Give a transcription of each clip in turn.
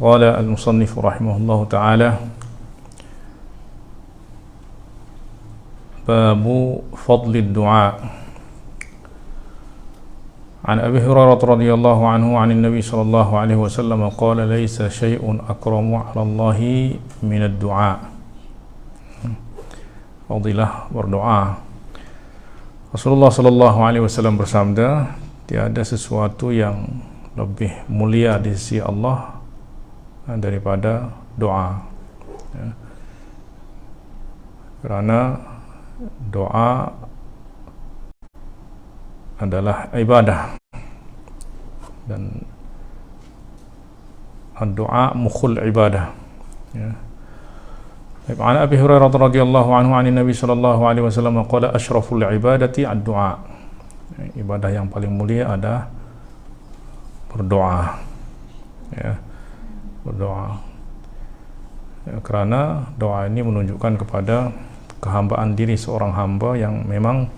Qala al-musannif rahimahullahu ta'ala babu fadli du'a. An Abi Hurairah radhiyallahu anhu 'anil Nabi sallallahu alaihi wasallam qala laisa syai'un akramu 'ala Allahi min ad-du'a. Fadilah berdoa. Rasulullah sallallahu alaihi wasallam bersabda, tiada sesuatu yang lebih mulia di sisi Allah daripada doa, ya. Kerana doa adalah ibadah dan doa mukhul ibadah, ya. An Abi Hurairah radhiyallahu anhu 'an Nabi sallallahu alaihi wasallam qala asyraful ibadati ad-du'a. Ibadah yang paling mulia adalah berdoa, ya. Berdoa, ya, kerana doa ini menunjukkan kepada kehambaan diri seorang hamba yang memang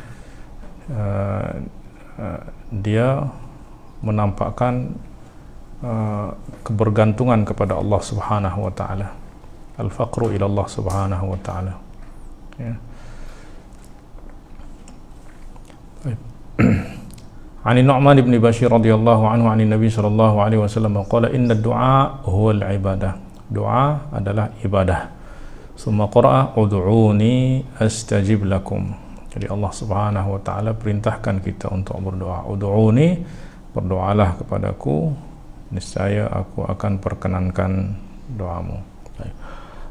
dia menampakkan kebergantungan kepada Allah Subhanahu wa taala, al-faqru ila Allah Subhanahu wa taala, ya. An Nu'man ibn Bashir radhiyallahu anhu 'an Nabi sallallahu alaihi wasallam qala inna ad-du'a huwa al-ibadah. Doa adalah ibadah. Summa qara'a ud'uni astajib lakum. Jadi Allah Subhanahu wa taala perintahkan kita untuk berdoa. Ud'uni, berdoalah kepadaku, niscaya aku akan perkenankan doamu.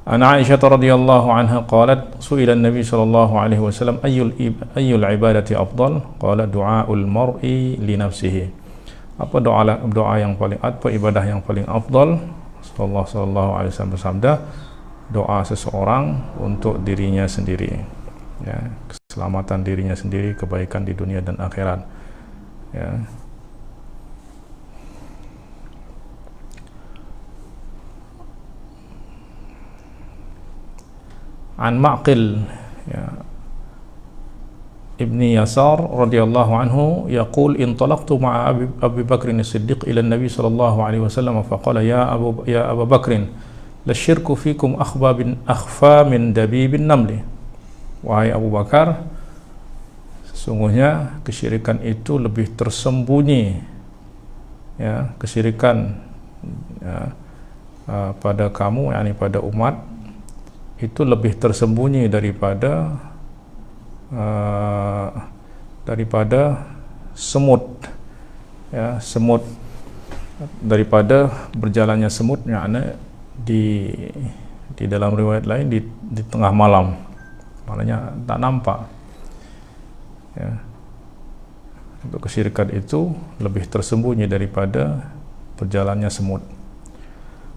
An Aisyah radhiyallahu anha qalat su'ila an-nabi sallallahu alaihi wasallam ayyul ibadati afdal? Qala du'aul mar'i li nafsihi. Apa doa yang paling, apa ibadah yang paling afdal? Rasulullah sallallahu alaihi wasallam bersabda, doa seseorang untuk dirinya sendiri, ya, keselamatan dirinya sendiri, kebaikan di dunia dan akhirat, ya. An Ma'qil, ya, Ibni Yasar radhiyallahu anhu yaqul intalaqtu ma'a Abi Bakr as-Siddiq ila an-Nabi sallallahu alaihi wasallam faqala ya Abu Bakr la syirku fikum akhfa min dabibin namli. Wahai Abu Bakar, sesungguhnya kesyirikan itu lebih tersembunyi, ya, kesyirikan, ya, pada kamu, yakni pada umat, itu lebih tersembunyi daripada semut, ya, semut, daripada berjalannya semut, yakni di dalam riwayat lain di tengah malam, maknanya tak nampak, ya. Untuk kesyirikan itu lebih tersembunyi daripada berjalannya semut.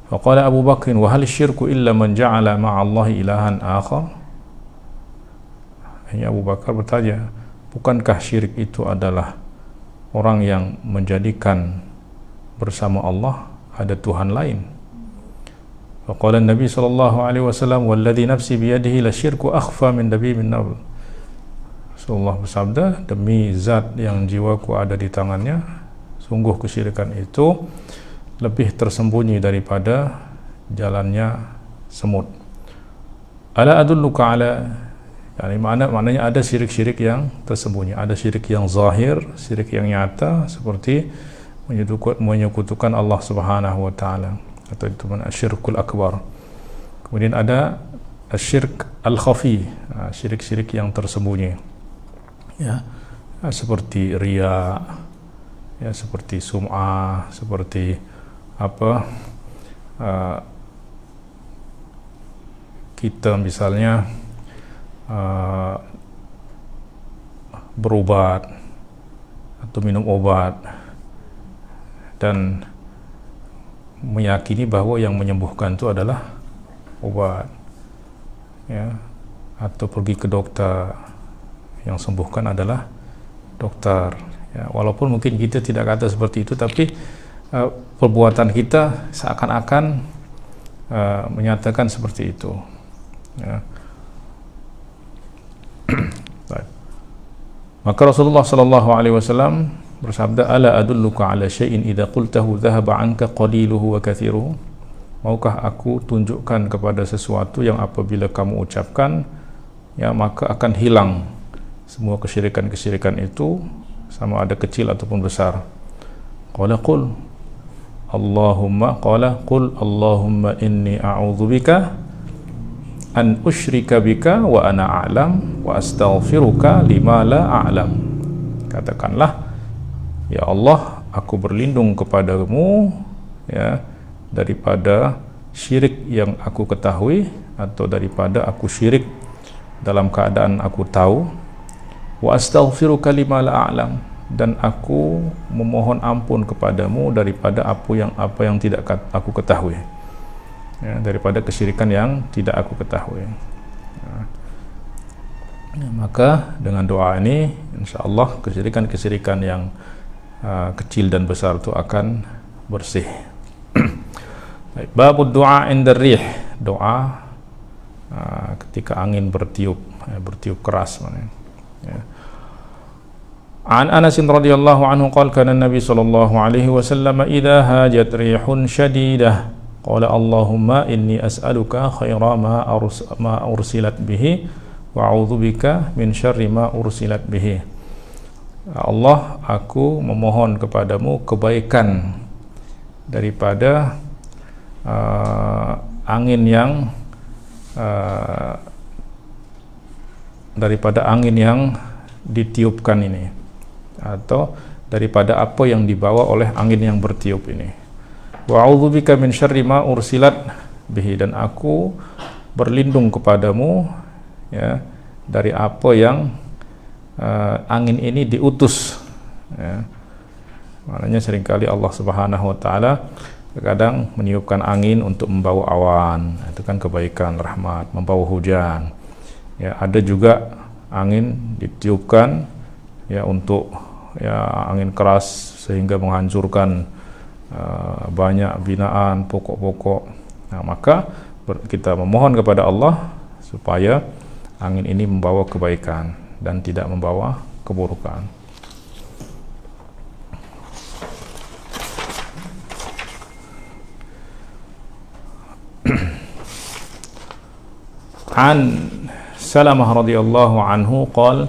Faqala Abu Bakr wa hal syirku illa man ja'ala ma'allahi ilahan akhar? Abu Bakar bertanya, bukankah syirik itu adalah orang yang menjadikan bersama Allah ada Tuhan lain? Faqala Nabi sallallahu alaihi wasallam walladhi nafsi biyadihi la syirku akhfa min dabibin nabl. Rasulullah bersabda, demi zat yang jiwaku ada di tangannya, sungguh kesyirikan itu lebih tersembunyi daripada jalannya semut. Ala adulluka ala, yani maknanya ada syirik-syirik yang tersembunyi, ada syirik yang zahir, syirik yang nyata seperti menyekutukan Allah Subhanahu wa taala, atau itu asyirkul akbar. Kemudian ada asyirk al-khafi, syirik-syirik yang tersembunyi, ya, seperti riya, ya, seperti sum'ah, seperti kita misalnya berobat atau minum obat dan meyakini bahwa yang menyembuhkan itu adalah obat, ya, atau pergi ke dokter, yang sembuhkan adalah dokter, ya. Walaupun mungkin kita tidak kata seperti itu, tapi perbuatan kita seakan-akan menyatakan seperti itu, ya. Maka Rasulullah sallallahu alaihi wasallam bersabda, ala adulluka ala syai'in idza qultahu dhahaba anka qaliluhu wa kathiruhu. maukah aku tunjukkan kepada sesuatu yang apabila kamu ucapkan, ya, maka akan hilang semua kesyirikan-kesyirikan itu, sama ada kecil ataupun besar. Qala qul Allahumma inni a'udzubika an usyrika bika wa ana a'lam wa astaghfiruka lima la a'lam. Katakanlah, ya Allah, aku berlindung kepadamu, ya, daripada syirik yang aku ketahui, atau daripada aku syirik dalam keadaan aku tahu, wa astaghfiruka lima la a'lam, dan aku memohon ampun kepadamu daripada apa yang tidak aku ketahui, ya, daripada kesyirikan yang tidak aku ketahui. Ya, maka dengan doa ini insyaallah kesyirikan-kesyirikan yang kecil dan besar itu akan bersih. Baik, babud du'a inda rih, doa ketika angin bertiup keras, ya. An Anas radhiyallahu anhu qala kana Nabi sallallahu alaihi wasallam idza hajat rihun shadidah qala Allahumma inni as'aluka khaira ma ursilat bihi wa a'udzu bika min syarri ma ursilat bihi. Allah, aku memohon kepadamu kebaikan daripada angin yang ditiupkan ini, atau daripada apa yang dibawa oleh angin yang bertiup ini. Wa a'udzubika min syarri ma ursilat bihi, dan aku berlindung kepadamu, ya, dari apa yang angin ini diutus, ya. Maknanya seringkali Allah Subhanahu wa taala terkadang meniupkan angin untuk membawa awan, itu kan kebaikan, rahmat, membawa hujan. Ya, ada juga angin ditiupkan, ya, untuk, ya, angin keras sehingga menghancurkan banyak binaan, pokok-pokok. Nah, maka kita memohon kepada Allah supaya angin ini membawa kebaikan dan tidak membawa keburukan. An Salamah radhiyallahu anhu qala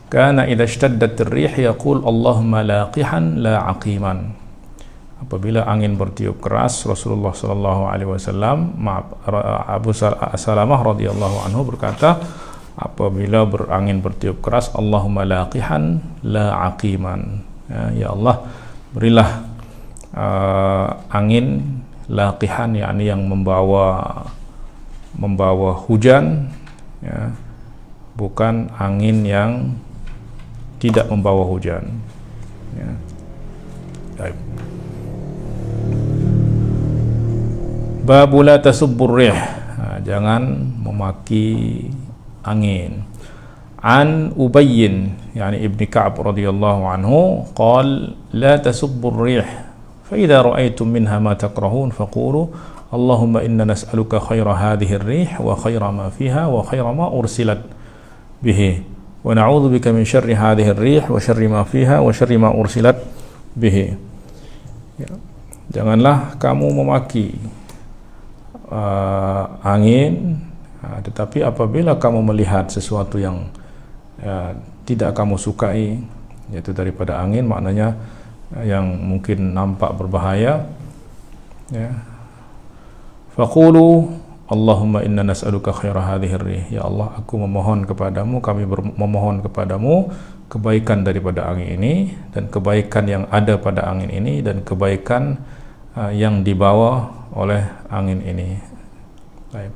kana idza ishtaddat ar-rih yaqul Allahumma laqihan la aqiman. Apabila angin bertiup keras, Rasulullah sallallahu alaihi wasallam, Abu Salamah radhiyallahu anhu berkata, apabila angin bertiup keras, Allahumma laqihan la aqiman, ya Allah, berilah angin laqihan, yakni yang membawa hujan, ya, bukan angin yang tidak membawa hujan, ya. Baik. Babu la tasubbur rih, jangan memaki angin. An Ubayyin, yani Ibni Ka'ab radhiyallahu anhu, qala la tasubbur rih fa idza ra'aytum minha ma takrahun faqulu Allahumma inna nas'aluka khaira hadhihi ar-rih wa khaira ma fiha wa khaira ma ursilat bihi wa na'udzu bika min syarri hadhihi ar-rih wa syarri ma fiha wa syarri ma ursilat bihi. Ya. Janganlah kamu memaki angin, tetapi apabila kamu melihat sesuatu yang tidak kamu sukai, yaitu daripada angin, maknanya yang mungkin nampak berbahaya, ya, faqulu Allahumma inna nas'aluka khaira hadhihi ar-rih, ya Allah, aku memohon kepadamu, kami memohon kepadamu kebaikan daripada angin ini, dan kebaikan yang ada pada angin ini, dan kebaikan yang dibawa oleh angin ini. Baik.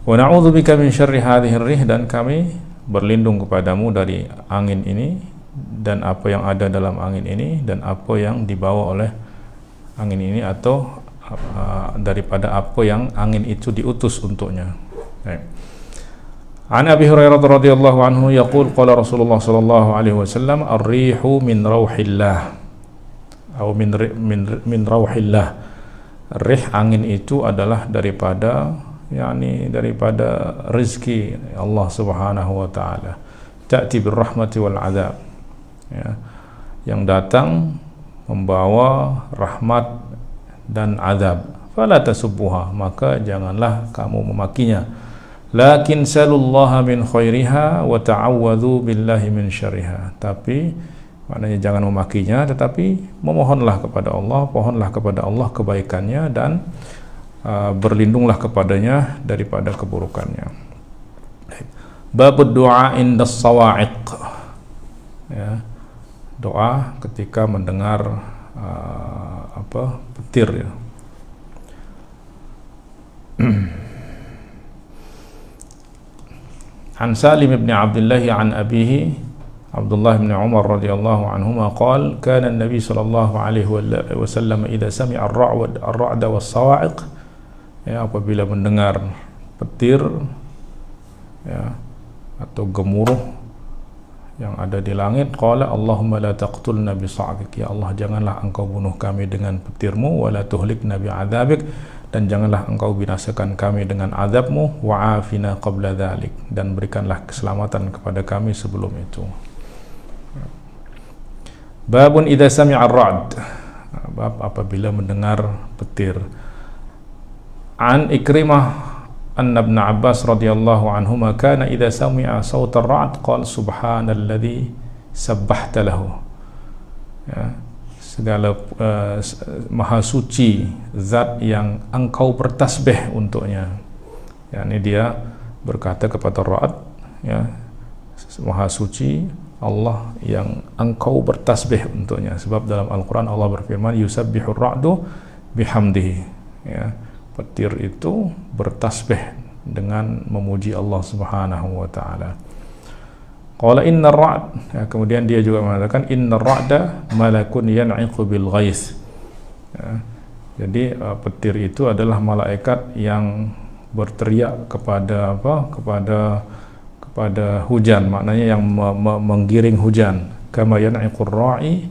Wa na'udzu bika min syarri hadhihi ar-rih, dan kami berlindung kepadamu dari angin ini dan apa yang ada dalam angin ini dan apa yang dibawa oleh angin ini, atau daripada apa yang angin itu diutus untuknya. Baik. An Abi Hurairah radhiyallahu anhu yaqul qala Rasulullah sallallahu alaihi wasallam ar-rihu min rauhillah atau min rauhillah. Rih, angin itu adalah daripada rezeki Allah Subhanahu wa taala. Ta'ti bir rahmati wal azab, ya, yang datang membawa rahmat dan azab. fala tasubbuha, maka janganlah kamu memakinya. Lakin salullaha min khairiha wa ta'awwadhu billahi min syarriha. Tapi maknanya jangan memakinya, tetapi memohonlah kepada Allah, pohonlah kepada Allah kebaikannya, dan berlindunglah kepadanya daripada keburukannya. Babud du'a indas sawa'iq, ya, doa ketika mendengar petir, ya. An Salim ibn Abdullah an abihi Abdullah bin Umar radhiyallahu anhuma qala kana an-nabi sallallahu alaihi wasallam idza sami'a ar-ra'da was-sawa'iq, ya, apabila mendengar petir, ya, atau gemuruh yang ada di langit, qala Allahumma la taqtulna bi sa'qik, ya Allah janganlah engkau bunuh kami dengan petirmu, wa la tuhlikna bi 'adzabik, dan janganlah engkau binasakan kami dengan azabmu, wa afina qabla dzalik, dan berikanlah keselamatan kepada kami sebelum itu. Babun idza sami'a ar-ra'd, bab apabila mendengar petir. An Ikrimah anna Ibn Abbas radhiyallahu anhuma kana idza sami'a sawt ar-ra'd qala subhanalladzi sabbahta lahu, ya, segala maha suci zat yang engkau bertasbih untuknya. Yani dia berkata kepada ra'd, ya, maha suci Allah yang engkau bertasbih untuknya. Sebab dalam Al-Quran Allah berfirman yusabbihur ra'du bihamdihi, ya, petir itu bertasbih dengan memuji Allah Subhanahu wa taala. Qala innar ra'd, ya, kemudian dia juga mengatakan innar ra'da malakun yan'iqu bil ghais, ya, jadi petir itu adalah malaikat yang berteriak kepada kepada hujan, maknanya yang menggiring hujan. Kama yan'iqur ra'i,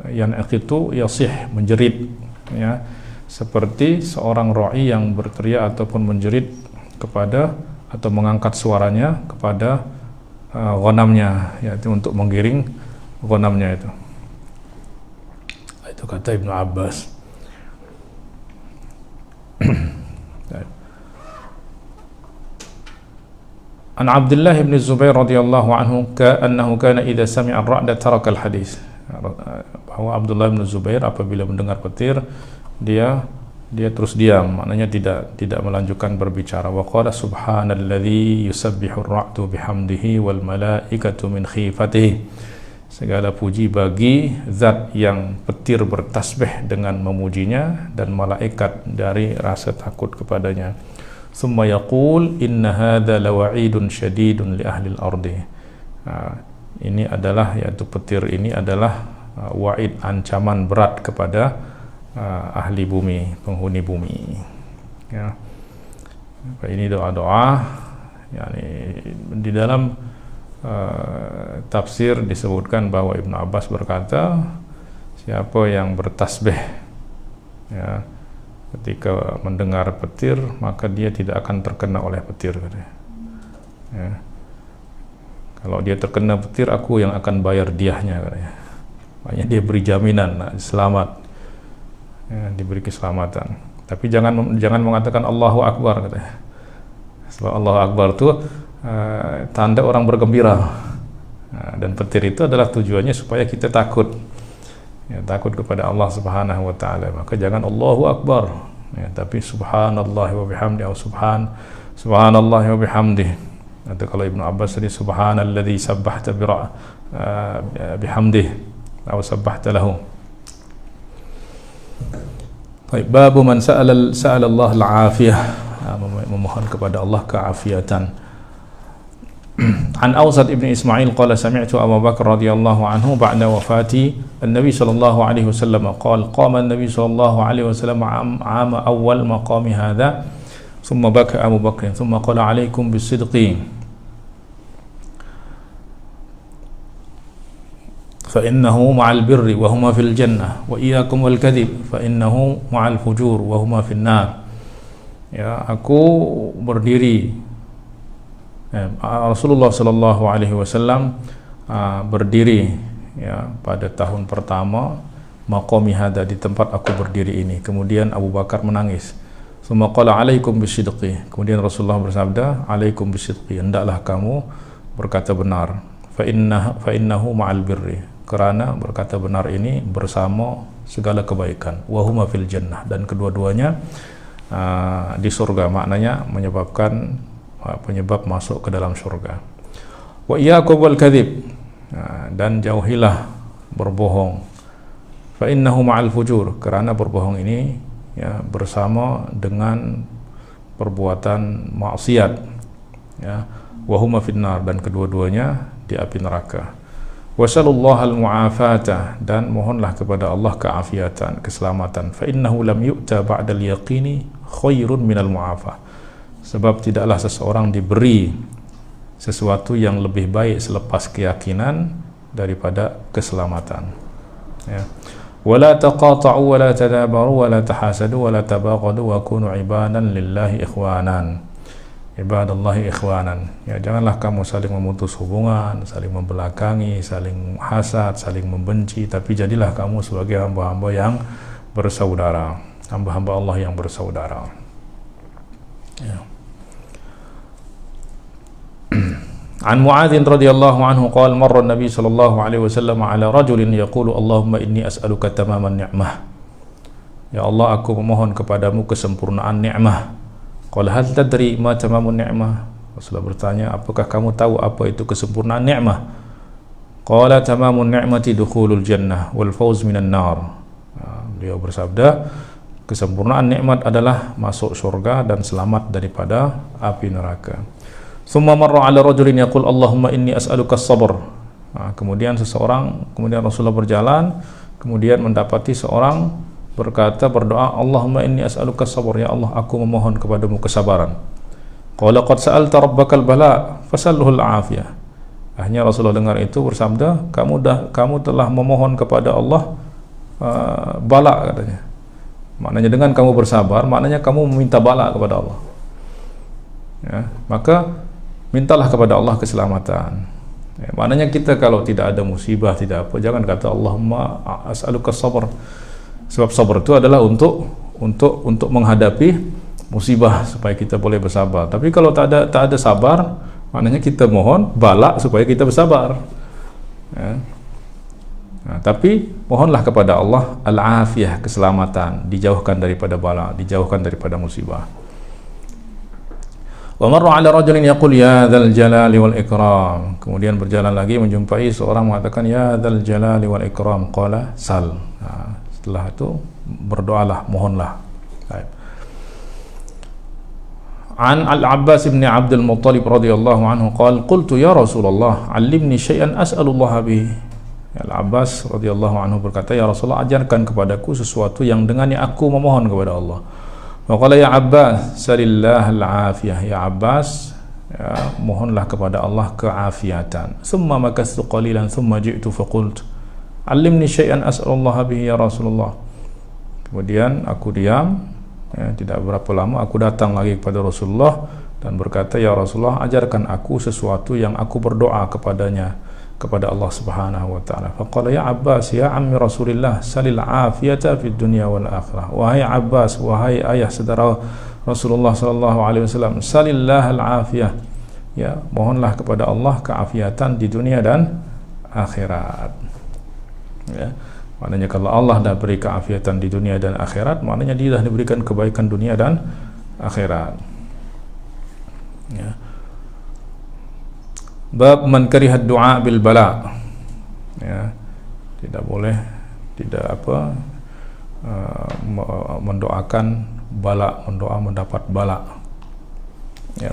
yan'iqitu yasih, menjerit, ya, seperti seorang ra'i yang berteriak ataupun menjerit kepada atau mengangkat suaranya kepada ghanamnya, yaitu untuk menggiring ghanamnya itu. Itu kata Ibnu Abbas. An Abdullah bin Zubair radhiyallahu anhu annahu kana idza sami'a ar-ra'da taraka al-hadis, bahwa Abdullah bin Zubair apabila mendengar petir dia terus diam, maknanya tidak melanjutkan berbicara. Wa qala subhanalladzi yusabbihu ar-ra'du bihamdihi wal malaikatu min khifatihi, segala puji bagi zat yang petir bertasbih dengan memujinya dan malaikat dari rasa takut kepadanya. Thumma yaqul inna hadza lawa'idun syadidun li ahli al-ardi, ini adalah, yaitu petir ini adalah wa'id, ancaman berat kepada ahli bumi, penghuni bumi, ya. Ini doa-doa, yakni di dalam tafsir disebutkan bahwa Ibnu Abbas berkata, siapa yang bertasbih, ya, ketika mendengar petir, maka dia tidak akan terkena oleh petir, katanya, ya. Kalau dia terkena petir, aku yang akan bayar diahnya, katanya. Makanya dia beri jaminan selamat, ya, diberi keselamatan. Tapi jangan mengatakan Allahu Akbar, katanya. Sebab Allahu Akbar itu tanda orang bergembira, dan petir itu adalah tujuannya supaya kita takut, ya, takut kepada Allah Subhanahu wa taala. Maka jangan Allahu Akbar, ya, tapi subhanallahi wa bihamdi, atau subhanallahi wa bihamdi. Atau kalau Ibnu Abbas tadi subhanalladzi sabbahta bihamdi atau sabbahta lahu. Baik, babu man sa'ala Allah al-afiyah, memohon kepada Allah keafiatan. An Awsad ibn Ismail qala sami'tu Abu Bakar radhiyallahu anhu ba'da wafati an-nabi sallallahu alaihi wasallam qala qama an-nabi sallallahu alaihi wasallam 'ama awwal maqami hadha thumma baka Abu Bakr thumma qala 'alaikum bis-sidqi fa innahu ma'al birri wa huma fil jannah wa iyyakum wal kadhib fa innahu ma'al fujur wa huma fin nar. Ya, aku berdiri, Rasulullah sallallahu alaihi wasallam berdiri, ya, pada tahun pertama maqami hadha, di tempat aku berdiri ini. Kemudian Abu Bakar menangis. Summa qala alaikum bisidqi, kemudian Rasulullah bersabda, alaikum bisidqi, hendaklah kamu berkata benar. Fa innahu ma'al birri, kerana berkata benar ini bersama segala kebaikan. Wa huma fil jannah, dan kedua-duanya di surga, maknanya menyebabkan penyebab masuk ke dalam surga. Wa iyyakum wal kadhib, dan jauhilah berbohong. Fa innahu ma'al fujur, kerana berbohong ini ya bersama dengan perbuatan maksiat, ya. Wa huma finnar, dan kedua-duanya di api neraka. Wasallallahu al-mu'afata, dan mohonlah kepada Allah keafiatan, keselamatan. Fa innahu lam yu'ta ba'dal yaqini khairun minal mu'afah, sebab tidaklah seseorang diberi sesuatu yang lebih baik selepas keyakinan daripada keselamatan, ya. Wala taqata'u wala tadabaru wala tahasadu wala tabaghadu wa kunu ibadan lillahi ikhwanan, ibadallahi ikhwanan, ya. Janganlah kamu saling memutus hubungan, saling membelakangi, saling hasad, saling membenci, tapi jadilah kamu sebagai hamba-hamba yang bersaudara, hamba-hamba Allah yang bersaudara, ya. An Mu'adz radhiyallahu anhu qala marra an-nabi sallallahu alaihi wasallam ala rajulin yaqulu Allahumma inni as'aluka tamaman ni'mah, ya Allah, aku memohon kepadamu kesempurnaan nikmah. Qala hal tadri ma tamamun ni'mah, Rasulullah bertanya, apakah kamu tahu apa itu kesempurnaan nikmah? Qala tamamun ni'mati dukhulul jannah wal fawz minan nar. Beliau bersabda, kesempurnaan nikmat adalah masuk surga dan selamat daripada api neraka. Thumma marra ala rajulin yaqul Allahumma inni as'aluka as-sabr. Kemudian Rasulullah berjalan, kemudian mendapati seorang berdoa, Allahumma inni as'aluka as-sabr, ya Allah, aku memohon kepadamu kesabaran. Qala qad sa'alta rabbakal bala fasalluhu al-afiyah. Akhirnya Rasulullah dengar itu bersabda, kamu telah memohon kepada Allah bala, katanya. Maknanya dengan kamu bersabar, maknanya kamu meminta bala kepada Allah, ya. Maka mintalah kepada Allah keselamatan, ya. Maknanya kita kalau tidak ada musibah, tidak apa, jangan kata Allahumma as'aluka sabr, sebab sabar itu adalah untuk menghadapi musibah supaya kita boleh bersabar. Tapi kalau tak ada sabar, maknanya kita mohon bala supaya kita bersabar, ya. Nah, tapi mohonlah kepada Allah al-afiyah, keselamatan, dijauhkan daripada bala, dijauhkan daripada musibah. Wa marra ala rajulin yaqul ya dzal jalali wal ikram, kemudian berjalan lagi menjumpai seorang mengatakan ya dzal jalali wal ikram, qala sal. Setelah itu berdoalah, mohonlah. Baik. An Al-Abbas bin Abdul Muttalib radhiyallahu anhu qala qultu ya Rasulullah 'allimni syai'an as'alullah bihi. Al-Abbas radhiyallahu anhu berkata, ya Rasulullah, ajarkan kepadaku sesuatu yang dengannya aku memohon kepada Allah. Waqala ya Abbas salillah al-afiyah, ya Abbas, ya, mohonlah kepada Allah keafiatan. Thumma makastu qalilan thumma ji'tu faqultu allimni syai'an as'alullah bihi ya Rasulullah. Kemudian aku diam, ya, tidak berapa lama aku datang lagi kepada Rasulullah dan berkata, ya Rasulullah, ajarkan aku sesuatu yang aku berdoa kepadanya, kepada Allah Subhanahu wa taala. Faqala ya Abbas ya ammi Rasulillah salil afiyata fid dunya wal akhirah. Wahai Abbas, wahai ayah saudara Rasulullah sallallahu alaihi wasallam, salillah al afiyah, ya, mohonlah kepada Allah keafiatan di dunia dan akhirat, ya. Maknanya kalau Allah dah beri keafiatan di dunia dan akhirat, maknanya dia dah diberikan kebaikan dunia dan akhirat, ya. Bab man karihat du'a bil bala, ya, tidak boleh mendoakan bala, mendoa mendapat bala, ya,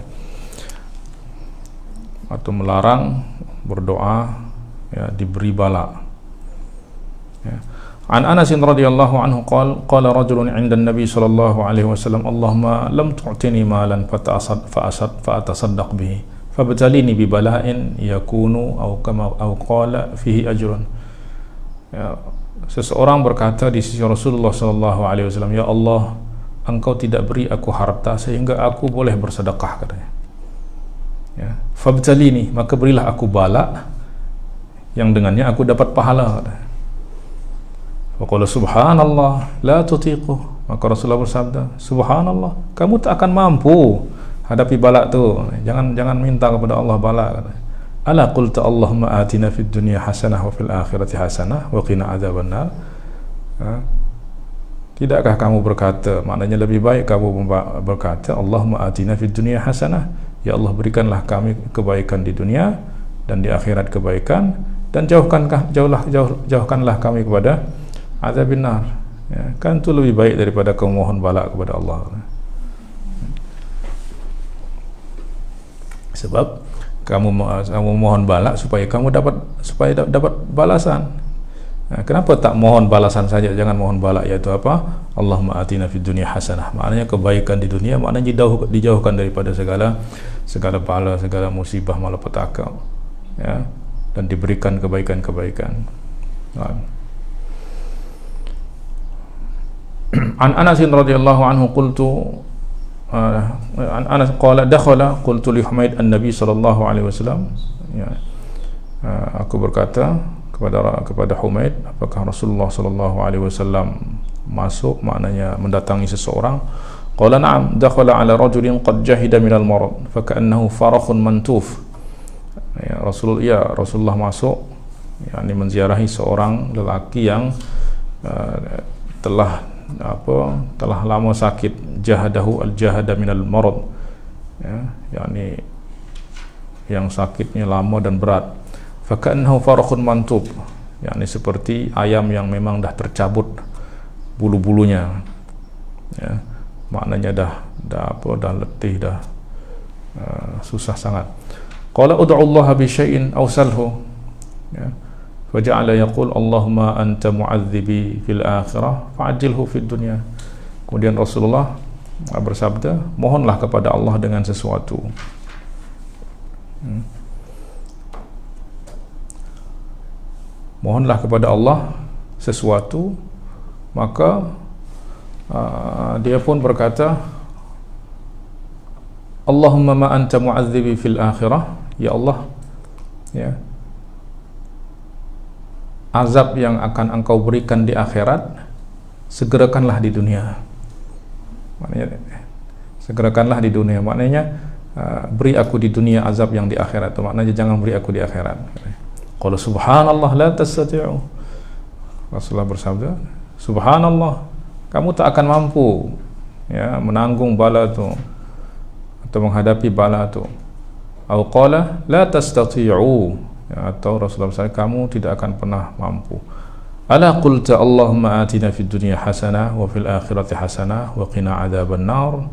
atau melarang berdoa, ya, diberi bala, ya. An Anas radhiyallahu anhu qala rajulun 'inda an-nabi sallallahu alaihi wasallam Allahumma lam tu'tini malan fa atasaddaq bihi fabtalini bi bala'in yakunu aw qala fihi ajrun. Ya, seseorang berkata di sisi Rasulullah sallallahu alaihi wasallam, ya Allah, engkau tidak beri aku harta sehingga aku boleh bersedekah, katanya. Ya, fabtalini, maka berilah aku bala yang dengannya aku dapat pahala, katanya. Faqala subhanallah la tutiquh. Maka Rasulullah bersabda, subhanallah, kamu tak akan mampu hadapi balak tu. Jangan minta kepada Allah balak. Ala qulta Allahumma atina fid dunya hasanah wa fil akhirati hasanah wa qina adzabannar. Tidakkah kamu berkata, maknanya lebih baik kamu berkata, Allahumma atina fid dunya hasanah, ya Allah berikanlah kami kebaikan di dunia dan di akhirat kebaikan, dan jauhkanlah kami kepada azabin nar. Ya, kan itu lebih baik daripada kamu mohon balak kepada Allah. Sebab kamu mohon balak supaya kamu dapat balasan. Nah, kenapa tak mohon balasan saja, jangan mohon balak, yaitu apa? Allahumma atina fid dunya hasanah. Maknanya kebaikan di dunia, maknanya dijauhkan daripada segala bala, segala musibah malapetaka, ya, dan diberikan kebaikan-kebaikan. An Anas radhiyallahu anhu qultu an Anas qala dakhala qultu li Humaid an-nabi sallallahu alaihi wasallam, ya, aku berkata kepada Humaid, apakah Rasulullah sallallahu alaihi wasallam masuk, maknanya mendatangi seseorang? Qala na'am, dakhala ala rajulin qad jahida minal marad fa ka'annahu farakhun mantuf. Ya, Rasulullah masuk, yakni menziarahi seorang lelaki yang telah lama sakit, jahadahu al-jahada minal marad, ya, yakni yang sakitnya lama dan berat. Faka'annahu farakhun mantub, yakni seperti ayam yang memang dah tercabut bulu-bulunya, ya, maknanya dah letih, dah susah sangat. Qala ud'u Allah bi syai'in aw salhu, ya, faja'ala yaqul Allahumma anta mu'adzibi fil akhirah fa'ajilhu fid dunya. Kemudian Rasulullah bersabda, mohonlah kepada Allah dengan sesuatu. Mohonlah kepada Allah sesuatu, maka dia pun berkata, Allahumma ma anta mu'adzibi fil akhirah, ya Allah, ya, azab yang akan engkau berikan di akhirat, segerakanlah di dunia. Maknanya segerakanlah di dunia, maknanya beri aku di dunia azab yang di akhirat, maknanya jangan beri aku di akhirat. Qala subhanallah la tastati'u. Rasulullah bersabda, subhanallah, kamu tak akan mampu, ya, menanggung bala itu atau menghadapi bala itu. Atau qala la tastati'u, ya, atau Rasulullah bersabda, kamu tidak akan pernah mampu. Ala qulta Allahumma atina fid dunya hasanah wa fil akhirati hasanah wa qina adzaban nar,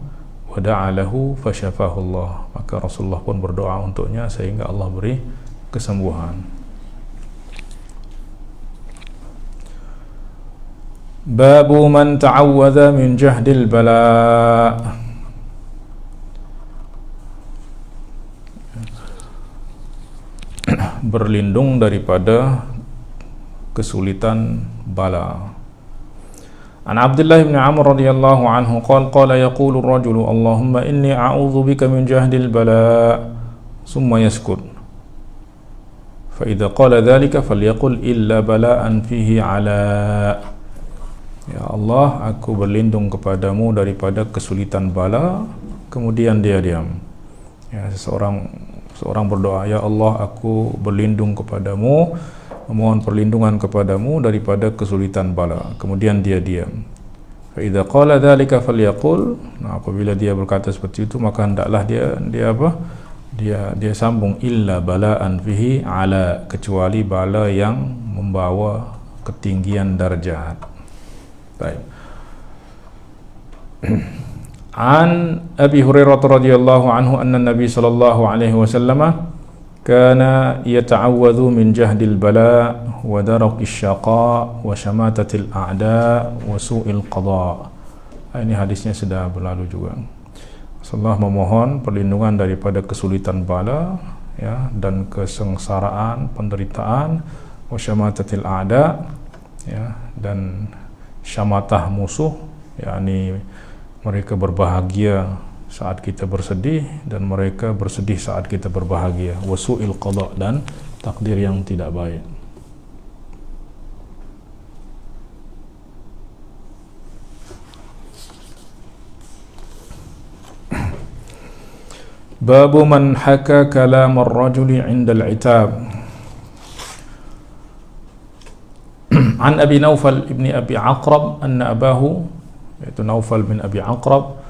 wa da'a lahu fasyafahu Allah. Maka Rasulullah pun berdoa untuknya sehingga Allah beri kesembuhan. Babu man ta'awwadha min jahdil bala. Berlindung daripada kesulitan bala. An Abdullah bin Amr radhiyallahu anhu qala yaqulu ar-rajulu Allahumma inni a'udzu bika min jahdil bala, summa yaskut. Fa idza qala dhalika falyaqul illa bala'an fihi 'ala. Ya Allah, aku berlindung kepadamu daripada kesulitan bala. Kemudian dia diam. Ya, seorang berdoa, ya Allah, aku berlindung kepadamu, memohon perlindungan kepadamu daripada kesulitan bala. Kemudian dia diam. Fa idza qala dzalika falyaqul. Nah, apabila dia berkata seperti itu, maka hendaklah dia sambung illa bala'an fihi 'ala, kecuali bala yang membawa ketinggian darjat. Baik. An Abi Hurairah radhiyallahu anhu anna Nabi sallallahu alaihi wasallam kana yata'awwadhu min jahdil bala wa daraqis syaqa wa shamatatil a'da wa su'il qada. Ini hadisnya sudah berlalu juga. Rasulullah memohon perlindungan daripada kesulitan bala, ya, dan kesengsaraan, penderitaan, wa shamatatil a'da, ya, dan syamatah musuh, yakni mereka berbahagia saat kita bersedih dan mereka bersedih saat kita berbahagia, wasu'il qada, dan takdir yang tidak baik. Babu man haka kalam ar-rajuli 'inda al-'itab. An Abi Naufal ibni Abi Aqrab anna abahu, yaitu Naufal bin Abi Aqrab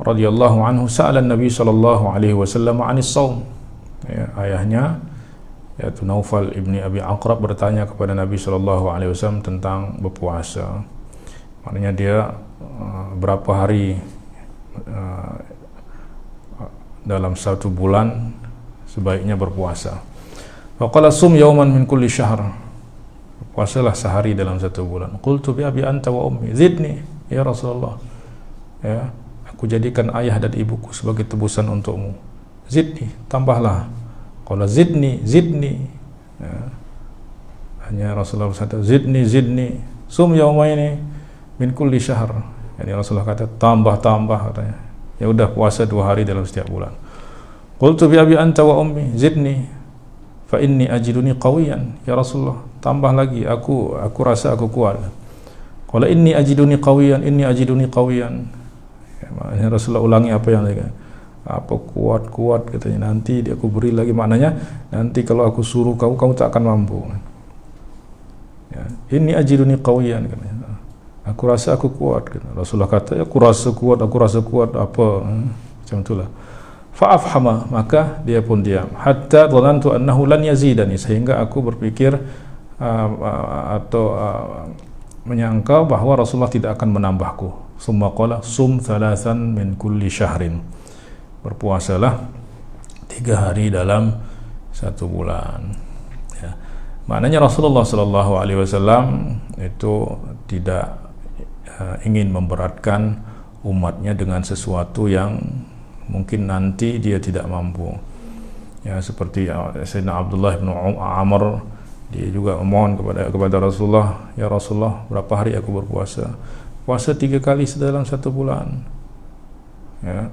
radhiyallahu anhu, sa'ala Nabi sallallahu alaihi wasallam 'anis shaum. Ya, ayahnya yaitu Naufal ibni Abi Aqrab bertanya kepada Nabi sallallahu alaihi wasallam tentang berpuasa. Maknanya dia berapa hari dalam satu bulan sebaiknya berpuasa. Faqala sum yawman min kulli syahr. Puasalah sehari dalam satu bulan. Qultu bi abi anta wa ummi zidni ya Rasulullah. Ya, aku jadikan ayah dan ibuku sebagai tebusan untukmu. Zidni, tambahlah. Qala zidni. Ya. Hanya Rasulullah berkata zidni. Sum yawmaini min kulli syahr. Yani Rasulullah kata tambah katanya. Ya udah, puasa 2 hari dalam setiap bulan. Qultu bi abi anta wa ummi zidni fa inni ajiduni qawiyan ya Rasulullah, tambah lagi, aku rasa aku kuat. Qala inni ajiduni qawiyan. Ya, maknanya Rasulullah ulangi apa yang dia kata. Apa kuat katanya, nanti aku beri lagi, maknanya nanti kalau aku suruh kamu tak akan mampu. Ya, inni ajiduni qawiyan katanya. Aku rasa aku kuat. Rasulullah kata, aku rasa kuat apa? Macam itulah. Fa'afhama, maka dia pun diam. Hatta dhanantu annahu lan yazidani, sehingga aku berpikir menyangka bahwa Rasulullah tidak akan menambahku. Summa qala sum 3 min kulli syahrin. Berpuasalah 3 hari dalam 1 bulan. Ya. Maknanya Rasulullah sallallahu alaihi wasallam itu tidak ingin memberatkan umatnya dengan sesuatu yang mungkin nanti dia tidak mampu. Ya, seperti Sayyidina Abdullah bin Amr, dia juga memohon kepada Rasulullah, ya Rasulullah, berapa hari aku berpuasa? Puasa 3 kali dalam 1 bulan. Ya,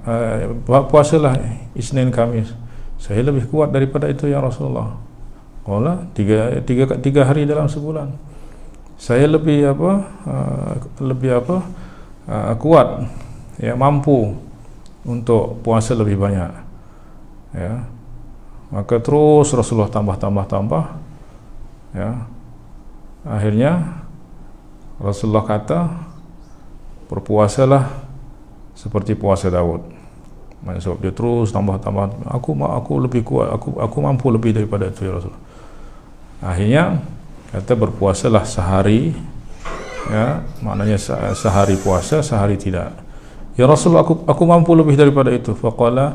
puasalah Isnin Kamis. Saya lebih kuat daripada itu ya Rasulullah. Qala 3 hari dalam sebulan. Saya lebih kuat, ya, mampu untuk puasa lebih banyak. Ya, maka terus Rasulullah tambah. Ya, akhirnya Rasulullah kata, berpuasalah seperti puasa Daud. Maksudnya sebab dia terus tambah. Aku lebih kuat, aku mampu lebih daripada itu ya Rasulullah. Akhirnya kata berpuasalah sehari, ya, maknanya sehari puasa, sehari tidak. Ya Rasulullah, aku mampu lebih daripada itu. Faqala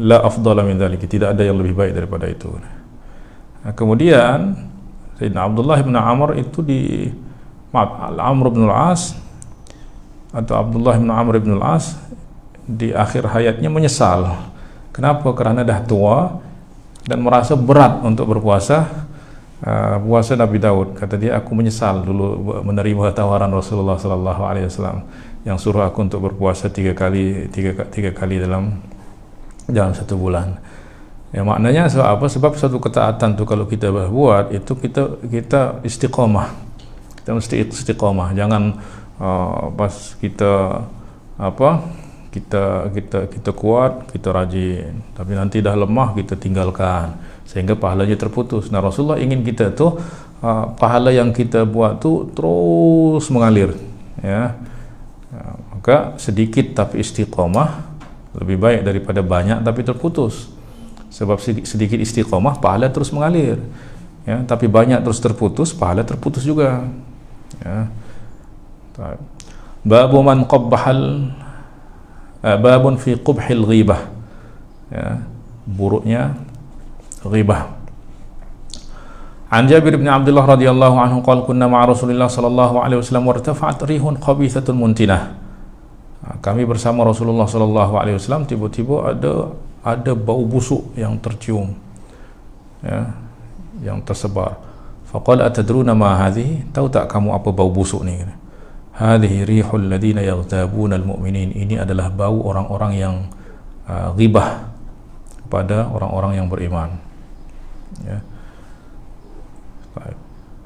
la afdala min dzalik, tidak ada yang lebih baik daripada itu. Nah, kemudian Sayyidina Abdullah bin Amr itu Amr bin al-As atau Abdullah bin Amr bin al-As di akhir hayatnya menyesal. Kenapa? Karena dah tua dan merasa berat untuk berpuasa. Puasa Nabi Daud. Kata dia, aku menyesal dulu menerima tawaran Rasulullah sallallahu alaihi wasallam yang suruh aku untuk berpuasa 3 kali dalam 1 bulan. Ya, maknanya sebab satu ketaatan tu kalau kita buat itu kita istiqamah. Kita mesti istiqamah. Jangan pas kita kita kuat, kita rajin, tapi nanti dah lemah kita tinggalkan sehingga pahalanya terputus. Nah, Rasulullah ingin kita tu pahala yang kita buat tu terus mengalir, ya. Maka sedikit tapi istiqamah lebih baik daripada banyak tapi terputus. Sebab sedikit istiqamah pahala terus mengalir, ya, tapi banyak terus terputus, pahala terputus juga, ya. Babun fi qubhil ghibah, ya, buruknya ghibah. An Jabir bin Abdullah radhiyallahu anhu qala kunna ma'a Rasulillah sallallahu alaihi wasallam wartafa'at rihun khabithatun muntinah. Kami bersama Rasulullah sallallahu alaihi wasallam, tiba-tiba ada bau busuk yang tercium, ya, yang tersebar. Faqala atadruna ma hadhihi, tahu tak kamu apa bau busuk ni? Hadhihi rihul ladina yaghtabuna almu'minin, ini adalah bau orang-orang yang ghibah kepada orang-orang yang beriman, ya.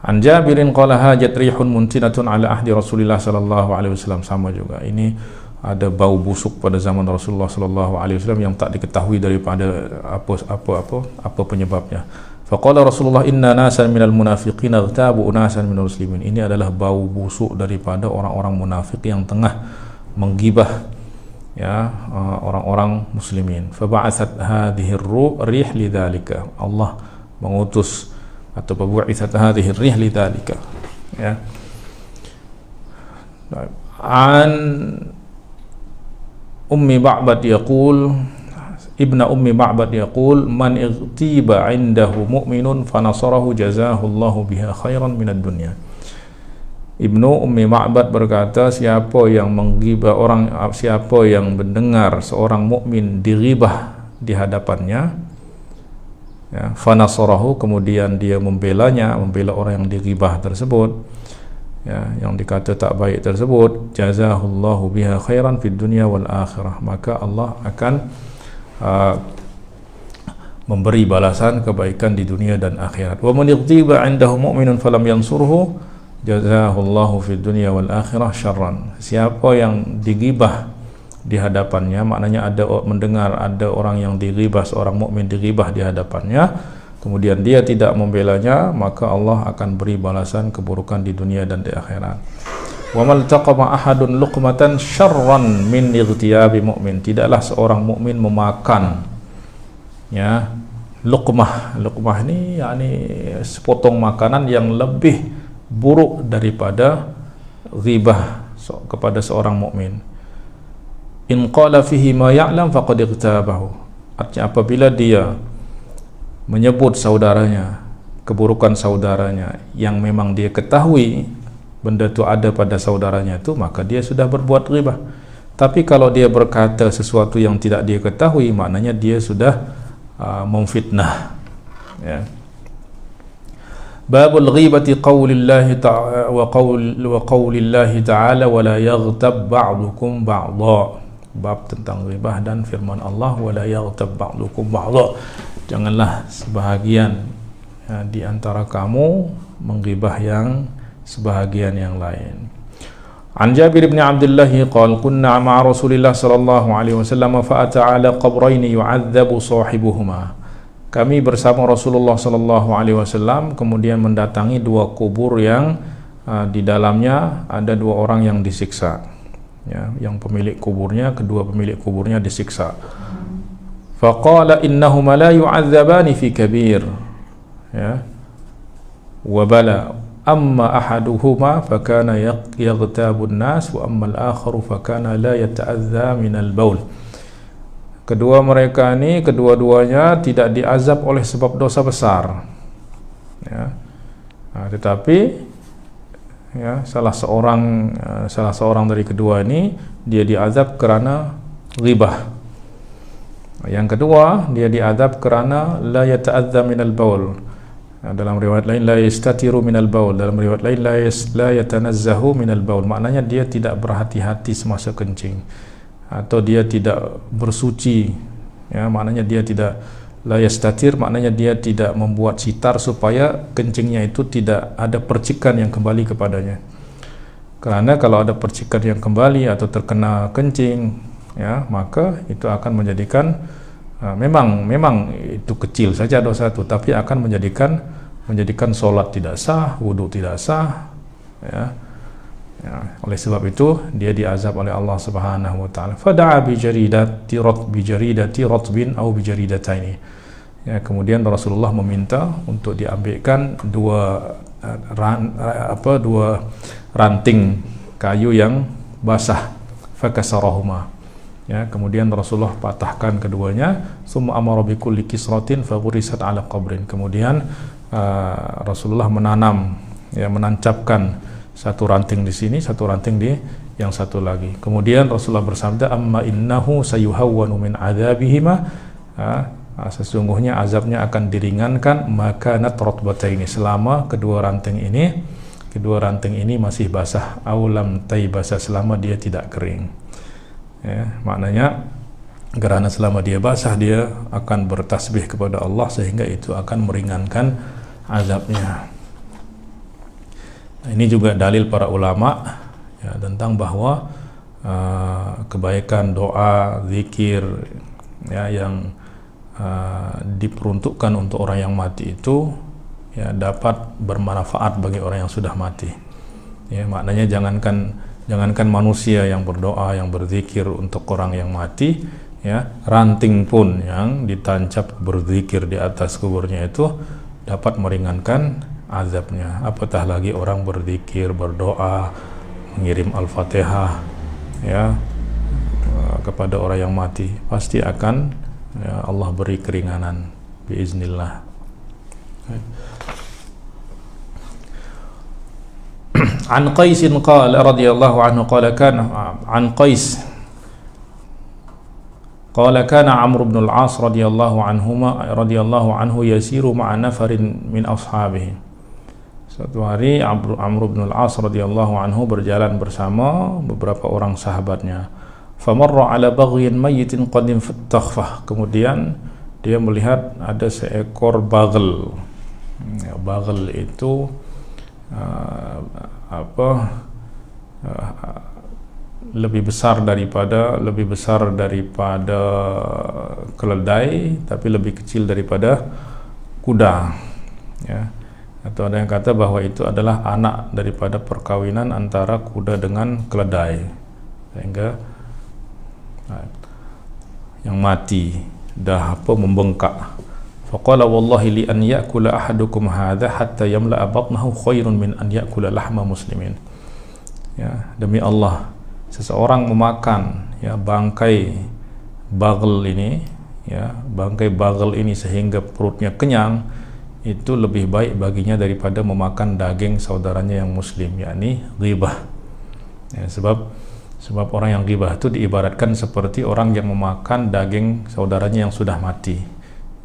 An Jabirin qala hajat rihun muntinatun ala ahdi Rasulillah sallallahu alaihi wasallam, sama juga ini ada bau busuk pada zaman Rasulullah sallallahu alaihi wasallam yang tak diketahui daripada apa penyebabnya. Faqala Rasulullah inna nasan minal munafiqin agtabu unasan minal muslimin. Ini adalah bau busuk daripada orang-orang munafik yang tengah menggibah ya orang-orang muslimin. Fa ba'athat hadhihi ar-rih lidzalika. Allah mengutus atau bu'ithat hadhihi ar-rih lidzalika. Ya. An Ummi Ba'bad yaqul Ibnu Ummi Ba'bad yaqul man igtiba 'indahu mu'minun fanasarahu jazahu Allahu biha khairan minad dunya. Ibnu Ummi Ba'bad berkata, siapa yang menggibah siapa yang mendengar seorang mukmin dighibah di hadapannya, ya, fanasarahu, kemudian dia membela orang yang dighibah tersebut, ya, yang dikata tak baik tersebut, jazahullahu biha khairan fid dunya wal akhirah, maka Allah akan memberi balasan kebaikan di dunia dan akhirat. Wa man igtiba 'indahu mu'minun falam yansurhu jazahullahu fid dunya wal akhirah syarran. Siapa yang digibah di hadapannya, maknanya mendengar ada orang yang digibah, seorang mukmin digibah di hadapannya, kemudian dia tidak membelanya, maka Allah akan beri balasan keburukan di dunia dan di akhirat. Wa mal taqama ahadun luqmatan syarran min igtiyabi mu'min. Tidaklah seorang mukmin memakan ya luqmah. Luqmah ini yakni sepotong makanan yang lebih buruk daripada ghibah kepada seorang mukmin. In qala fihi ma ya'lam faqad igtabahu. Artinya apabila dia menyebut saudaranya, keburukan saudaranya yang memang dia ketahui benda itu ada pada saudaranya itu, maka dia sudah berbuat ghibah. Tapi kalau dia berkata sesuatu yang tidak dia ketahui, maknanya dia sudah memfitnah, ya. Babul ghibati qaulillahi ta'ala wa qaulillahi ta'ala wa la yaghtab ba'dukum ba'dha. Bab tentang ghibah dan firman Allah wa la yaghtab ba'dukum ba'dha. Janganlah sebahagian di antara kamu menggibah yang sebahagian yang lain. An Jabir bin Abdullah qala kunna ma'a Rasulillah sallallahu alaihi wasallam fa ata 'ala qabrayn yu'adzabu sahibuhuma. Kami bersama Rasulullah sallallahu alaihi wasallam kemudian mendatangi dua kubur yang di dalamnya ada dua orang yang disiksa. Ya, yang pemilik kuburnya, kedua pemilik kuburnya disiksa. Faqala innahuma la yu'adzabani fi kabir. Ya. Wa bala amma ahaduhuma fakana yaghtabu an-nas wa amma al-akharu fakana la yata'adza min al-baul. Kedua mereka ini kedua-duanya tidak diazab oleh sebab dosa besar, ya. Tetapi ya, salah seorang dari kedua ini dia diazab kerana ghibah. Yang kedua dia diazab kerana la yata'adza minal baul. Dalam riwayat lain la yastatiru minal baul, dalam riwayat lain la yatanazzahu minal baul. Maknanya dia tidak berhati-hati semasa kencing, atau dia tidak bersuci, ya, maknanya dia tidak la yastatir, maknanya dia tidak membuat sitar supaya kencingnya itu tidak ada percikan yang kembali kepadanya. Karena kalau ada percikan yang kembali atau terkena kencing, ya, maka itu akan menjadikan memang itu kecil saja dosa itu, tapi akan menjadikan solat tidak sah, wudu tidak sah, ya. Ya, oleh sebab itu dia diazab oleh Allah Subhanahu wa taala. Fada'a bi jaridati ratbin atau bi jaridataini. Ya, kemudian Rasulullah meminta untuk diambilkan dua ranting kayu yang basah, fakasarahuma. Ya, kemudian Rasulullah patahkan keduanya, summa amara bi kulli kisratin faghurisat ala qabrin. Kemudian Rasulullah menancapkan satu ranting di sini, satu ranting di yang satu lagi. Kemudian Rasulullah bersabda, amma innahu sayuhawwanu min adzabihima, sesungguhnya azabnya akan diringankan makanat ratbataini, selama kedua ranting ini masih basah, aulam taibasa, selama dia tidak kering. Ya, maknanya kerana selama dia basah dia akan bertasbih kepada Allah sehingga itu akan meringankan azabnya. Ini juga dalil para ulama, ya, tentang bahwa kebaikan, doa, zikir ya yang diperuntukkan untuk orang yang mati itu ya dapat bermanfaat bagi orang yang sudah mati. Ya, maknanya jangankan manusia yang berdoa, yang berzikir untuk orang yang mati, ya, ranting pun yang ditancap berzikir di atas kuburnya itu dapat meringankan azabnya. Apatah lagi orang berzikir, berdoa, mengirim Al-Fatihah ya kepada orang yang mati, pasti akan ya, Allah beri keringanan biiznillah. An Qais qala radhiyallahu anhu qala kana an Qais qala kana Amr ibn al-As radhiyallahu anhu yasiru ma'a nafarin min ashabihi. Suatu hari Amr ibn al-As radhiyallahu anhu berjalan bersama beberapa orang sahabatnya. Famarra ala baghyin mayyitin qadim fattakhfah. Kemudian dia melihat ada seekor baghl. Ya, baghl itu lebih besar daripada keledai, tapi lebih kecil daripada kuda. Ya. Atau ada yang kata bahwa itu adalah anak daripada perkawinan antara kuda dengan keledai, sehingga yang mati dah membengkak. Faqala wallahi li an ya'kula ahadukum hadha hatta yamla'a batnahu khairun min an ya'kula lahma muslimin. Ya, demi Allah, seseorang memakan ya bangkai baghl ini, ya, bangkai baghl ini sehingga perutnya kenyang, itu lebih baik baginya daripada memakan daging saudaranya yang muslim, yakni ghibah. Ya, sebab orang yang ghibah itu diibaratkan seperti orang yang memakan daging saudaranya yang sudah mati.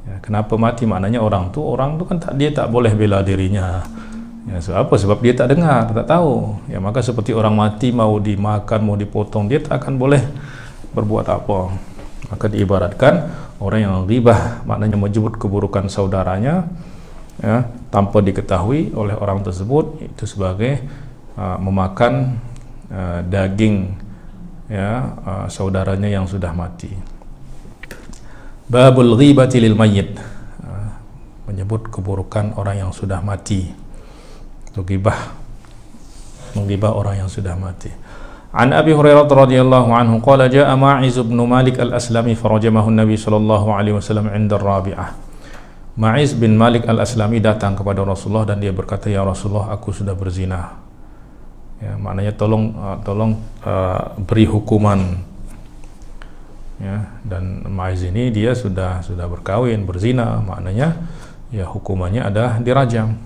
Ya, kenapa mati? Maknanya orang tu kan dia tak boleh bela dirinya. Ya, sebab dia tak dengar, tak tahu. Ya, maka seperti orang mati mau dimakan, mau dipotong, dia tak akan boleh berbuat apa. Maka diibaratkan orang yang ghibah, maknanya menyebut keburukan saudaranya ya, tanpa diketahui oleh orang tersebut, itu sebagai memakan daging ya saudaranya yang sudah mati. Babul ghibati lil mayyit, menyebut keburukan orang yang sudah mati. Itu ghibah, menggibah orang yang sudah mati. An Abi Hurairah radhiyallahu anhu qala jaa Ma'iz bin Malik al-Aslami farajamahu an-Nabi sallallahu alaihi wasallam 'inda ar-Rabi'ah. Ma'iz bin Malik al-Aslami datang kepada Rasulullah dan dia berkata, "Ya Rasulullah, aku sudah berzina." Ya, maknanya tolong beri hukuman. Ya, dan Ma'iz ini dia sudah berkawin, berzina, maknanya ya hukumannya adalah dirajam.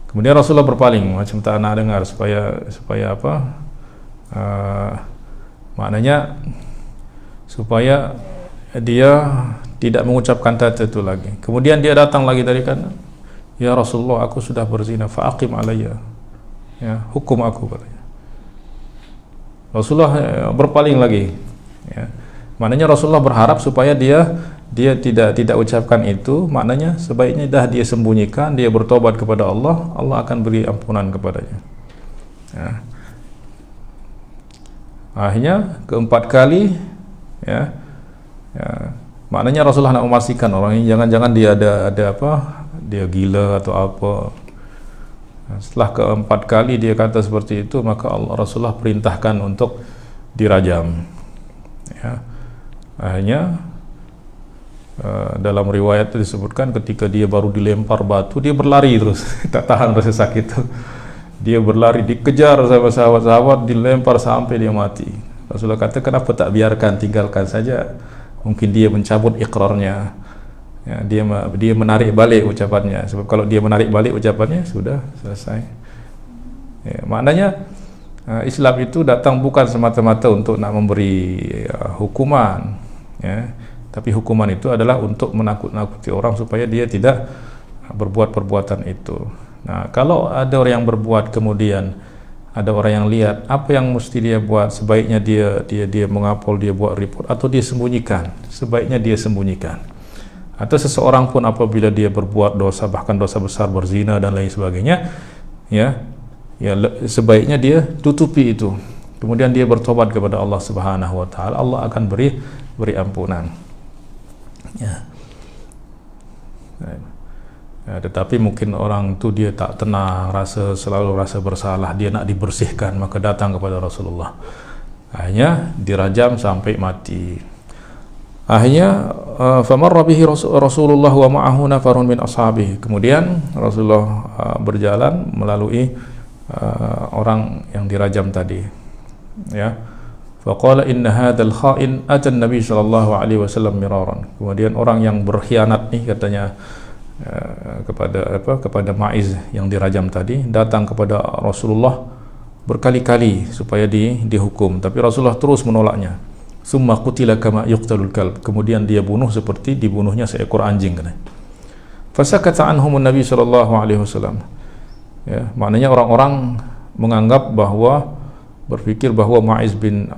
Kemudian Rasulullah berpaling macam tak nak dengar supaya apa? Maknanya supaya dia tidak mengucapkan kata itu lagi. Kemudian dia datang lagi dari kanan. "Ya Rasulullah, aku sudah berzina, fa'aqim alayya." Ya, hukum aku katanya. Rasulullah berpaling lagi. Ya. Maknanya Rasulullah berharap supaya dia tidak ucapkan itu, maknanya sebaiknya dah dia sembunyikan, dia bertobat kepada Allah, Allah akan beri ampunan kepadanya. Ya. Akhirnya keempat kali ya, maknanya Rasulullah nak memastikan orang ini jangan-jangan dia ada apa, dia gila atau apa. Setelah keempat kali dia kata seperti itu, maka Rasulullah perintahkan untuk dirajam. Ya. Akhirnya dalam riwayat itu disebutkan ketika dia baru dilempar batu, dia berlari terus, tak tahan rasa sakit itu. Dia berlari, dikejar sama sahabat-sahabat, dilempar sampai dia mati. Rasulullah kata, kenapa tak biarkan, tinggalkan saja. Mungkin dia mencabut ikrarnya. Ya, dia menarik balik ucapannya. Sebab kalau dia menarik balik ucapannya, sudah selesai. Ya, maknanya Islam itu datang bukan semata-mata untuk nak memberi hukuman, ya, tapi hukuman itu adalah untuk menakut-nakuti orang supaya dia tidak berbuat perbuatan itu. Nah, kalau ada orang yang berbuat kemudian ada orang yang lihat, apa yang mesti dia buat? Sebaiknya dia mengapol, dia buat report, atau dia sembunyikan. Sebaiknya dia sembunyikan. Atau seseorang pun apabila dia berbuat dosa, bahkan dosa besar, berzina dan lain sebagainya, ya sebaiknya dia tutupi itu. kemudian dia bertobat kepada Allah Subhanahu wa taala, Allah akan beri ampunan. Ya. Ya, tetapi mungkin orang itu dia tak tenang, selalu rasa bersalah, dia nak dibersihkan, maka datang kepada Rasulullah. Akhirnya dirajam sampai mati. Akhirnya famarra bihi Rasulullah wa ma'ahu nafarun min ashabihi. Kemudian Rasulullah berjalan melalui orang yang dirajam tadi. Ya. Faqala inna hadzal kha'in ata an-nabi sallallahu alaihi wasallam miraran. Kemudian orang yang berkhianat nih katanya kepada Ma'iz yang dirajam tadi datang kepada Rasulullah berkali-kali supaya dihukum, tapi Rasulullah terus menolaknya. Summa qutila kama yuqtalul kalb. Kemudian dia bunuh seperti dibunuhnya seekor anjing katanya. Fasakata anhumun nabi sallallahu alaihi wasallam. Ya, maknanya orang-orang menganggap bahwa berpikir bahwa Ma'iz bin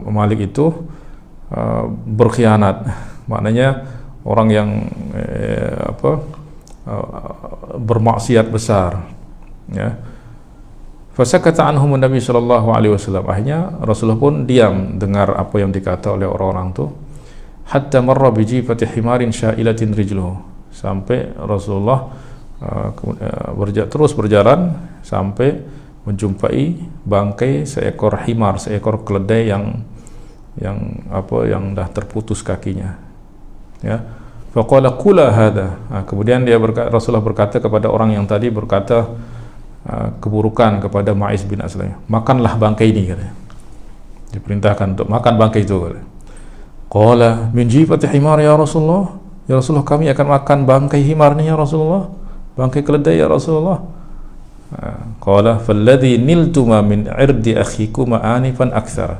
Malik itu berkhianat. Maknanya orang yang bermaksiat besar. Ya. Fasakata anhum Nabi sallallahu alaihi wasallam. Akhirnya Rasulullah pun diam dengar apa yang dikata oleh orang-orang itu. Hatta marra bi jifati himarin syailatin rijluhu. Sampai Rasulullah terus berjalan sampai menjumpai bangkai seekor himar, seekor keledai yang dah terputus kakinya. Ya. Faqala kula hadha. Kemudian Rasulullah berkata kepada orang yang tadi berkata keburukan kepada Ma'iz bin Aslam, makanlah bangkai ini katanya. Diperintahkan untuk makan bangkai itu katanya. Qala min jifati himar ya Rasulullah. Ya Rasulullah, kami akan makan bangkai himar ni ya Rasulullah, bangkai keledai ya Rasulullah. Qala falladhi niltuma min irdi akhikuma anifan aktsara.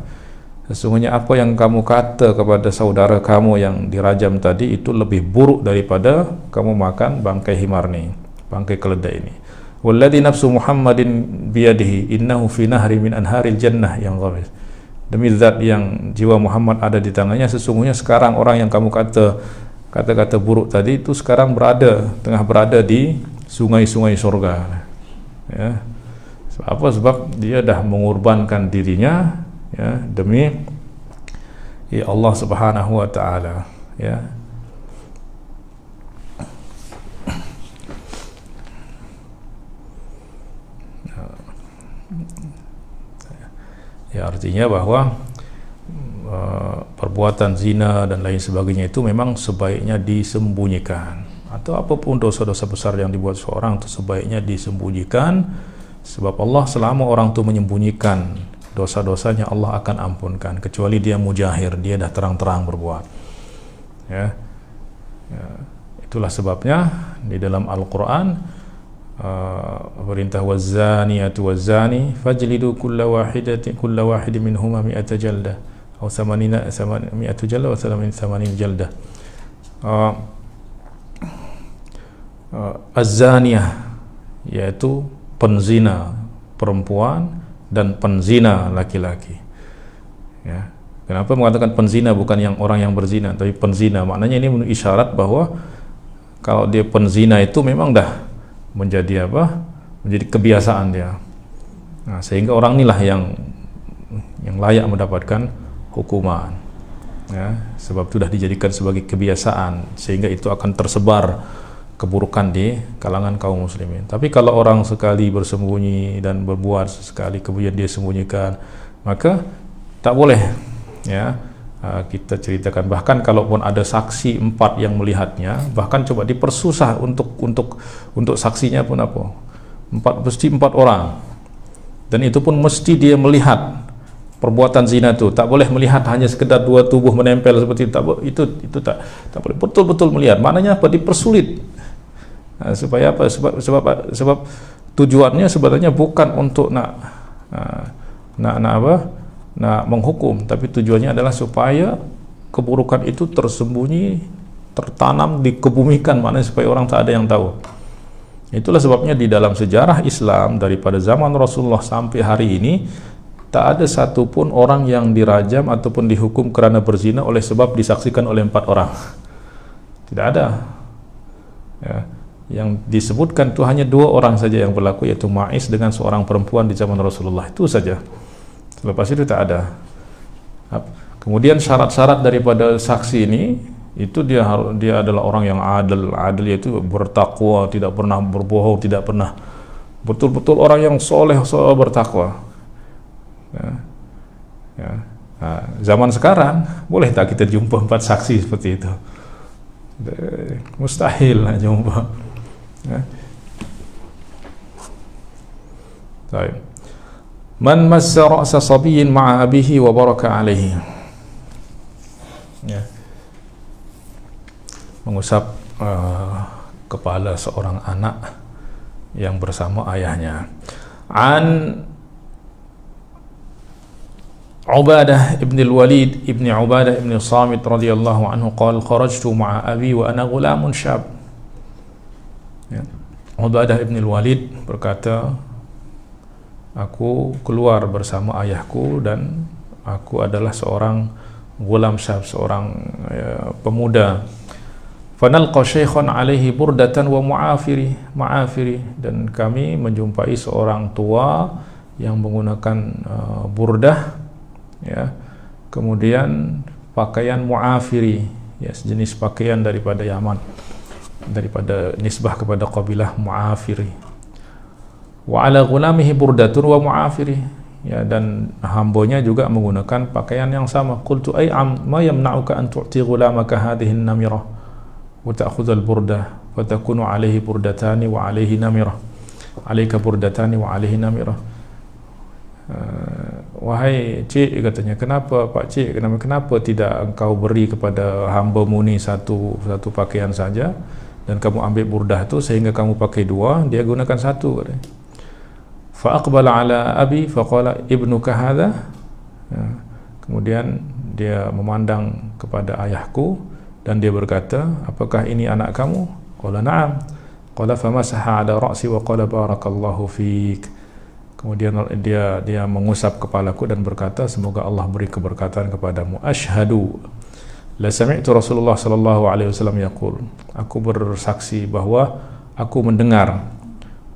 Sesungguhnya apa yang kamu kata kepada saudara kamu yang dirajam tadi itu lebih buruk daripada kamu makan bangkai himar ni, bangkai keledai ini. Walladhi nafsu Muhammadin biyadihi innahu fi nahri min anharil jannah yang ghamis. Demi zat yang jiwa Muhammad ada di tangannya, sesungguhnya sekarang orang yang kamu kata-kata buruk tadi itu sekarang tengah berada di sungai-sungai surga. Ya. Apa? Sebab dia dah mengorbankan dirinya, ya, demi Allah Subhanahu wa taala, ya. Ya, artinya bahwa perbuatan zina dan lain sebagainya itu memang sebaiknya disembunyikan, atau apapun dosa-dosa besar yang dibuat seorang itu sebaiknya disembunyikan, sebab Allah selama orang itu menyembunyikan dosa-dosanya Allah akan ampunkan, kecuali dia mujahir, dia dah terang-terang berbuat. Ya. Ya, itulah sebabnya di dalam Al-Quran perintah wazaniyatu wazani fajlidu kulla wahidin minhuma mi'ata jaldah atau 80 mi'atu jaldah atau 80 jaldah. Az-zaniyah yaitu penzina perempuan dan penzina laki-laki. Ya. Kenapa mengatakan penzina bukan orang yang berzina, tapi penzina? Maknanya ini isyarat bahwa kalau dia penzina itu memang dah menjadi kebiasaan dia. Nah, sehingga orang inilah yang layak mendapatkan hukuman. Ya, sebab itu sudah dijadikan sebagai kebiasaan, sehingga itu akan tersebar keburukan di kalangan kaum muslimin. Tapi kalau orang sekali bersembunyi dan berbuat sekali kemudian dia sembunyikan, maka tak boleh. Ya, kita ceritakan, bahkan kalaupun ada saksi 4 yang melihatnya, bahkan coba dipersusah untuk saksinya pun apa, 4 orang, dan itu pun mesti dia melihat perbuatan zina itu. Tak boleh melihat hanya sekedar 2 tubuh menempel seperti itu. Itu tak boleh, betul-betul melihat. Maknanya apa? Dipersulit. Nah, supaya apa? Sebab tujuannya sebenarnya bukan untuk nak menghukum, tapi tujuannya adalah supaya keburukan itu tersembunyi, tertanam, dikebumikan, maknanya supaya orang tak ada yang tahu. Itulah sebabnya di dalam sejarah Islam daripada zaman Rasulullah sampai hari ini tak ada satupun orang yang dirajam ataupun dihukum kerana berzina oleh sebab disaksikan oleh 4 orang. Tidak ada. Ya. Yang disebutkan itu hanya 2 orang saja yang berlaku, yaitu Ma'iz dengan seorang perempuan di zaman Rasulullah, itu saja. Lepas itu tak ada. Kemudian syarat-syarat daripada saksi ini itu dia adalah orang yang adil. Adil yaitu bertakwa, tidak pernah berbohong, tidak pernah, betul-betul orang yang soleh bertakwa. Ya. Nah, zaman sekarang boleh tak kita jumpa 4 saksi seperti itu? Mustahil nak jumpa. Ya. Baik. Man massa ra'sa sabiyyin ma'a abihi wa baraka alaihi. Ya. Mengusap kepala seorang anak yang bersama ayahnya. An Ubadah ibn al-Walid ibn Ubadah ibn Samit radhiyallahu anhu qala kharajtu ma'a abi wa ana ghulamun syab. Ya. Ubadah ibn al-Walid berkata, aku keluar bersama ayahku dan aku adalah seorang ghulam syab, seorang pemuda. Fanalqa syaikhan alaihi burdatan wa ma'afiri, dan kami menjumpai seorang tua yang menggunakan burdah, ya, kemudian pakaian mu'afiri, ya, sejenis pakaian daripada Yaman, daripada nisbah kepada kabilah mu'afiri. Wa ala ghulamihi burdatun wa mu'afiri, ya, dan hambanya juga menggunakan pakaian yang sama. Qultu ay ma yamna'uka an tu'ti ghulamaka hadhihi an-namirah wa ta'khudha al-burdah fa takunu alayhi burdatani wa alayhi namirah, alayka burdatani wa alayhi namirah. Wahai cik, katanya, kenapa Pak Cik, kenapa tidak engkau beri kepada hamba-Mu ni satu pakaian saja, dan kamu ambil burdah tu sehingga kamu pakai 2, dia gunakan 1, katanya. Fa aqbala ala abi fa qala ibnuka hadha. Kemudian dia memandang kepada ayahku dan dia berkata, apakah ini anak kamu? Qala na'am. Qala famasaha ala ra'si wa qala barakallahu fik. Kemudian dia mengusap kepalaku dan berkata, semoga Allah beri keberkatan kepadamu. Ashhadu la sami'tu Rasulullah sallallahu alaihi wasallam yaqul. Aku bersaksi bahwa aku mendengar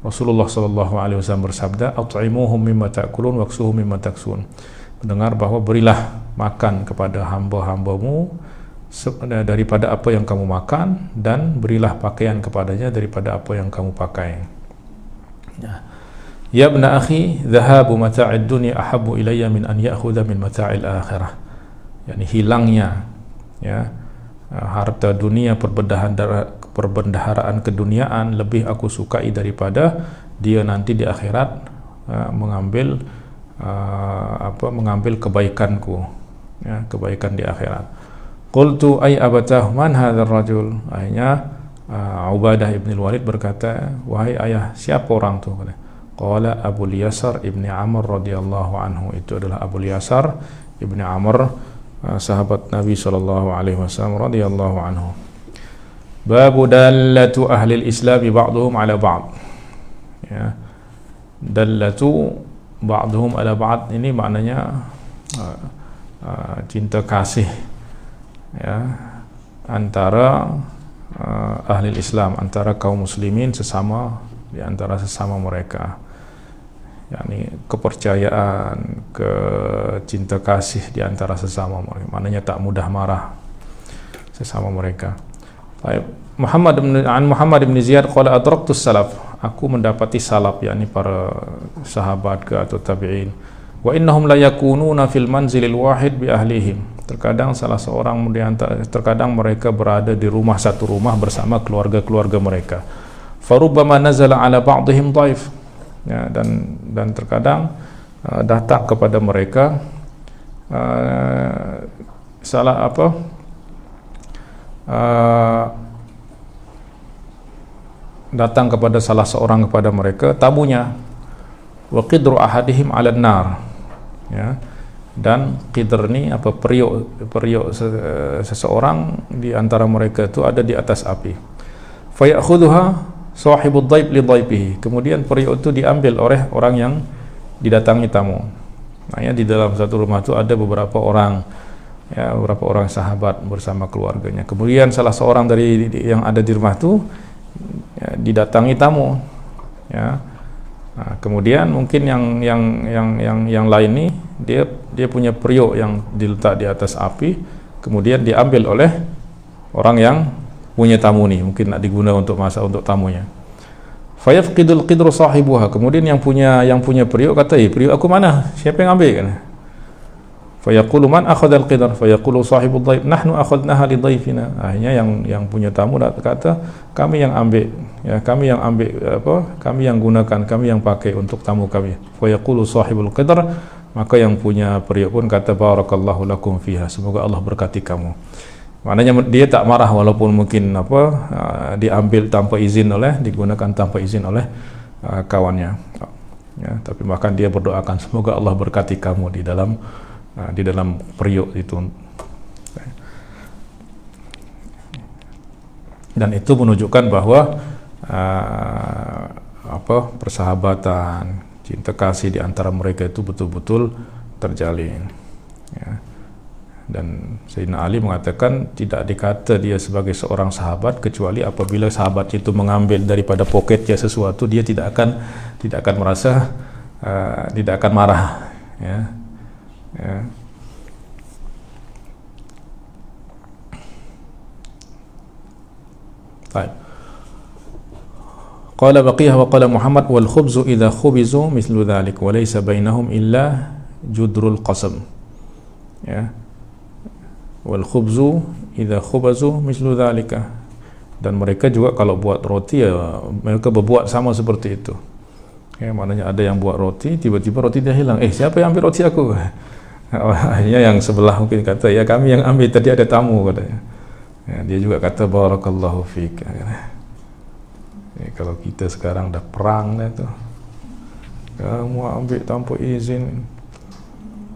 Rasulullah sallallahu alaihi wasallam bersabda, at'imuhum mimma ta'kulun waksuhum mimma taksun. Mendengar bahwa berilah makan kepada hamba-hambamu daripada apa yang kamu makan, dan berilah pakaian kepadanya daripada apa yang kamu pakai. Ya ibna akhi, dhahabu mata'id dunya ahabbu ilayya min an ya'khudha min mata'il akhirah. Yani hilangnya, ya, harta dunia, perbendaharaan keduniaan lebih aku sukai daripada dia nanti di akhirat mengambil kebaikanku, ya, kebaikan di akhirat. Qultu ay abatah man hadzal rajul. Akhirnya Ubadah ibn al-Walid berkata, wahai ayah, siapa orang tu? Qala Abu Yasar ibn Amr radhiyallahu anhu. Itu adalah Abu Yasar ibn Amr, sahabat Nabi sallallahu alaihi wasallam radhiyallahu anhu. Babu dallatu ahli al-Islam ba'dhum ala ba'd. Ya. Dallatu ba'dhum ala ba'd ini maknanya cinta kasih, ya, antara ahli Islam, antara kaum muslimin sesama, di antara sesama mereka, yakni kepercayaan, cinta kasih di antara sesama mereka, maknanya tak mudah marah sesama mereka. Baik. Muhammad bin Ziyad qala adraktus salaf, aku mendapati salaf, yakni para sahabat ke atau tabi'in, wa innahum la yakununa fil manzilil wahid bi ahlihim. Terkadang salah seorang terkadang mereka berada di rumah, satu rumah bersama keluarga-keluarga mereka. Farubbama nazala ala ba'dihim dhaif, ya, dan terkadang datang kepada mereka datang kepada salah seorang kepada mereka tamunya, wa qidru ahadihim 'ala an-nar, ya, dan qidr ni periuk seseorang di antara mereka itu ada di atas api. Fa ya'khudhuha sahibud dhaib li dhaibihi, kemudian periuk itu diambil oleh orang yang didatangi tamu. Maknanya di dalam satu rumah itu ada beberapa orang, ya, beberapa orang sahabat bersama keluarganya. Kemudian salah seorang dari yang ada di rumah itu, ya, didatangi tamu, ya. Nah, kemudian mungkin yang lain nih dia punya periuk yang diletak di atas api, kemudian diambil oleh orang yang punya tamu ni, mungkin nak diguna untuk masak untuk tamunya. Fayafqidul qidru sahibuha, kemudian yang punya periuk kata, periuk aku mana? Siapa yang ambil kan? Fayaqulu man akhadhal qidar, fayaqulu sahibud dhaif nahnu akhadnaha li dhaifina. Akhirnya yang punya tamu kata, kami yang ambil, ya, kami yang ambil kami yang gunakan, kami yang pakai untuk tamu kami. Fayaqulu sahibul qidar, maka yang punya periuk pun kata barakallahu lakum fiha, semoga Allah berkati kamu. Maknanya dia tak marah walaupun mungkin diambil tanpa izin digunakan tanpa izin oleh kawannya. Ya, tapi bahkan dia berdoakan semoga Allah berkati kamu di dalam periuk itu. Dan itu menunjukkan bahwa persahabatan, cinta kasih di antara mereka itu betul-betul terjalin. Ya. Dan Sayyidina Ali mengatakan tidak dikata dia sebagai seorang sahabat kecuali apabila sahabat itu mengambil daripada poketnya sesuatu, dia tidak akan merasa tidak akan marah. Ya. Ya. Baik. Qala Baqiyah wa qala Muhammad wal khubzu idza khubizu mithlu dhalik wa laysa bainahum illa judrul qasam. Ya. Wal khubzu idza khubazu mithlu dhalika, dan mereka juga kalau buat roti ya mereka berbuat sama seperti itu. Ya, maknanya ada yang buat roti, tiba-tiba roti dia hilang. Siapa yang ambil roti aku? Akhirnya yang sebelah mungkin kata, ya kami yang ambil, tadi ada tamu katanya. Ya, dia juga kata barakallahu fik. Ya, kalau kita sekarang dah perang dah tu, kamu ambil tanpa izin.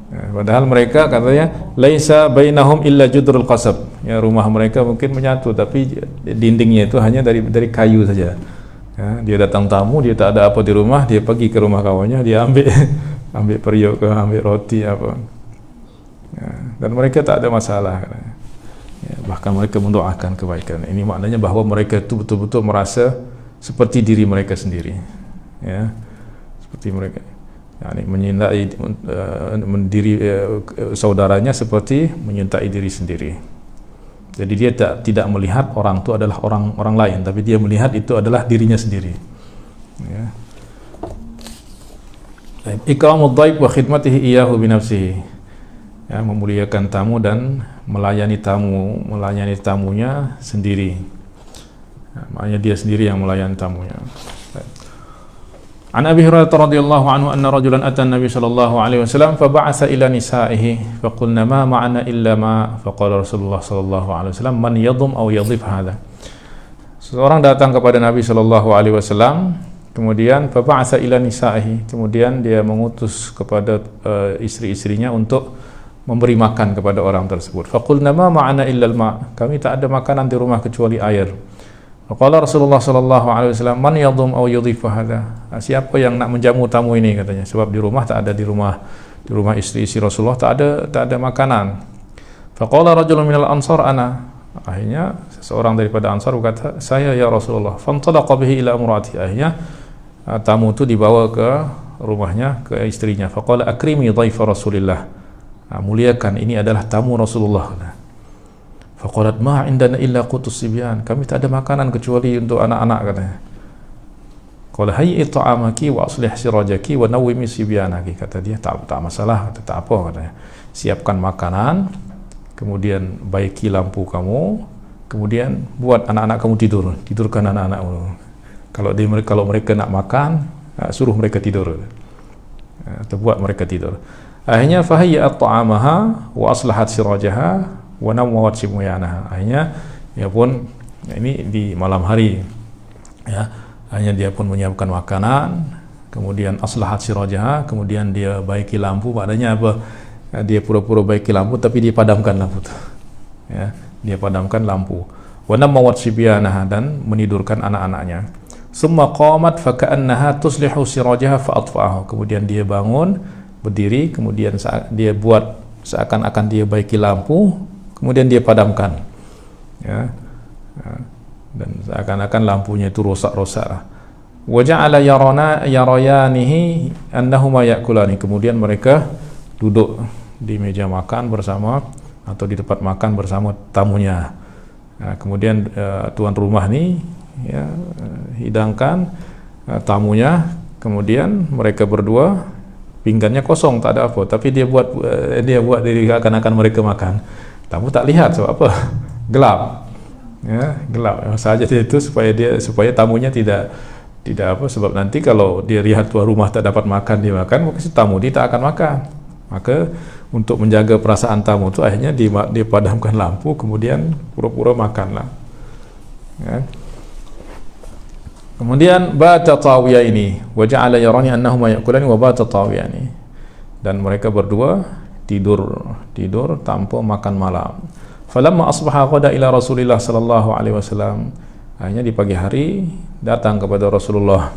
Ya, padahal mereka katanya laisa bainahum illa judrul qasab. Ya, rumah mereka mungkin menyatu tapi dindingnya itu hanya dari kayu saja. Ya, dia datang tamu, dia tak ada apa di rumah, dia pergi ke rumah kawannya, dia ambil periuk, ambil roti apa. Ya, dan mereka tak ada masalah. Ya, bahkan mereka mendoakan kebaikan. Ini maknanya bahawa mereka itu betul-betul merasa seperti diri mereka sendiri. Ya, seperti mereka. Yani menyintai diri saudaranya seperti menyintai diri sendiri. Jadi dia tidak melihat orang itu adalah orang lain, tapi dia melihat itu adalah dirinya sendiri. Ya. Ikramud dhaif wa khidmatihi iyyahu bi nafsihi. Ya, memuliakan tamu dan melayani tamunya sendiri. Ya, maknanya dia sendiri yang melayani tamunya. An Abi Hurairah radhiyallahu anhu anna rajulan ata an-nabiy sallallahu alaihi wasallam fa ba'atha ila nisaihi fa qulna ma ma'ana illa ma fa qala Rasulullah sallallahu alaihi wasallam man yadhum aw yadhif hadha. Seorang datang kepada Nabi sallallahu alaihi wasallam, kemudian fa ba'atha ila nisaihi, kemudian dia mengutus kepada istri-istrinya untuk memberi makan kepada orang tersebut. Fa qulna ma ma'ana illa al-ma, kami tak ada makanan di rumah kecuali air. Qala Rasulullah sallallahu alaihi wasallam man yadhum aw yudhif hadha, siapa yang nak menjamu tamu ini katanya, sebab di rumah tak ada, di rumah istri-istri Rasulullah tak ada makanan. Faqala rajulun minal ansar ana, akhirnya seseorang daripada Ansar berkata, saya ya Rasulullah. Fantalaqa bihi ila imraati, akhirnya tamu itu dibawa ke rumahnya, ke istrinya. Faqala akrimi dhaifa Rasulillah, muliakan, ini adalah tamu Rasulullah. Faqalat ma indana illa qutus sibyan, kami tak ada makanan kecuali untuk anak-anak katanya. Qala hayyi ta'amaki wa aslih sirajaki wa nawwimi sibyanaki, kata dia tak masalah, kata tak apa katanya. Siapkan makanan, kemudian baiki lampu kamu, kemudian buat anak-anak kamu tidurkan anak-anakmu. Kalau mereka nak makan, suruh mereka tidur. Atau buat mereka tidur. Akhirnya fahayya ta'amaha wa aslahat sirajaha wa nawwat simuyanaha. Akhirnya dia pun, ini di malam hari ya, hanya dia pun menyiapkan makanan, kemudian aslahat sirajaha, kemudian dia baiki lampu. Maknanya apa? Dia pura-pura baiki lampu tapi dia padamkan lampu tu. Ya, dia padamkan lampu. Wa nawwat sibyanaha, dan menidurkan anak-anaknya. Summa qamat fa ka'annaha tuslihu sirajaha fa atfa'ahu. Kemudian dia bangun, berdiri, kemudian dia buat seakan-akan dia baiki lampu, kemudian dia padamkan, ya, dan seakan-akan lampunya itu rosak-rosak. Wa ja'ala yarayanihi annahuma ya'kulani, kemudian mereka duduk di meja makan bersama atau di tempat makan bersama tamunya. Kemudian tuan rumah ni ya, hidangkan tamunya, kemudian mereka berdua pinggannya kosong, tak ada apa, tapi dia buat diri akan mereka makan. Tamu tak lihat sebab apa? Gelap. Ya, gelap saja itu supaya tamunya tidak apa, sebab nanti kalau dia lihat tuan rumah tak dapat makan, dia makan, maka tamu dia tak akan makan. Maka untuk menjaga perasaan tamu itu akhirnya dia padamkan lampu, kemudian pura-pura makanlah. Ya. Kemudian bata tawiya ini wa ja'ala yarani annahuma ya'kulani wa bata tawiya ini, dan mereka berdua tidur tanpa makan malam. Falamma asbaha qada ila Rasulillah sallallahu alaihi wasallam, akhirnya di pagi hari datang kepada Rasulullah,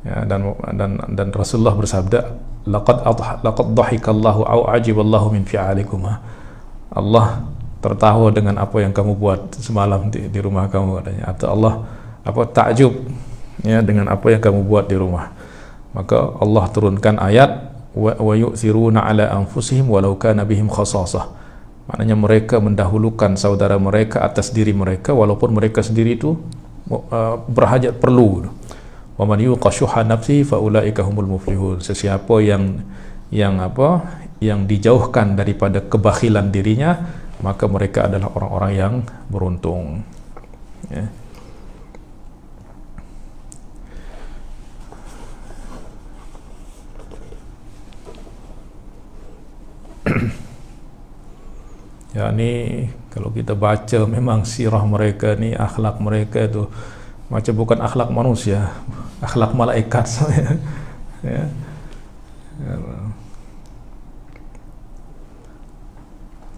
ya, dan Rasulullah bersabda, laqad dhahikallahu au ajiballahu min fi'alikuma. Allah tertawa dengan apa yang kamu buat semalam di rumah kamu, katanya, atau Allah takjub ya dengan apa yang kamu buat di rumah. Maka Allah turunkan ayat wa yu'thiruna ala anfusihim walau kana bihim khasasah. Maknanya mereka mendahulukan saudara mereka atas diri mereka walaupun mereka sendiri itu berhajat perlu. Wa man yuqa syuhha nafsihi fa ulaika humul muflihun. Sesiapa yang dijauhkan daripada kebakhilan dirinya, maka mereka adalah orang-orang yang beruntung. Ya. Ya, ni kalau kita baca memang sirah mereka ni, akhlak mereka itu macam bukan akhlak manusia, akhlak malaikat. Ya.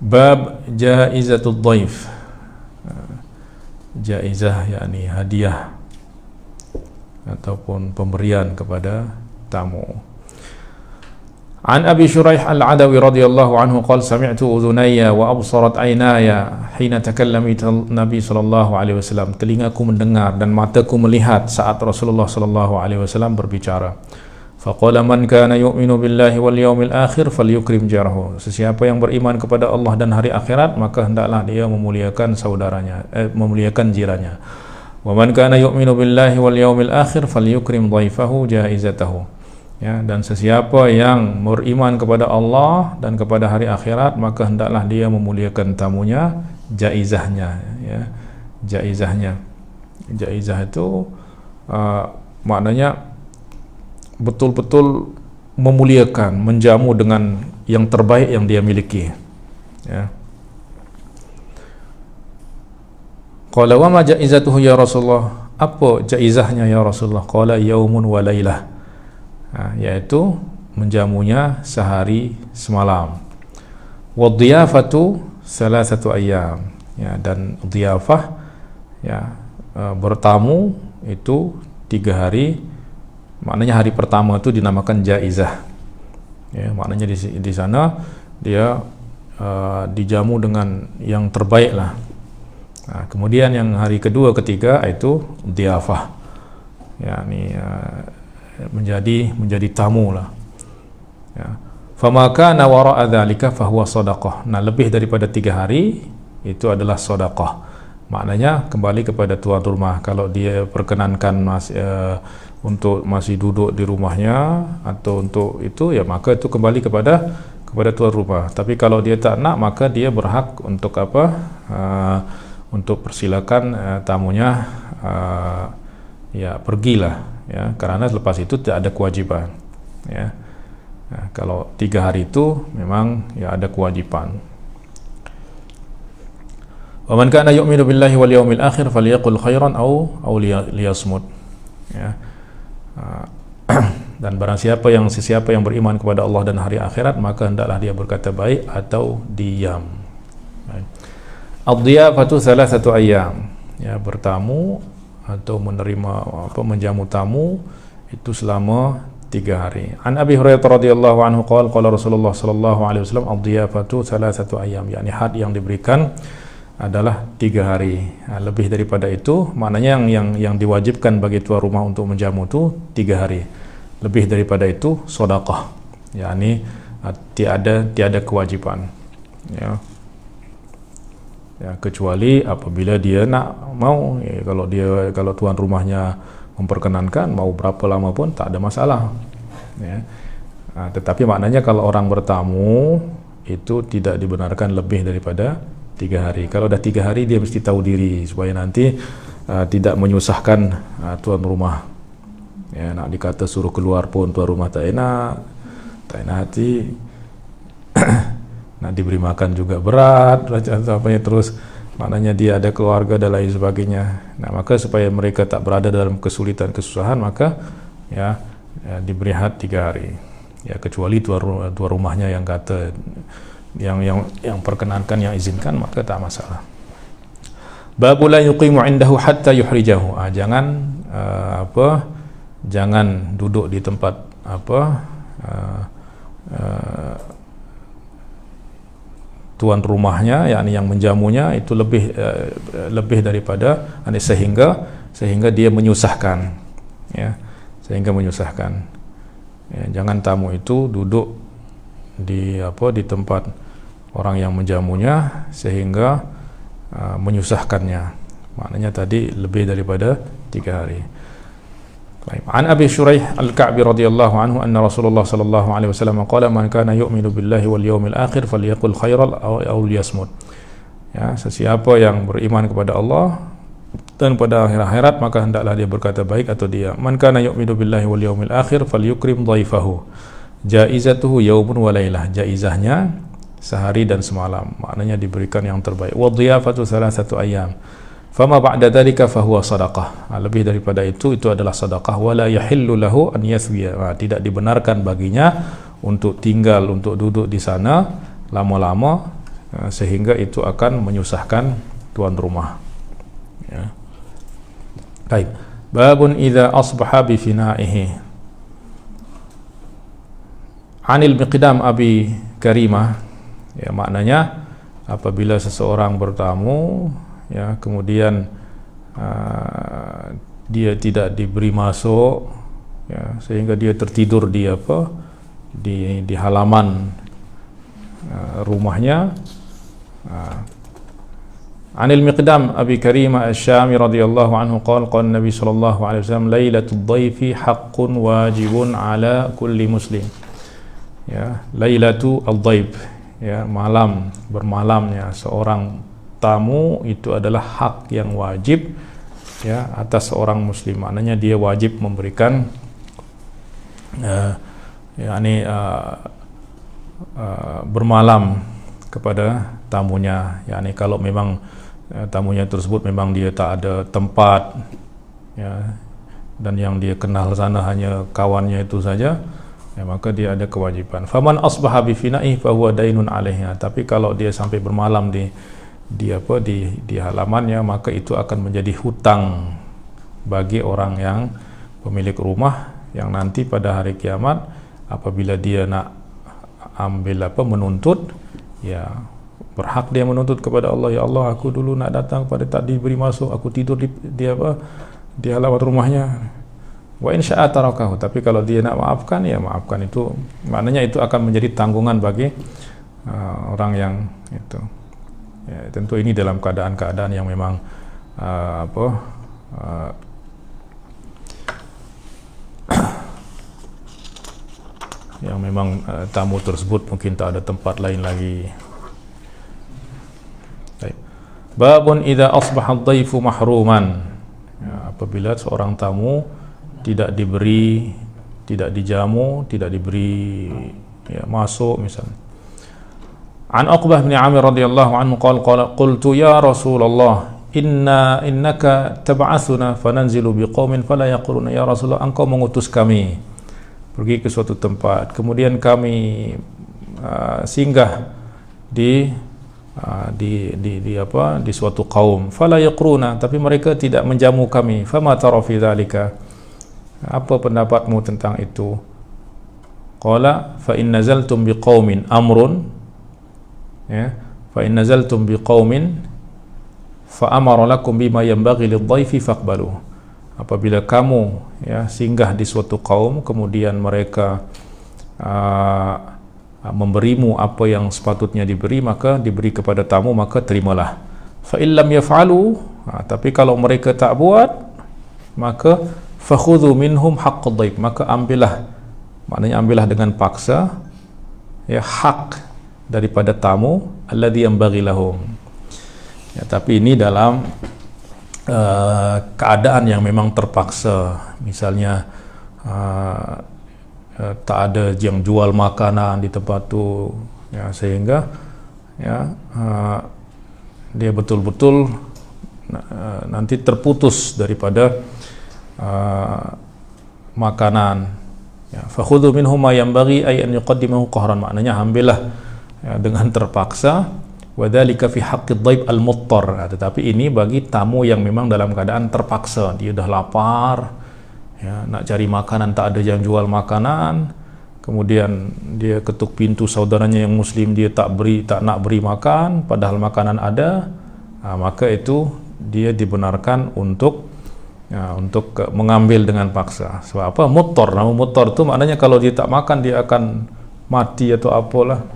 Bab jaizatul dhaif. Jaizah yakni hadiah ataupun pemberian kepada tamu. An Abi Shuraih Al-Adawi radhiyallahu anhu qala sami'tu udhunayya wa absarat aynaya hina takallama Nabi sallallahu alaihi wasallam. Telingaku mendengar dan mataku melihat saat Rasulullah sallallahu alaihi wasallam berbicara. Faqala man kana yu'minu billahi wal yawmil akhir falyukrim jarahu. Sesiapa yang beriman kepada Allah dan hari akhirat, maka hendaklah dia memuliakan saudaranya, memuliakan jirannya. Wa man kana yu'minu billahi wal yawmil akhir falyukrim dhaifahu jaizatahu. Ya, dan sesiapa yang beriman kepada Allah dan kepada hari akhirat, maka hendaklah dia memuliakan tamunya, jaizahnya, ya. Jaizahnya. Jaizah itu maknanya betul-betul memuliakan, menjamu dengan yang terbaik yang dia miliki. Ya. Qala wa ma jaizatuhu ya Rasulullah? Apa jaizahnya ya Rasulullah? Qala yaumun wa lailah. Yaitu menjamunya sehari semalam. Wa dhiyafatu salasatu ayyam. Ya, dan dhiyafah ya, bertamu itu 3 hari. Maknanya hari pertama itu dinamakan jaizah. Ya, maknanya di sana dia dijamu dengan yang terbaik lah. Nah, kemudian yang hari kedua, ketiga itu dhiyafah. Ya, ini menjadi tamu lah. Ya. Fama kana wara'a dzalika fahuwa shadaqah. Nah, lebih daripada 3 hari itu adalah sedekah. Maknanya kembali kepada tuan rumah. Kalau dia perkenankan untuk masih duduk di rumahnya atau untuk itu, ya maka itu kembali kepada tuan rumah. Tapi kalau dia tak nak, maka dia berhak untuk untuk persilakan tamunya ya pergilah. Ya, karena lepas itu tidak ada kewajiban. Ya. Nah, kalau 3 hari itu memang ya ada kewajiban. Wa man kana yu'minu billahi wal yawmil akhir falyaqul khairan aw liyasmut. Ya. Dan barang siapa yang beriman kepada Allah dan hari akhirat, maka hendaklah dia berkata baik atau diam. Ad-dhiyafatu thalathatu ayyam. Ya, bertamu atau menjamu tamu itu selama 3 hari. An Abi Hurairah radhiyallahu anhu qala Rasulullah sallallahu alaihi wasallam ad-dhiyafatu thalathatu ayyam, yakni had yang diberikan adalah 3 hari. Lebih daripada itu, maknanya yang diwajibkan bagi tuan rumah untuk menjamu itu 3 hari. Lebih daripada itu sedekah, yakni tiada kewajipan, ya. Ya, kecuali apabila dia nak mau, ya, kalau tuan rumahnya memperkenankan mau berapa lama pun tak ada masalah, ya. Tetapi maknanya kalau orang bertamu itu tidak dibenarkan lebih daripada 3 hari. Kalau dah 3 hari dia mesti tahu diri supaya nanti tidak menyusahkan tuan rumah, ya. Nak dikata suruh keluar pun tuan rumah tak enak hati. Nak diberi makan juga berat, macam apa terus maknanya dia ada keluarga dan lain sebagainya. Nah, maka supaya mereka tak berada dalam kesulitan kesusahan, maka ya diberi had 3 hari, ya, kecuali tuan rumahnya yang kata yang perkenankan, yang izinkan, maka tak masalah. Babu la yuqimu indahu hatta yuhrijahu. Jangan duduk di tempat tuan rumahnya, yakni yang menjamunya itu lebih daripada sehingga dia menyusahkan, ya, ya, jangan tamu itu duduk di tempat orang yang menjamunya sehingga menyusahkannya, maknanya tadi lebih daripada 3 hari. An Abi Shuraih Al-Ka'bi radhiyallahu anhu anna Rasulullah sallallahu alaihi wasallam qala man kana yu'minu billahi wal yawmil akhir falyaqul khairan aw liyasmut. Ya, sesiapa yang beriman kepada Allah dan pada akhirat maka hendaklah dia berkata baik atau diam. Man kana yu'minu billahi wal yawmil akhir falyukrim dhaifahu. Jaizatuhu yawmun wa lailah. Jaizahnya sehari dan semalam. Maknanya diberikan yang terbaik. Wa dhiyafatu thalathatu ayyam. Fama ba'da dhalika fahuwa sadaqah. Lebih daripada itu adalah sedekah. Wala yahillu lahu an yathwiya. Tidak dibenarkan baginya untuk tinggal, untuk duduk di sana lama-lama sehingga itu akan menyusahkan tuan rumah, ya. Baik. Babun idza asbaha bi finaihi. Anil Miqdam Abi Karimah, ya, maknanya apabila seseorang bertamu, ya, kemudian dia tidak diberi masuk, ya, sehingga dia tertidur di halaman rumahnya. Anil Miqdam Abi Karimah Asy-Syami radhiyallahu anhu qala Nabi sallallahu alaihi wasallam lailatul dhaifi haqqun wajibun ala kulli muslim. Ya, lailatu al-dhaif, ya, bermalamnya seorang tamu itu adalah hak yang wajib, ya, atas seorang muslim. Maknanya dia wajib memberikan bermalam kepada tamunya, yakni kalau memang tamunya tersebut memang dia tak ada tempat, ya, dan yang dia kenal sana hanya kawannya itu saja, ya, maka dia ada kewajiban. Faman asbaha bi fina'i fa huwa dainun alaiha. Tapi kalau dia sampai bermalam di halamannya, maka itu akan menjadi hutang bagi orang yang pemilik rumah, yang nanti pada hari kiamat apabila dia nak ambil menuntut, ya, berhak dia menuntut kepada Allah, ya Allah, aku dulu nak datang pada tak diberi masuk, aku tidur di halaman rumahnya. Wa in syaa tarakahu. Tapi kalau dia nak maafkan, ya maafkan. Itu maknanya itu akan menjadi tanggungan bagi orang yang itu. Ya, tentu ini dalam keadaan-keadaan yang memang yang memang tamu tersebut mungkin tak ada tempat lain lagi. Baik. Babun idza asbaha ad-dhaifu mahruman. Ya, apabila seorang tamu tidak diberi, tidak dijamu, tidak diberi, ya, masuk misalnya. An Uqbah bin Amir radhiyallahu anhu qala qultu ya Rasulullah innaka tab'atsuna fananzilu biqaumin fala yaquluna ya Rasulullah, engkau mengutus kami pergi ke suatu tempat, kemudian kami singgah di suatu kaum, fala yaqruna, tapi mereka tidak menjamu kami, fama tara fi dzalika, apa pendapatmu tentang itu? Qala fa in nazaltum biqaumin amrun, ya, fa in nazaltum biqaumin fa amara lakum bima yanbaghi lidh-dhaifi faqbalu. Apabila kamu, ya, singgah di suatu kaum, kemudian mereka memberimu apa yang sepatutnya diberi, maka diberi kepada tamu, maka terimalah. Fa illam yaf'alu, tapi kalau mereka tak buat, maka fakhudhu minhum haqqad dhaif, maka ambillah, maknanya ambillah dengan paksa ya hak daripada tamu alladhi yanbaghi lahum. Ya, tapi ini dalam keadaan yang memang terpaksa, misalnya tak ada yang jual makanan di tempat tu, ya, sehingga ya dia betul-betul nanti terputus daripada makanan. Ya, fakhudhu minhum ma yanbaghi ay an yuqaddimahu qahran, maknanya ambillah ya, dengan terpaksa. Wa dzalika fi haqqid dhaif al-muttar, tetapi ini bagi tamu yang memang dalam keadaan terpaksa, dia dah lapar ya, nak cari makanan, tak ada yang jual makanan, kemudian dia ketuk pintu saudaranya yang muslim, dia tak nak beri makan padahal makanan ada, maka itu dia dibenarkan untuk mengambil dengan paksa. Sebab apa? Muttar. Nama muttar itu maknanya kalau dia tak makan dia akan mati atau apalah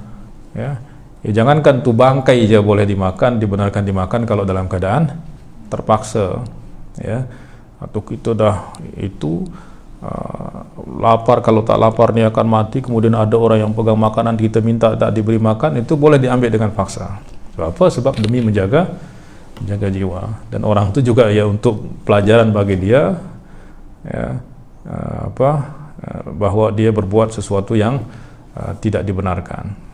ya. Ya, jangankan tu bangkai je boleh dimakan, dibenarkan dimakan kalau dalam keadaan terpaksa ya. Atau kita dah itu lapar, kalau tak lapar ni akan mati, kemudian ada orang yang pegang makanan, kita minta tak diberi makan, itu boleh diambil dengan paksa. Sebab apa? Sebab demi menjaga jiwa, dan orang itu juga ya untuk pelajaran bagi dia ya, bahwa dia berbuat sesuatu yang tidak dibenarkan.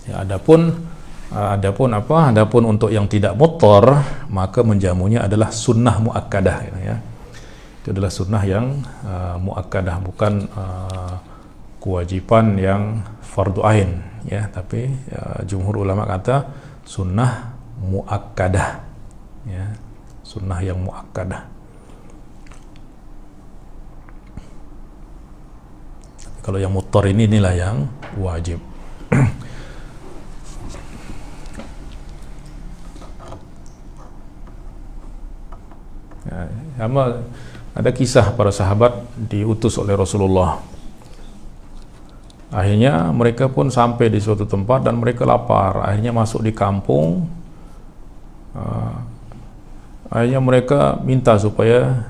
Ya, adapun untuk yang tidak muttar, maka menjamunya adalah sunnah muakkadah ya. Itu adalah sunnah yang muakkadah, bukan kewajiban yang fardu ain ya, tapi jumhur ulama kata sunnah muakkadah ya, sunnah yang muakkadah. Kalau yang muttar inilah yang wajib. Ya, sama ada kisah para sahabat diutus oleh Rasulullah. Akhirnya mereka pun sampai di suatu tempat dan mereka lapar. Akhirnya masuk di kampung. Akhirnya mereka minta supaya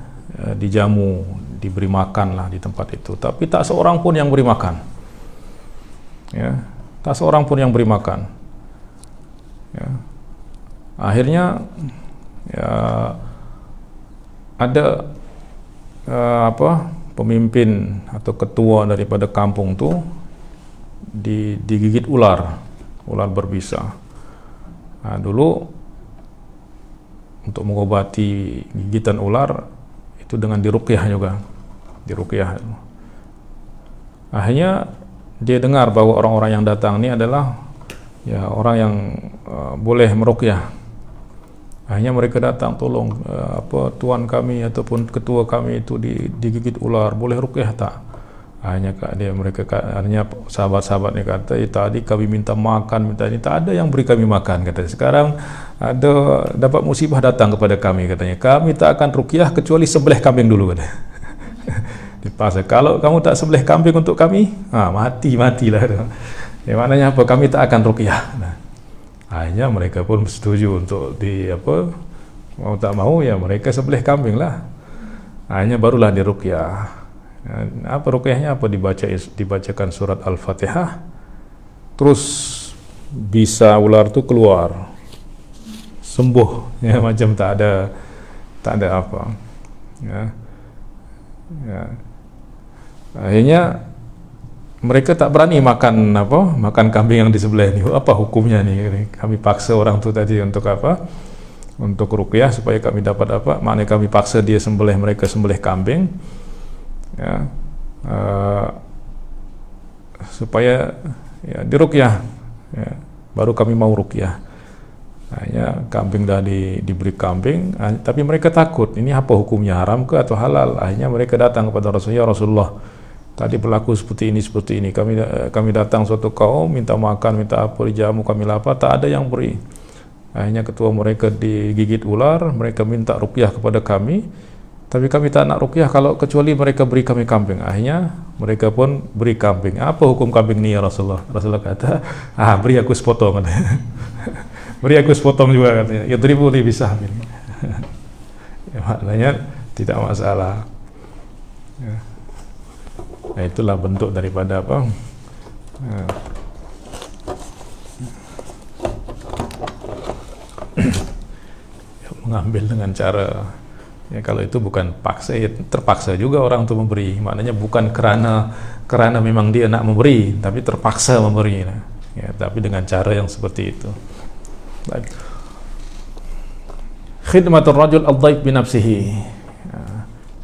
dijamu, diberi makan lah di tempat itu. Tapi tak seorang pun yang beri makan. Ya, tak seorang pun yang beri makan. Ya. Akhirnya ya, ada pemimpin atau ketua daripada kampung tu digigit ular berbisa. Dulu untuk mengobati gigitan ular itu dengan diruqyah juga, diruqyah. Akhirnya dia dengar bahwa orang-orang yang datang ini adalah ya orang yang boleh meruqyah. Akhirnya mereka datang, tolong tuan kami ataupun ketua kami itu digigit ular, boleh ruqyah tak? Akhirnya sahabat-sahabatnya kata, tadi kami minta makan, minta ini, tak ada yang beri kami makan, katanya. Sekarang dapat musibah datang kepada kami, katanya. Kami tak akan ruqyah kecuali sembelih kambing dulu, katanya. Dipaksa, kalau kamu tak sembelih kambing untuk kami, matilah. Ya, maknanya apa? Kami tak akan ruqyah. Akhirnya mereka pun setuju untuk mau tak mau ya mereka sembelih kambing lah. Akhirnya barulah diruqyah. Apa ruqyahnya? Dibacakan surat Al-Fatihah, terus bisa ular tu keluar, sembuh ya, macam tak ada apa ya. Akhirnya mereka tak berani makan kambing yang di sebelah ini. Apa hukumnya ni? Kami paksa orang tu tadi untuk apa? Untuk ruqyah supaya kami dapat apa? Maknanya kami paksa dia mereka sembelih kambing ya, supaya ya diruqyah ya, baru kami mau ruqyah. Ya, kambing dah diberi kambing, tapi mereka takut. Ini apa hukumnya, haram ke atau halal? Akhirnya mereka datang kepada Rasulullah. Tadi berlaku seperti ini. Kami datang suatu kaum minta makan, minta apa, dijamu, kami lapar, tak ada yang beri. Akhirnya ketua mereka digigit ular, mereka minta ruqyah kepada kami, tapi kami tak nak ruqyah kalau kecuali mereka beri kami kambing. Akhirnya mereka pun beri kambing. Apa hukum kambing ni ya Rasulullah? Rasulullah kata, beri aku sepotong. Beri aku sepotong juga katanya. Ya dribu li bisa. Ya, maknanya tidak masalah. Ya. Nah, itulah bentuk daripada apa? Mengambil dengan cara, ya kalau itu bukan paksa, ya terpaksa juga orang untuk memberi. Maknanya bukan karena memang dia nak memberi, tapi terpaksa memberi. Ya, tapi dengan cara yang seperti itu. Baik. Khidmatul rajul ad-dhaif bi nafsihi.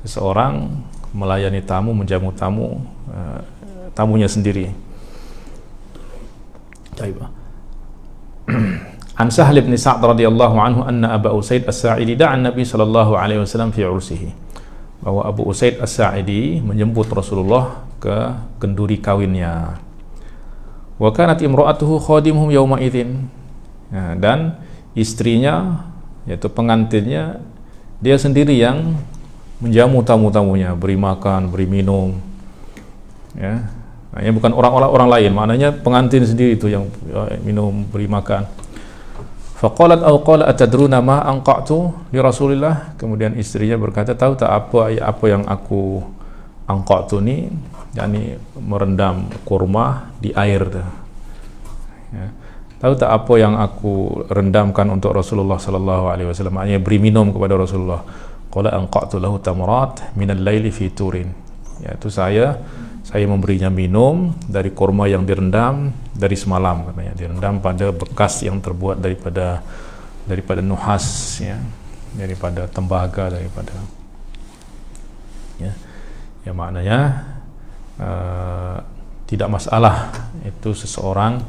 Seseorang melayani tamu, menjamu tamu, tamunya sendiri. Baik. An Sahl bin Sa'd radhiyallahu anhu anna Abu Usaid As-Sa'idi da'a Nabi sallallahu alaihi wasallam fi ursihi. Bahwa Abu Usaid As-Sa'idi menjemput Rasulullah ke kenduri kawinnya. Wa kanat imra'atuhu khadimuhum yawma idzin. Dan istrinya, yaitu pengantinnya, dia sendiri yang menjamu tamu-tamunya, beri makan, beri minum. Ya. Nah, bukan orang lain, maknanya pengantin sendiri itu yang minum, beri makan. Faqalat aw qala atadruna ma anqa'tu li Rasulillah. Kemudian istrinya berkata, tahu tak apa yang aku anqa'tu ni, yakni merendam kurma di air. Ya. Tahu tak apa yang aku rendamkan untuk Rasulullah sallallahu alaihi wasallam, maknanya beri minum kepada Rasulullah. Qala anqa'tu lahu tamrat min al-laili fi turin. Yaitu saya memberinya minum dari kurma yang direndam dari semalam, katanya direndam pada bekas yang terbuat daripada nuhas, ya, daripada tembaga, daripada ya maknanya tidak masalah itu seseorang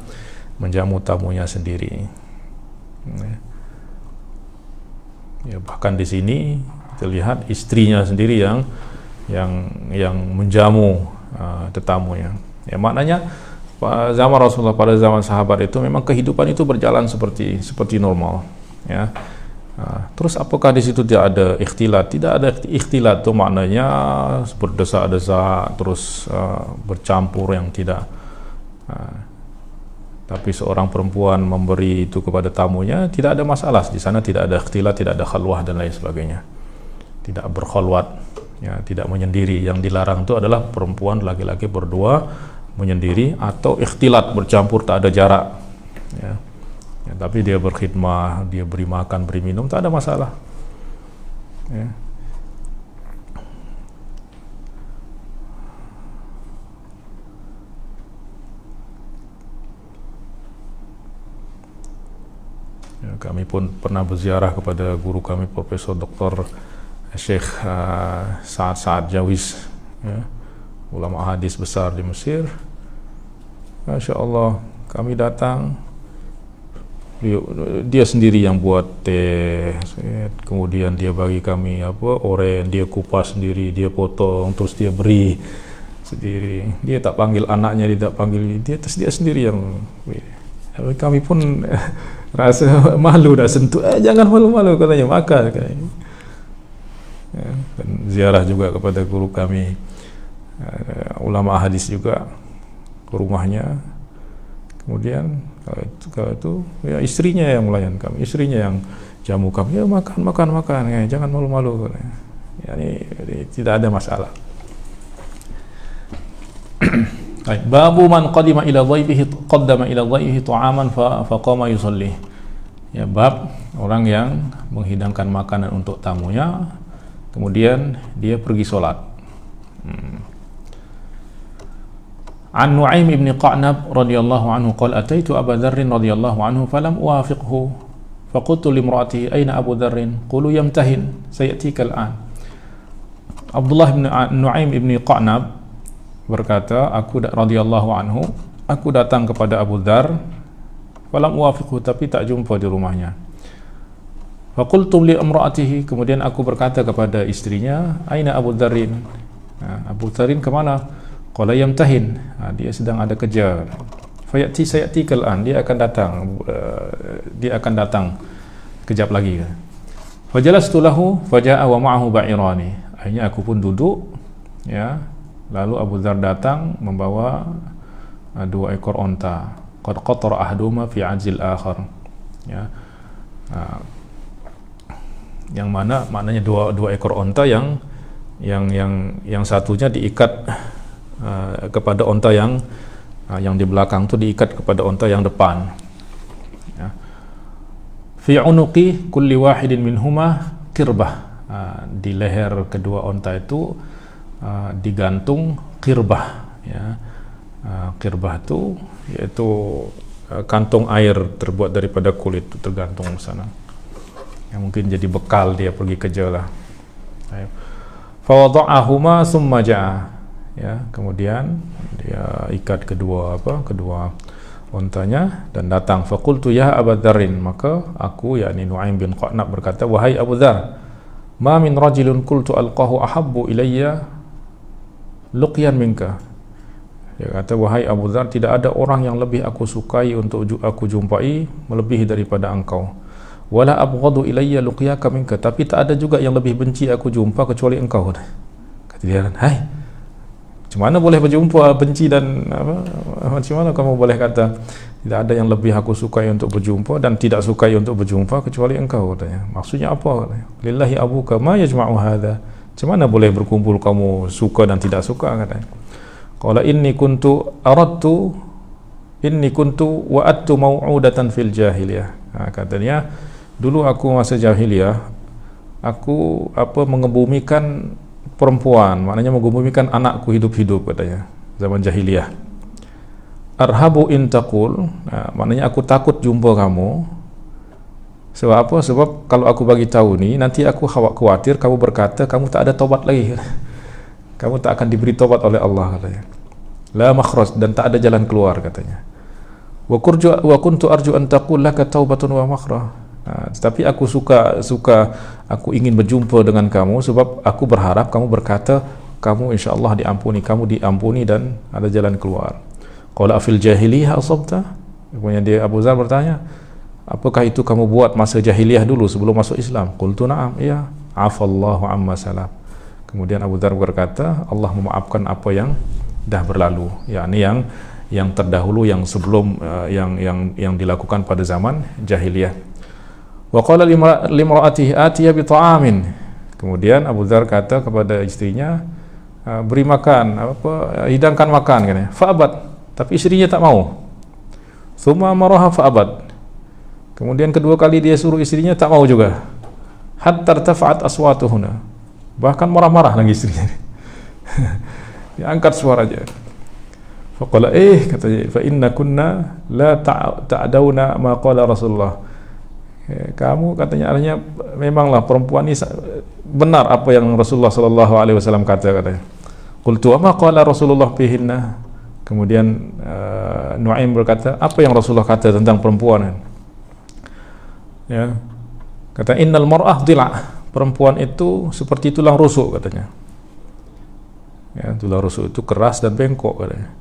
menjamu tamunya sendiri. Ya, bahkan di sini terlihat istrinya sendiri yang menjamu tetamunya. Ya, maknanya zaman Rasulullah, pada zaman sahabat itu memang kehidupan itu berjalan seperti normal. Ya. Terus apakah di situ tidak ada ikhtilat? Tidak ada ikhtilat, itu maknanya berdesak-desak terus bercampur yang tidak. Tapi seorang perempuan memberi itu kepada tamunya, tidak ada masalah. Di sana tidak ada ikhtilat, tidak ada khalwah dan lain sebagainya. Tidak berkhalwat, ya, tidak menyendiri. Yang dilarang itu adalah perempuan laki-laki berdua menyendiri atau ikhtilat, bercampur, tak ada jarak. Ya. Ya, tapi dia berkhidmah, dia beri makan, beri minum, tak ada masalah. Ya. Ya, kami pun pernah berziarah kepada guru kami, Profesor Dr. Syekh Sa'ad Jawiz, ya, ulama hadis besar di Mesir. Masya Allah, kami datang, dia sendiri yang buat teh, kemudian dia bagi kami oren, dia kupas sendiri, dia potong, terus dia beri sendiri. Dia tak panggil anaknya, dia tak panggil dia sendiri yang. Kami pun rasa malu dah sentuh. Jangan malu-malu, katanya, makan. Ya, dan ziarah juga kepada guru kami, ulama hadis juga, ke rumahnya. Kemudian kalau itu ya istrinya yang melayan kami, istrinya yang jamu kami. Ya, makan, ya, jangan malu-malu. Ya, ini tidak ada masalah. Babu man qadima ila dhaibihi qaddama ila dhaibihi ta'aman faqama yusalli. Ya, bab orang yang menghidangkan makanan untuk tamunya, kemudian dia pergi solat. An Nu'aim ibn Qa'nab radhiyallahu anhu qala ataitu Abu Dzarr radhiyallahu anhu falam uwafiqhu faqultu limra'atihi aina Abu Dzarr qulu yamtahin sayatika al'an. Abdullah bin Nu'aim ibn Qa'nab berkata, radhiyallahu anhu, aku datang kepada Abu Dzarr, falam uwafiqhu, tapi tak jumpa di rumahnya. Faqultu li imra'atihi, kemudian aku berkata kepada istrinya, aina Abu Dzarrin? Abu Dzarrin ke mana? Qala yamtahin, dia sedang ada kerja. sayati kal'an, dia akan datang kejap lagi. Fajalastu lahu faja'a wa ma'ahu ba'irani. Akhirnya aku pun duduk, ya. Lalu Abu Dzar datang membawa 2 ekor onta. Qad qatara ahduma fi ajil akhar. Ya. Yang mana maknanya dua ekor onta yang satunya diikat kepada onta yang di belakang tu diikat kepada onta yang depan. Ya. Fi unuqi kulli wahidin minhuma qirbah. Di leher kedua onta itu digantung qirbah, ya. Qirbah itu yaitu kantong air terbuat daripada kulit, itu tergantung di sana. Yang mungkin jadi bekal dia pergi kerja lah. Fa wada'ahuma thumma ja'a, ya, kemudian dia ikat kedua ontanya dan datang. Faqultu ya Abu Dzarrin, maka aku, yakni Nu'aim bin Qanab, berkata, wahai Abu Dzar, ma min rajulin qultu alqahu ahabbu ilayya luqyan minka. Dia kata, wahai Abu Dzar, tidak ada orang yang lebih aku sukai untuk aku jumpai melebihi daripada engkau. Wala abghadu ilayya luqyaka minka, tapi tak ada juga yang lebih benci aku jumpa kecuali engkau. Kata dia, hai, macam mana boleh berjumpa benci dan macam mana kamu boleh kata tidak ada yang lebih aku sukai untuk berjumpa dan tidak sukai untuk berjumpa kecuali engkau, katanya. Maksudnya apa? Lillahi abuka ma yajma'u hadha. Macam mana boleh berkumpul kamu suka dan tidak suka, katanya. Qala inni kuntu wa'adtu mau'udatan fil jahiliyah. Katanya, dulu aku masa jahiliyah, aku mengebumikan perempuan, maknanya mengebumikan anakku hidup-hidup, katanya, zaman jahiliyah. Arhabu in taqul, maknanya aku takut jumpa kamu. Sebab apa? Sebab kalau aku bagi tahu ni, nanti aku khawatir kamu berkata kamu tak ada taubat lagi. Kamu tak akan diberi taubat oleh Allah, katanya. La makhraj, dan tak ada jalan keluar, katanya. Wa kuntu arju an taqul laka taubatun wa makhraj. Tetapi aku aku ingin berjumpa dengan kamu sebab aku berharap kamu berkata kamu insya-Allah diampuni, kamu diampuni dan ada jalan keluar. Qala afil jahiliyah asabta? Kemudian dia Abu Dzar bertanya, apakah itu kamu buat masa jahiliyah dulu sebelum masuk Islam? Qultu na'am, iya. Afallahu amma salam. Kemudian Abu Dzar berkata, Allah memaafkan apa yang dah berlalu, yakni yang terdahulu, yang sebelum yang dilakukan pada zaman jahiliyah. Wa qala limra'atihi atiya bi ta'amin. Kemudian Abu Dzar kata kepada istrinya, beri makan, hidangkan makan, kan ya. Fa'abat, tapi istrinya tak mau. Tsumma maraha fa'abat. Kemudian kedua kali dia suruh istrinya, tak mau juga. Hatta irtafa'at aswatuhunna. Bahkan marah-marah lagi istrinya. Dia angkat suaranya. Faqala katanya, fa inna kunna la ta'dawna ma qala Rasulullah. Kamu, katanya, artinya memanglah perempuan ini benar apa yang Rasulullah sallallahu alaihi wasallam kata, katanya. Qultu wa ma qala Rasulullah fihinna. Kemudian Nu'aim berkata, apa yang Rasulullah kata tentang perempuan? Ya. Kata, innal mar'ah dhila'. Perempuan itu seperti tulang rusuk, katanya. Ya, tulang rusuk itu keras dan bengkok, katanya.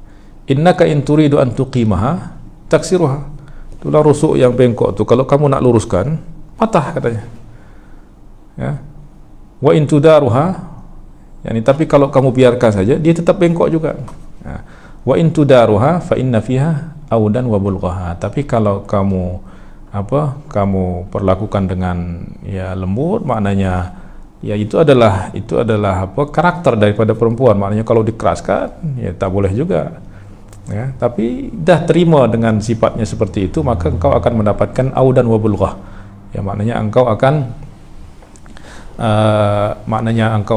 Innaka in turidu an tuqimaha taksiruha. Tulang rusuk yang bengkok itu kalau kamu nak luruskan, patah, katanya. Ya. Wa in tudaruha, yani, tapi kalau kamu biarkan saja dia tetap bengkok juga. Ya. Wa in tudaruha fa inna fiha audan wa bulghaha. Tapi kalau kamu perlakukan dengan lembut, maknanya itu adalah karakter daripada perempuan. Maknanya kalau dikeraskan tak boleh juga. Ya, tapi dah terima dengan sifatnya seperti itu, maka engkau akan mendapatkan audan wa bulghah. Ya, maknanya engkau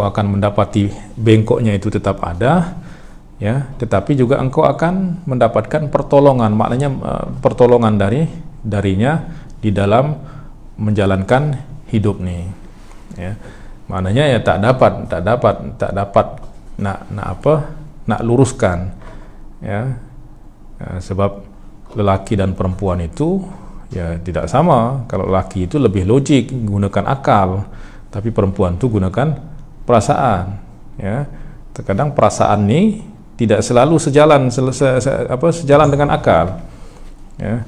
akan mendapati bengkoknya itu tetap ada, ya, tetapi juga engkau akan mendapatkan pertolongan, maknanya pertolongan darinya di dalam menjalankan hidup nih. Ya. Maknanya tak dapat nak luruskan. Ya, sebab lelaki dan perempuan itu tidak sama. Kalau lelaki itu lebih logik, gunakan akal, tapi perempuan itu gunakan perasaan. Ya, terkadang perasaan ini tidak selalu sejalan dengan akal, ya.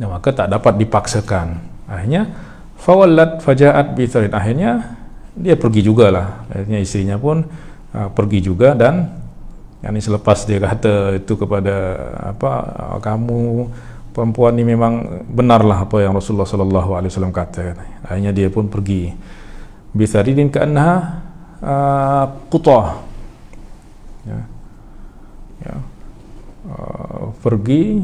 Nah, maka tak dapat dipaksakan. Akhirnya fawallat faja'at bitharin, akhirnya dia pergi jugalah. Akhirnya istrinya pun pergi juga, dan yakni selepas dia kata itu kepada kamu perempuan ini memang benarlah apa yang Rasulullah sallallahu alaihi wasallam kata. Akhirnya dia pun pergi. Bitharin ka'annaha qutah. Pergi,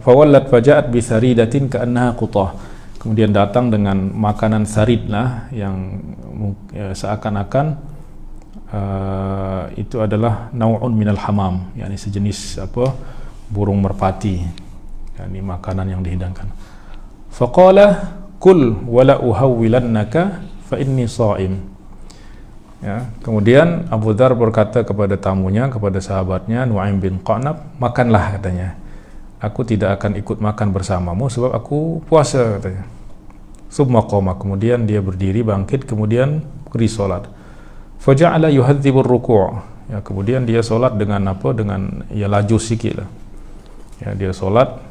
fawallat faja'at bisaridatin ka'annaha qutah. Kemudian datang dengan makanan sarid lah, yang seakan-akan itu adalah nau'un minal hamam, yakni sejenis burung merpati, yakni makanan yang dihidangkan. Faqala kul wala uhawwilannaka fa inni sha'im. Ya, kemudian Abu Dzar berkata kepada tamunya, kepada sahabatnya Nu'aim bin Qanab, makanlah katanya. Aku tidak akan ikut makan bersamamu sebab aku puasa katanya. Summa qama, kemudian dia berdiri bangkit, kemudian pergi solat. Faja'ala yuhadzibur ruku'. Ya, kemudian dia solat dengan dengan laju sikit lah. Ya, dia solat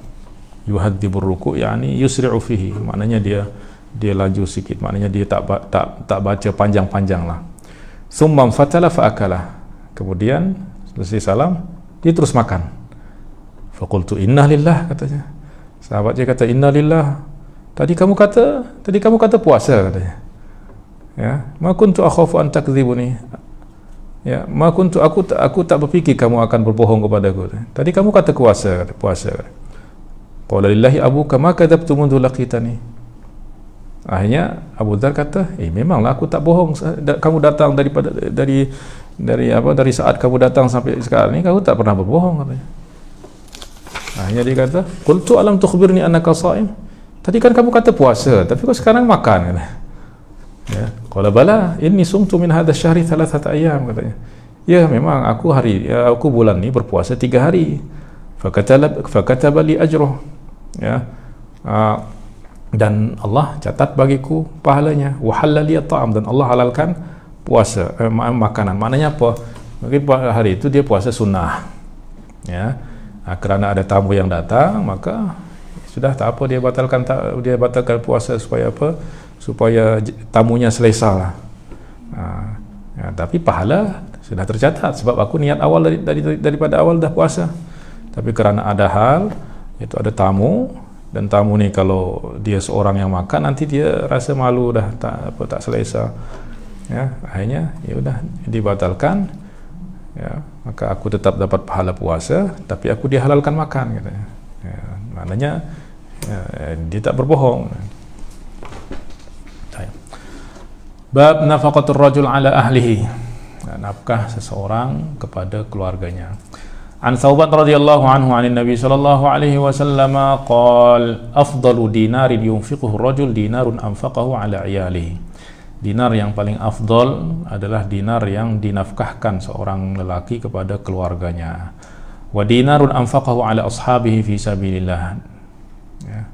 yuhadzibur ruku', yakni yusri'u fihi, maknanya dia laju sikit, maknanya dia tak baca panjang-panjang lah. Summa fatala fa'akala, kemudian selesai salam dia terus makan. Faqultu inna lillah, katanya. Sahabat dia kata inna lillah, tadi kamu kata puasa, katanya. Ya, ma kuntu akhafu an takdzibuni. Ya, ma kuntu, aku tak berfikir kamu akan berbohong kepadaku. Tadi kamu kata puasa, kata. Qala lillahi abuka ma kadzabtu mundu laqitani. Akhirnya Abu Dzar kata, memanglah aku tak bohong. Kamu datang dari saat kamu datang sampai sekarang ini, kamu tak pernah berbohong, katanya. Akhirnya dia kata, qultu alam tukhbirni annaka sha'im. Tadi kan kamu kata puasa, tapi kok sekarang makan, katanya. Ya, qala bala inni sumtu min hadha syahri 3 ayyam, katanya. Ya, memang aku bulan ini berpuasa 3 hari. Fakataba li ajruh. Ya. Dan Allah catat bagiku pahalanya. Wa halaliya ta'am, dan Allah halalkan puasa makanan. Maknanya apa? Mungkin hari itu dia puasa sunnah. Ya. Kerana ada tamu yang datang, maka sudah tak apa, dia batalkan puasa supaya supaya tamunya selesa lah. Ya, tapi pahala sudah tercatat sebab aku niat awal daripada awal dah puasa. Tapi kerana ada hal, itu ada tamu, dan tamu ni kalau dia seorang yang makan, nanti dia rasa malu dah, tak selesa. Ya, akhirnya ya udah dibatalkan. Ya, maka aku tetap dapat pahala puasa, tapi aku dihalalkan makan, katanya. Ya, maknanya dia tak berbohong. Bab nafaqatur rajul ala ahlihi, nafkah seseorang kepada keluarganya. An Thawban radhiyallahu anhu anin Nabi sallallahu alaihi wasallam qala afdalu dinarin yunfiquhu ar-rajul dinarun anfaqahu ala iyalihi. Dinar yang paling afdal adalah dinar yang dinafkahkan seorang lelaki kepada keluarganya. Wa dinarun anfaqahu ala ashabihi fi sabilillah. Ya.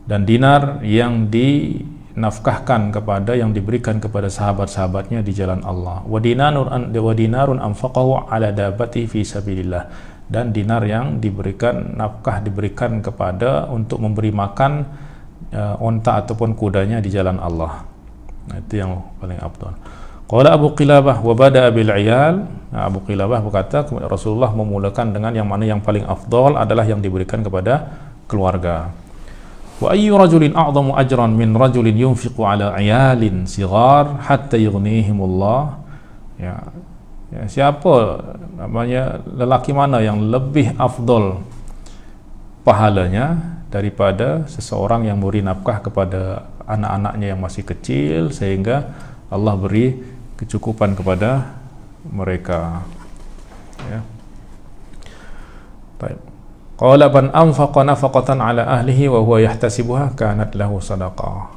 Dan dinar yang dinafkahkan kepada, yang diberikan kepada sahabat-sahabatnya di jalan Allah. Wa dinarun anfaqahu ala dabati fi sabilillah. Dan dinar yang diberikan kepada untuk memberi makan onta ataupun kudanya di jalan Allah. Nah, itu yang paling afdal. Qala Abu Qilabah wa bada'a bil 'iyal. Abu Qilabah berkata, Rasulullah memulakan dengan yang mana yang paling afdal adalah yang diberikan kepada keluarga. Wa ayyu rajulin a'zamu ajran min rajulin yunfiqu ala 'iyalin sighar hatta yughnihimullah. Ya, siapa namanya, lelaki mana yang lebih afdal pahalanya daripada seseorang yang memberi nafkah kepada anak-anaknya yang masih kecil sehingga Allah beri kecukupan kepada mereka. Ya. Baik. Qala ban anfaqa nafaqatan ala ahlihi wa huwa yahtasibuha kanat lahu sadaqah.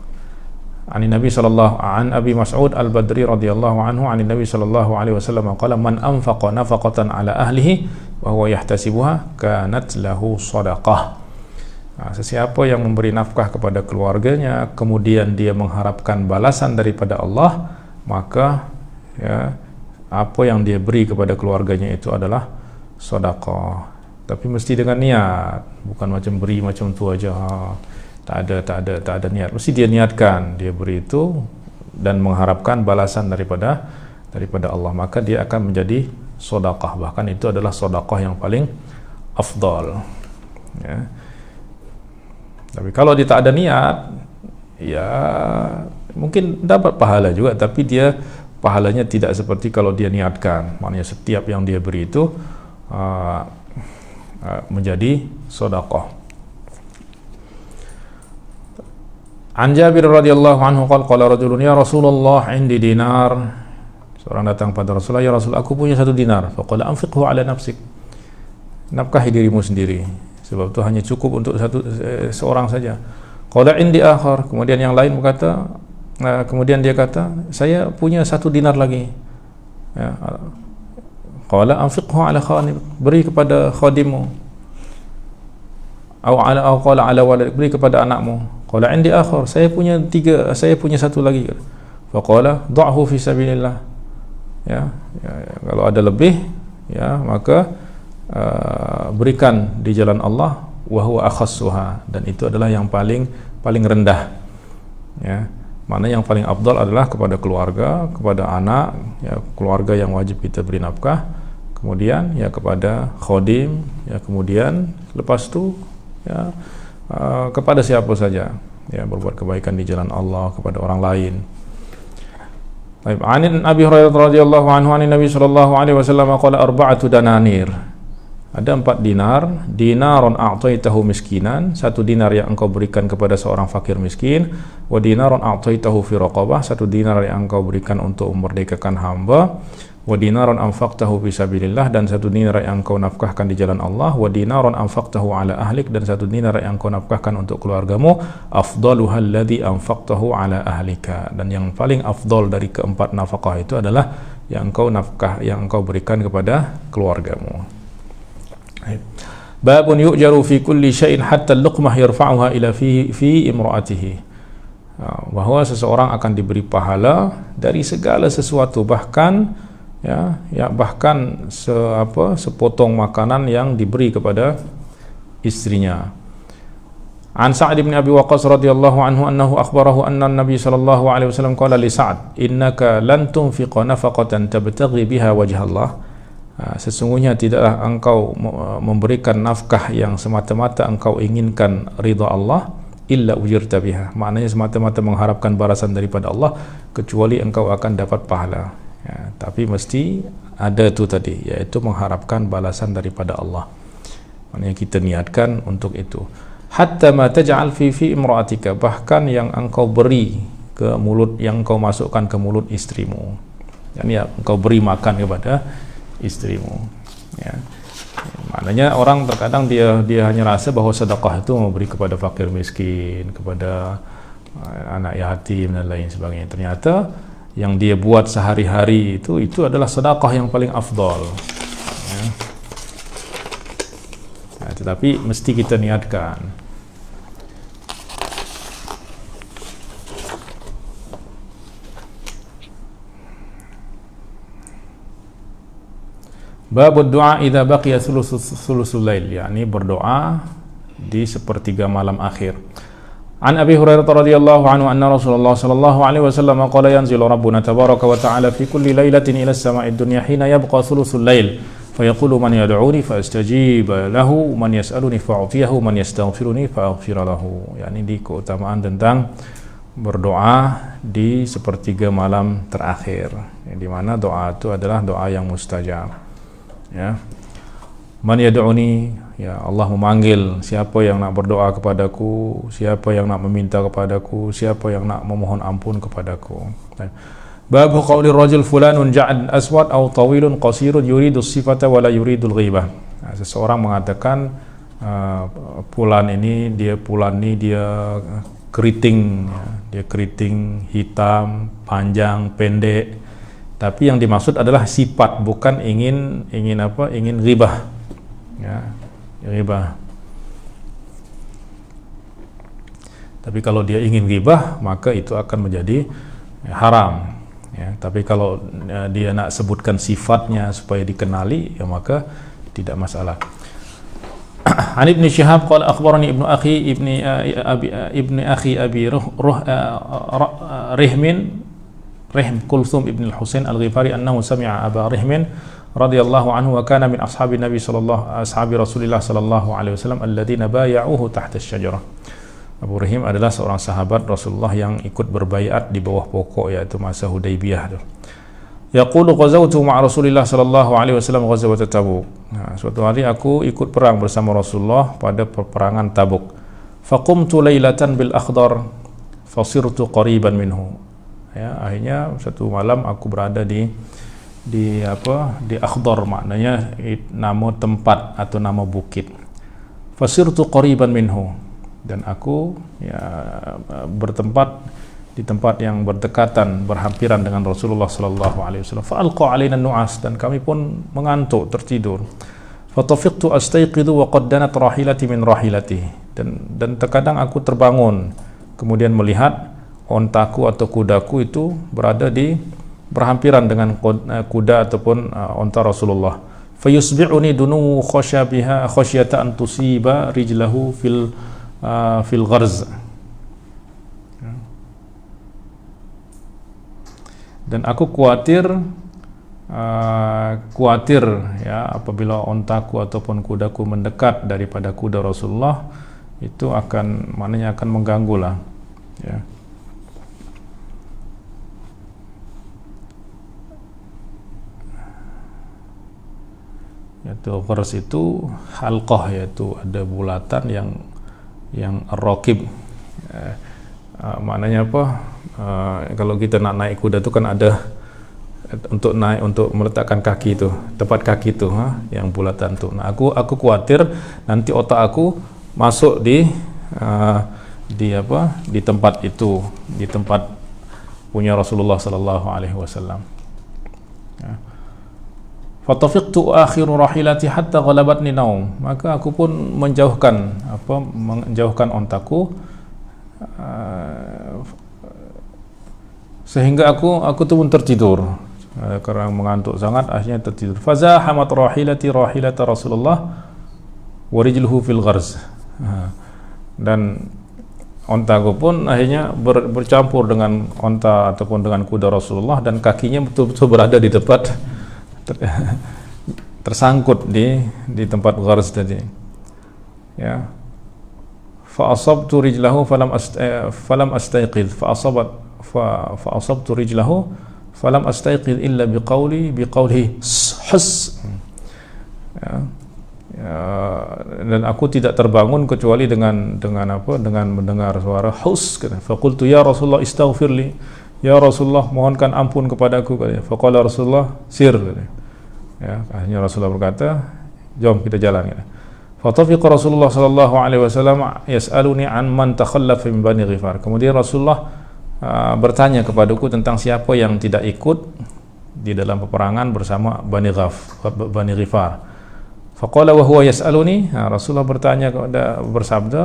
Ani Nabi sallallahu an Abi Mas'ud Al-Badri radhiyallahu anhu ani Nabi sallallahu alaihi wasallam qala man anfaqa nafaqatan ala ahlihi wa huwa yahtasibuha kanat lahu sadaqah. Sesiapa yang memberi nafkah kepada keluarganya kemudian dia mengharapkan balasan daripada Allah, maka ya, apa yang dia beri kepada keluarganya itu adalah sedekah. Tapi mesti dengan niat, bukan macam beri macam tu aja. Tak ada niat. Mesti dia niatkan dia beri itu dan mengharapkan balasan daripada Allah, maka dia akan menjadi sedekah. Bahkan itu adalah sedekah yang paling afdal. Ya. Tapi kalau dia tak ada niat, ya mungkin dapat pahala juga, tapi dia pahalanya tidak seperti kalau dia niatkan. Maknanya setiap yang dia beri itu menjadi sedekah. An Jabir radhiyallahu anhu qala rajulun ya Rasulullah indi dinar. Seorang datang pada Rasulullah, ya Rasul, aku punya 1 dinar. Faqala anfiqhu ala nafsik. Nafkahi dirimu sendiri. Sebab itu hanya cukup untuk seorang saja. Qala indi akhar. Kemudian yang lain berkata, kemudian dia kata, saya punya 1 dinar lagi. Ya. Qala anfiqhu ala khadim. Beri kepada khadimmu. Atau qala ala walad. Beri kepada anakmu. Qala indi akhar, saya punya 1 lagi. Faqala da'hu fi sabilillah. Ya, kalau ada lebih, ya, maka berikan di jalan Allah, wa huwa akhassuha, dan itu adalah yang paling rendah. Ya, mana yang paling afdal adalah kepada keluarga, kepada anak, ya, keluarga yang wajib kita beri nafkah, kemudian ya kepada khadim, ya, kemudian lepas itu ya kepada siapa saja, ya, berbuat kebaikan di jalan Allah kepada orang lain. Baik, an Abi Hurairah radhiyallahu anhu an Nabi sallallahu alaihi wasallam qala arba'atu dananir. Ada 4 dinar. Dinarun a'taitahu miskinan, 1 dinar yang engkau berikan kepada seorang fakir miskin. Wa dinarun a'taitahu fi raqabah, 1 dinar yang engkau berikan untuk memerdekakan hamba. Wa dinarun anfaqtahu fi sabilillah, dan 1 dinar yang engkau nafkahkan di jalan Allah. Wa dinarun anfaqtahu ala ahlik, dan 1 dinar yang engkau nafkahkan untuk keluargamu. Afdaluha alladhi anfaqtahu ala ahlika, dan yang paling afdal dari keempat nafkah itu adalah yang engkau berikan kepada keluargamu. Babun yu'jaru fi kulli syai'in hatta al-luqmah yarfa'uha ila fi imra'atihi. Bahwa seseorang akan diberi pahala dari segala sesuatu, bahkan bahkan sepotong makanan yang diberi kepada istrinya. An Sa'd bin Abi Waqqas radhiyallahu anhu annahu akhbarahu anna an-nabiy sallallahu alaihi wasallam qala li Sa'd, innaka lan tunfiqa nafaqatan tabtaghi biha wajha Allah. Sesungguhnya tidaklah engkau memberikan nafkah yang semata-mata engkau inginkan ridha Allah, illa ujirta biha, maknanya semata-mata mengharapkan balasan daripada Allah, kecuali engkau akan dapat pahala. Ya, tapi mesti ada tu tadi, yaitu mengharapkan balasan daripada Allah. Maknanya kita niatkan untuk itu. Hatta ma taj'al fi imra'atika, bahkan yang engkau beri ke mulut, yang engkau masukkan ke mulut istrimu. Yani engkau beri makan kepada istrimu. Ya. Maknanya orang terkadang dia hanya rasa bahawa sedekah itu memberi kepada fakir miskin, kepada anak yatim dan lain sebagainya. Ternyata yang dia buat sehari-hari itu adalah sedekah yang paling afdal. Ya. Nah, tetapi mesti kita niatkan. Bab doa idza baqiya thuluthul lail, yakni berdoa di sepertiga malam akhir. An Abi Hurairah radhiyallahu anhu anna Rasulullah sallallahu alaihi wasallam qala yanzilu rabbuna tabaraka wa ta'ala fi kulli lailatin ila as-sama'i ad-dunya hina yabqa thuluthul lail fayaqulu man yad'uni fastajib lahu man yas'aluni fa'utiyahu man yastaghfiruni fa'aghfir lahu. Yani di keutamaan tentang berdoa di sepertiga malam terakhir, di mana doa itu adalah doa yang mustajab. Ya, man yad'uni, ya Allah memanggil siapa yang nak berdoa kepadaku, siapa yang nak meminta kepadaku, siapa yang nak memohon ampun kepadaku. Bab qauli rajul fulanun ja'ad aswad aw tawilun qasirun yuridu sifata wa la yuridu al-ghibah. Seseorang mengatakan fulan ini dia keriting, dia keriting, hitam, panjang, pendek. Tapi yang dimaksud adalah sifat, bukan ingin ghibah. Ya, ghibah. Tapi kalau dia ingin ghibah, maka itu akan menjadi haram. ya. Tapi kalau dia nak sebutkan sifatnya supaya dikenali, ya maka tidak masalah. An Ibn Shihab qala akhbarani ibnu akhi abi Rihm Kulthum ibn al-Husain al-Ghifari annahu sami'a Aba Rihmin radhiyallahu anhu wa kana min ashabi Nabi ashabi Rasulillah sallallahu alaihi wasallam alladhina bay'uhu tahta asy-syajarah. Abu Rihim adalah seorang sahabat Rasulullah yang ikut berbaiat di bawah pokok, yaitu masa Hudaybiyah tu. Yaqulu ghazawtu ma'a Rasulillah sallallahu alaihi wasallam ghazwat Tabuk. Suatu hari aku ikut perang bersama Rasulullah pada peperangan Tabuk. Faqumtu lailatan bil akhdar fasirtu qariban minhu. Ya, akhirnya satu malam aku berada di Akhdar, maknanya nama tempat atau nama bukit. Fasirtu qariban minhu, dan aku bertempat di tempat yang berdekatan, berhampiran dengan Rasulullah sallallahu alaihi wasallam. Fa alqa alaina nu'as, dan kami pun mengantuk, tertidur. Fatafiqtu astayqidu wa qad danat rahilati min rahilatihi, dan terkadang aku terbangun kemudian melihat ontaku atau kudaku itu berhampiran dengan kuda ataupun onta Rasulullah. Fayusbi'uni dunu khasyabiha khasyata an tusiba rijlahu fil gharz. Dan aku khawatir ya, apabila ontaku ataupun kudaku mendekat daripada kuda Rasulullah, itu maknanya akan mengganggu lah, ya. Yaitu gharz itu halqah, yaitu ada bulatan yang raqib. Maknanya apa? Kalau kita nak naik kuda tu kan ada untuk meletakkan kaki tu, tempat kaki tu, yang bulatan tu. Nah, aku khawatir nanti otak aku masuk di tempat itu, di tempat punya Rasulullah sallallahu alaihi wasallam. Fatafiqtu akhiru rahilati hatta ghalabatni naum, maka aku pun menjauhkan ontaku sehingga aku tu pun tertidur karena mengantuk sangat, akhirnya tertidur. Fazahamat rahilata Rasulullah wa rijluhu fil gharz, dan ontaku pun akhirnya bercampur dengan onta ataupun dengan kuda Rasulullah, dan kakinya betul-betul berada di tempat tersangkut di tempat gharz tadi, ya. Fa asabtu rijlahu falam astayqidh fa asabtu rijlahu falam astayqidh illa biqawlihi hus, ya. Dan aku tidak terbangun kecuali dengan mendengar suara hus. Fa qultu ya Rasulullah istaghfirli, ya Rasulullah mohonkan ampun kepadaku. Faqala Rasulullah sir, ya. Akhirnya Rasulullah berkata, jom kita jalan. Fatafiqa Rasulullah sallallahu alaihi wasallam yas'aluni an man takhallafa min Bani Ghifar. Kemudian Rasulullah bertanya kepadaku tentang siapa yang tidak ikut di dalam peperangan bersama Bani Ghifar. Faqala wa huwa yas'aluni, Rasulullah bersabda,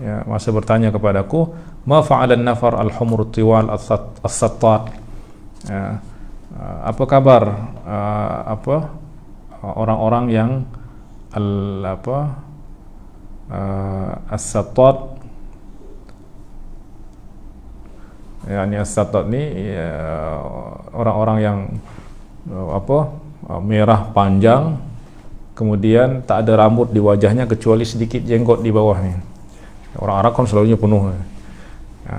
ya, masa bertanya kepadaku, ma fa'ala an-nafar al-humur tiwal as-sattat, ya, apa kabar orang-orang yang as-sattat, yakni as-sattat ni, ya, orang-orang yang merah panjang, kemudian tak ada rambut di wajahnya kecuali sedikit jenggot di bawah ni. Orang Arab kan selalunya penuh, ya,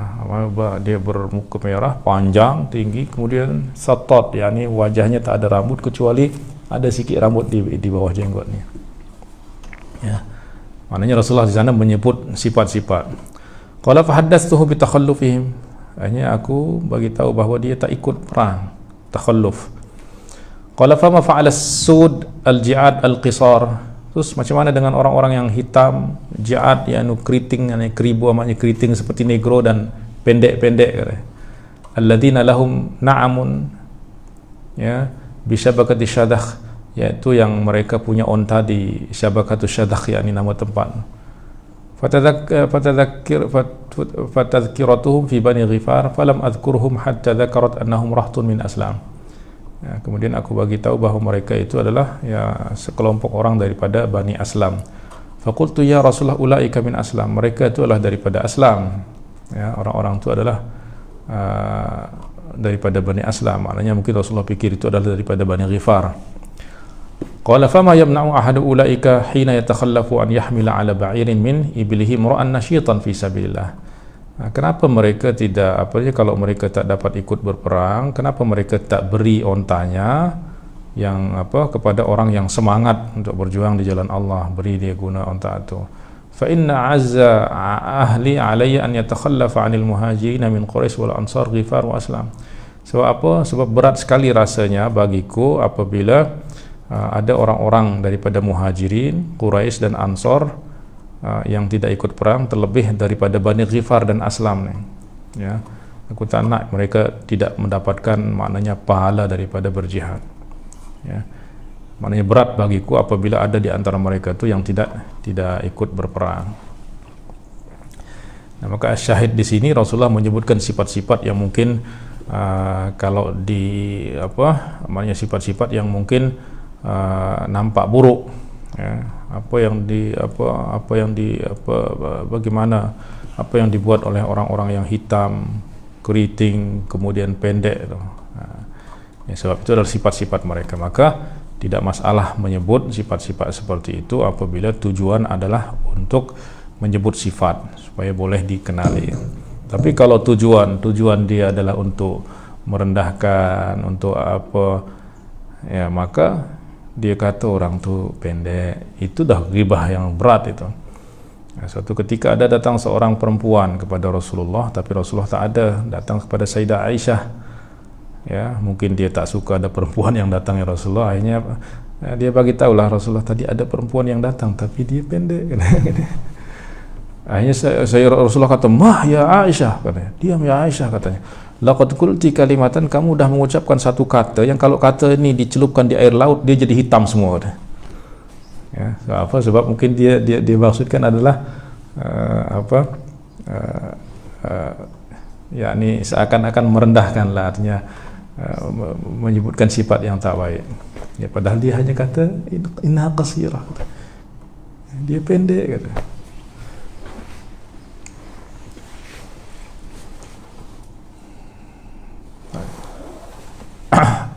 dia bermuka merah, panjang, tinggi, kemudian sattat, yakni wajahnya tak ada rambut kecuali ada sikit rambut di bawah jenggotnya, ya. Maknanya Rasulullah di sana menyebut sifat-sifat. Qala fa haddatsuhu bi takhallufihim, hanya aku bagi tahu bahawa dia tak ikut perang, takhalluf. Qala fa ma fa'ala as-sud al-ji'ad al-qisar, terus macam mana dengan orang-orang yang hitam, ji'ad, yakni keriting, yakni keribu, maknanya keriting seperti negro dan pendek-pendek, alladzina lahum na'amun, ya, bi syabakati syadakh, yaitu yang mereka punya onta di syabakatu syadakh, yakni nama tempat. fatadhkiratuhum fi Bani Ghifar falam adhkurhum hatta dhakarat annahum rahtun min aslam. Ya, kemudian aku bagi tahu bahawa mereka itu adalah ya sekelompok orang daripada Bani Aslam. Faqultu ya Rasulullah ulaika min aslam, mereka itu adalah daripada Aslam. Ya, orang-orang itu adalah daripada Bani Aslam. Maknanya mungkin Rasulullah fikir itu adalah daripada Bani Ghifar. Qala fama yamna'u ahadu ulaika hina yatakhallafu an yahmila ala ba'irin min iblihi mura'an nasyitan fi sabilillah. Kenapa mereka tidak kalau mereka tak dapat ikut berperang, kenapa mereka tak beri ontanya yang kepada orang yang semangat untuk berjuang di jalan Allah, beri dia guna onta itu. Fa inna azza ahli alayya an yatakhallafa 'anil muhajirin min Quraisy wal Ansar Ghifar wa Aslam. Sebab apa? Sebab berat sekali rasanya bagiku apabila ada orang-orang daripada Muhajirin, Quraisy dan Ansor yang tidak ikut perang, terlebih daripada Bani Ghifar dan Aslam ni. Ya, aku tak nak mereka tidak mendapatkan maknanya pahala daripada berjihad. Ya, maknanya berat bagiku apabila ada di antara mereka tu yang tidak ikut berperang. Nah, maka syahid di sini Rasulullah menyebutkan sifat-sifat yang mungkin kalau di maknanya sifat-sifat yang mungkin nampak buruk, ya, bagaimana apa yang dibuat oleh orang-orang yang hitam, keriting, kemudian pendek itu. Ya, sebab itu adalah sifat-sifat mereka, maka tidak masalah menyebut sifat-sifat seperti itu apabila tujuan adalah untuk menyebut sifat supaya boleh dikenali. Tapi kalau tujuan dia adalah untuk merendahkan, untuk ya, maka dia kata orang tu pendek, itu dah ghibah yang berat itu. Suatu ketika ada datang seorang perempuan kepada Rasulullah, tapi Rasulullah tak ada, datang kepada Sayyidah Aisyah. Ya, mungkin dia tak suka ada perempuan yang datang ya Rasulullah. Akhirnya dia bagi tahulah Rasulullah, tadi ada perempuan yang datang tapi dia pendek. Akhirnya Rasulullah kata, "Mah ya Aisyah," katanya. "Diam ya Aisyah," katanya. "Laqad qulti kalimatan," kamu dah mengucapkan satu kata yang kalau kata ini dicelupkan di air laut dia jadi hitam semua. Ya, sebab mungkin dia maksudkan adalah yakni seakan-akan merendahkanlah, artinya menyebutkan sifat yang tak baik. Ya, padahal dia hanya kata inna qasirah. Dia pendek kata.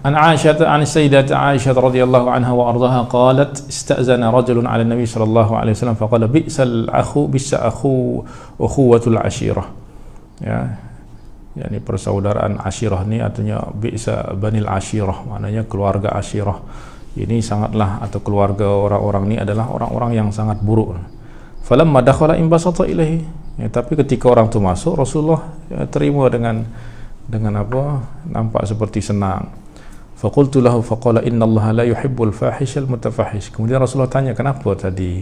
عن السيدة عائشة رضي الله عنها وأرضاها قالت استأذن رجل على النبي صلى الله عليه وسلم فقال بئس أخوة العشيرة. Ya, yakni persaudaraan ashirah ni artinya bi'sa banil ashirah, maknanya keluarga ashirah ini sangatlah, atau keluarga orang-orang ni adalah orang-orang yang sangat buruk. Falamma dakhala imbasata ilaihi, ya, tapi ketika orang tu masuk Rasulullah terima dengan nampak seperti senang. Faqultu lahu faqala innallaha la yuhibbul fahishal mutafahish. Kemudian Rasulullah tanya, kenapa tadi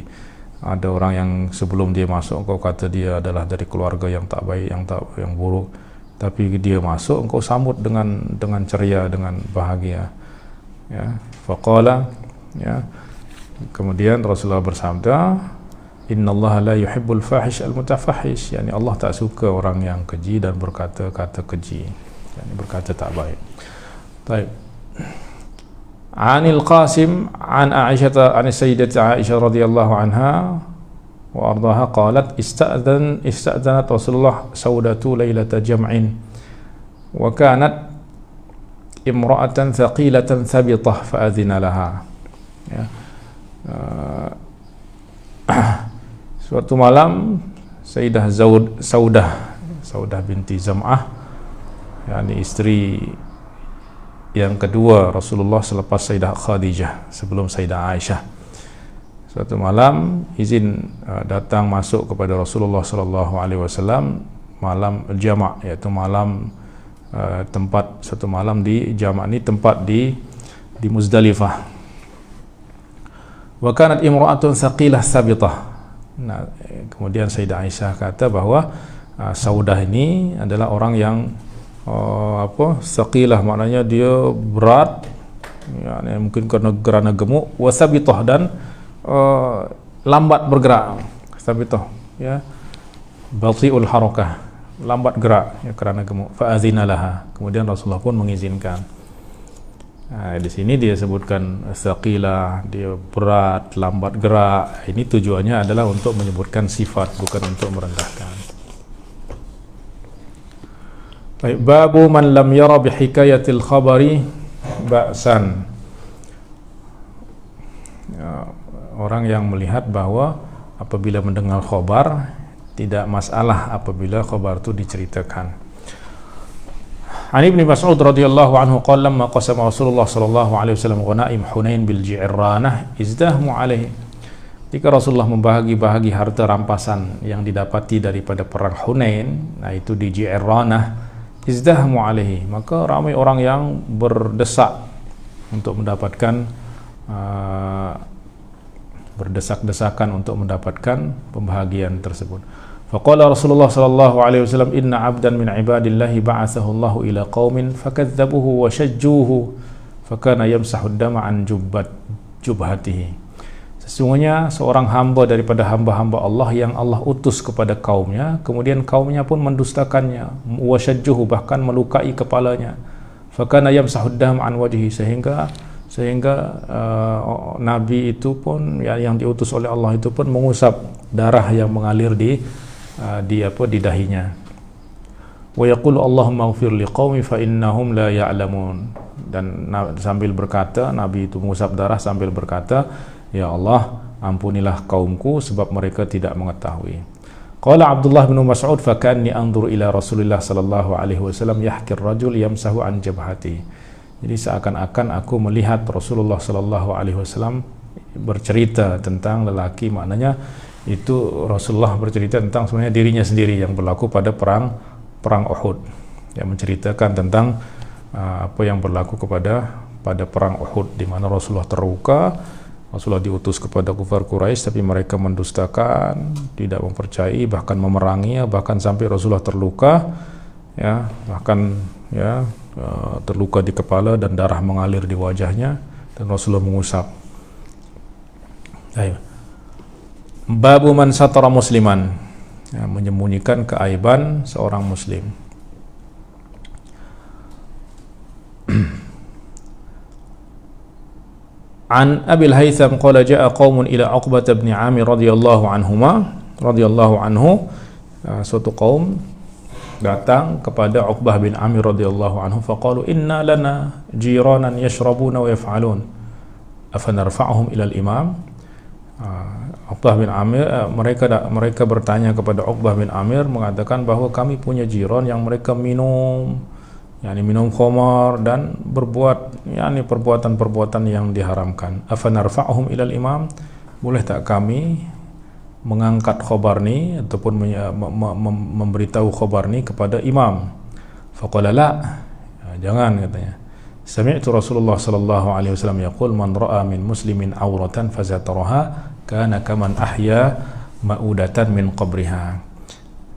ada orang yang sebelum dia masuk engkau kata dia adalah dari keluarga yang tak baik, yang buruk, tapi dia masuk engkau sambut dengan ceria, dengan bahagia. Ya, faqala, ya, kemudian Rasulullah bersabda, innallaha la yuhibbul fahishal mutafahish, yakni Allah tak suka orang yang keji dan berkata-kata keji, yakni berkata tak baik. Baik. Anil Qasim an Aisyah an Sayyidah Aisyah radhiyallahu anha wa ardhaha qalat ista'dhanat Rasulullah saudatu lailata jam'in wa kanat imra'atan thaqilatan thabitah fa adhina laha. Ya. Suatu malam Sayyidah Saudah binti Zam'ah, yakni istri yang kedua Rasulullah selepas Sayyidah Khadijah, sebelum Sayyidah Aisyah. Suatu malam izin datang masuk kepada Rasulullah sallallahu alaihi wasallam malam jama', iaitu malam tempat satu malam di jama' ni tempat di Muzdalifah. Wa kanat imra'atun thaqilah sabitah. Nah, kemudian Sayyidah Aisyah kata bahawa Saudah ini adalah orang yang saqilah, maknanya dia berat, ya, mungkin kerana gemuk, wasabitah, dan lambat bergerak. Sabitah ya batiul harakah, lambat gerak ya, kerana gemuk. Fa'adzina laha, kemudian Rasulullah pun mengizinkan. Nah, di sini dia sebutkan tsaqilah, dia berat, lambat gerak. Ini tujuannya adalah untuk menyebutkan sifat, bukan untuk merendahkan. Baik, babu man lam yara bi hikayatil khabari ba'san. Ya, orang yang melihat bahwa apabila mendengar khabar tidak masalah apabila khabar itu diceritakan. An Ibnu Mas'ud radhiyallahu anhu qala lamma qasama Rasulullah sallallahu alaihi wasallam ghanaim Hunain bil Ji'ranah izdahmu alaihi. Ketika Rasulullah membahagi harta rampasan yang didapati daripada perang Hunain, nah itu di Ji'ranah, izdahmu alaihi, maka ramai orang yang berdesak untuk mendapatkan berdesak-desakan untuk mendapatkan pembahagian tersebut. Faqala Rasulullah sallallahu alaihi wasallam, inna 'abdan min 'ibadillahi ba'athahu Allahu ila qaumin fakadzabuhu wa shajjuhu fakana yamsahu ad-dama an jubhatihi. Sesungguhnya seorang hamba daripada hamba-hamba Allah yang Allah utus kepada kaumnya, kemudian kaumnya pun mendustakannya, wa shajjuhu, bahkan melukai kepalanya. Fakana yamsahu ad-dama an wajhihi, sehingga Nabi itu pun yang diutus oleh Allah itu pun mengusap darah yang mengalir di dahinya. Wa yaqulu Allahumma ighfir liqaumi fa innahum la ya'lamun. Dan sambil berkata, Nabi itu mengusap darah sambil berkata, ya Allah, ampunilah kaumku sebab mereka tidak mengetahui. Qala Abdullah bin Mas'ud fa kanni anzuru ila Rasulillah sallallahu alaihi wasallam yahkir rajul yamsahu an jabhati. Jadi seakan-akan aku melihat Rasulullah sallallahu alaihi wasallam bercerita tentang lelaki, maknanya itu Rasulullah bercerita tentang sebenarnya dirinya sendiri yang berlaku pada perang Uhud, yang menceritakan tentang apa yang berlaku pada perang Uhud, di mana Rasulullah terluka. Rasulullah diutus kepada kufar Quraisy, tapi mereka mendustakan, tidak mempercayai, bahkan memerangi, bahkan sampai Rasulullah terluka, ya, bahkan ya terluka di kepala dan darah mengalir di wajahnya, dan Rasulullah mengusap. Ayo. Babu man satara musliman, ya, menyembunyikan keaiban seorang muslim. An Abil Haytham qala ja'a qaumun ila Uqbah bin Amir radhiyallahu anhu, suatu kaum datang kepada Uqbah bin Amir radhiyallahu anhu, faqalu inna lana jiranan yashrabuna wa yaf'alun afanarfa'uhum ila al-imam. Uqbah bin Amir, mereka bertanya kepada Uqbah bin Amir, mengatakan bahwa kami punya jiran yang mereka minum khamar dan berbuat perbuatan-perbuatan yang diharamkan. Afanarfa'uhum ila al-imam, boleh tak kami mengangkat khabar ni ataupun memberitahu khabar ni kepada imam? Faqala la, jangan, katanya. Sami'tu Rasulullah sallallahu alaihi wasallam yaqul man ra'a min muslimin awratan fazataraha kana kaman ahya ma'udatan min qabriha.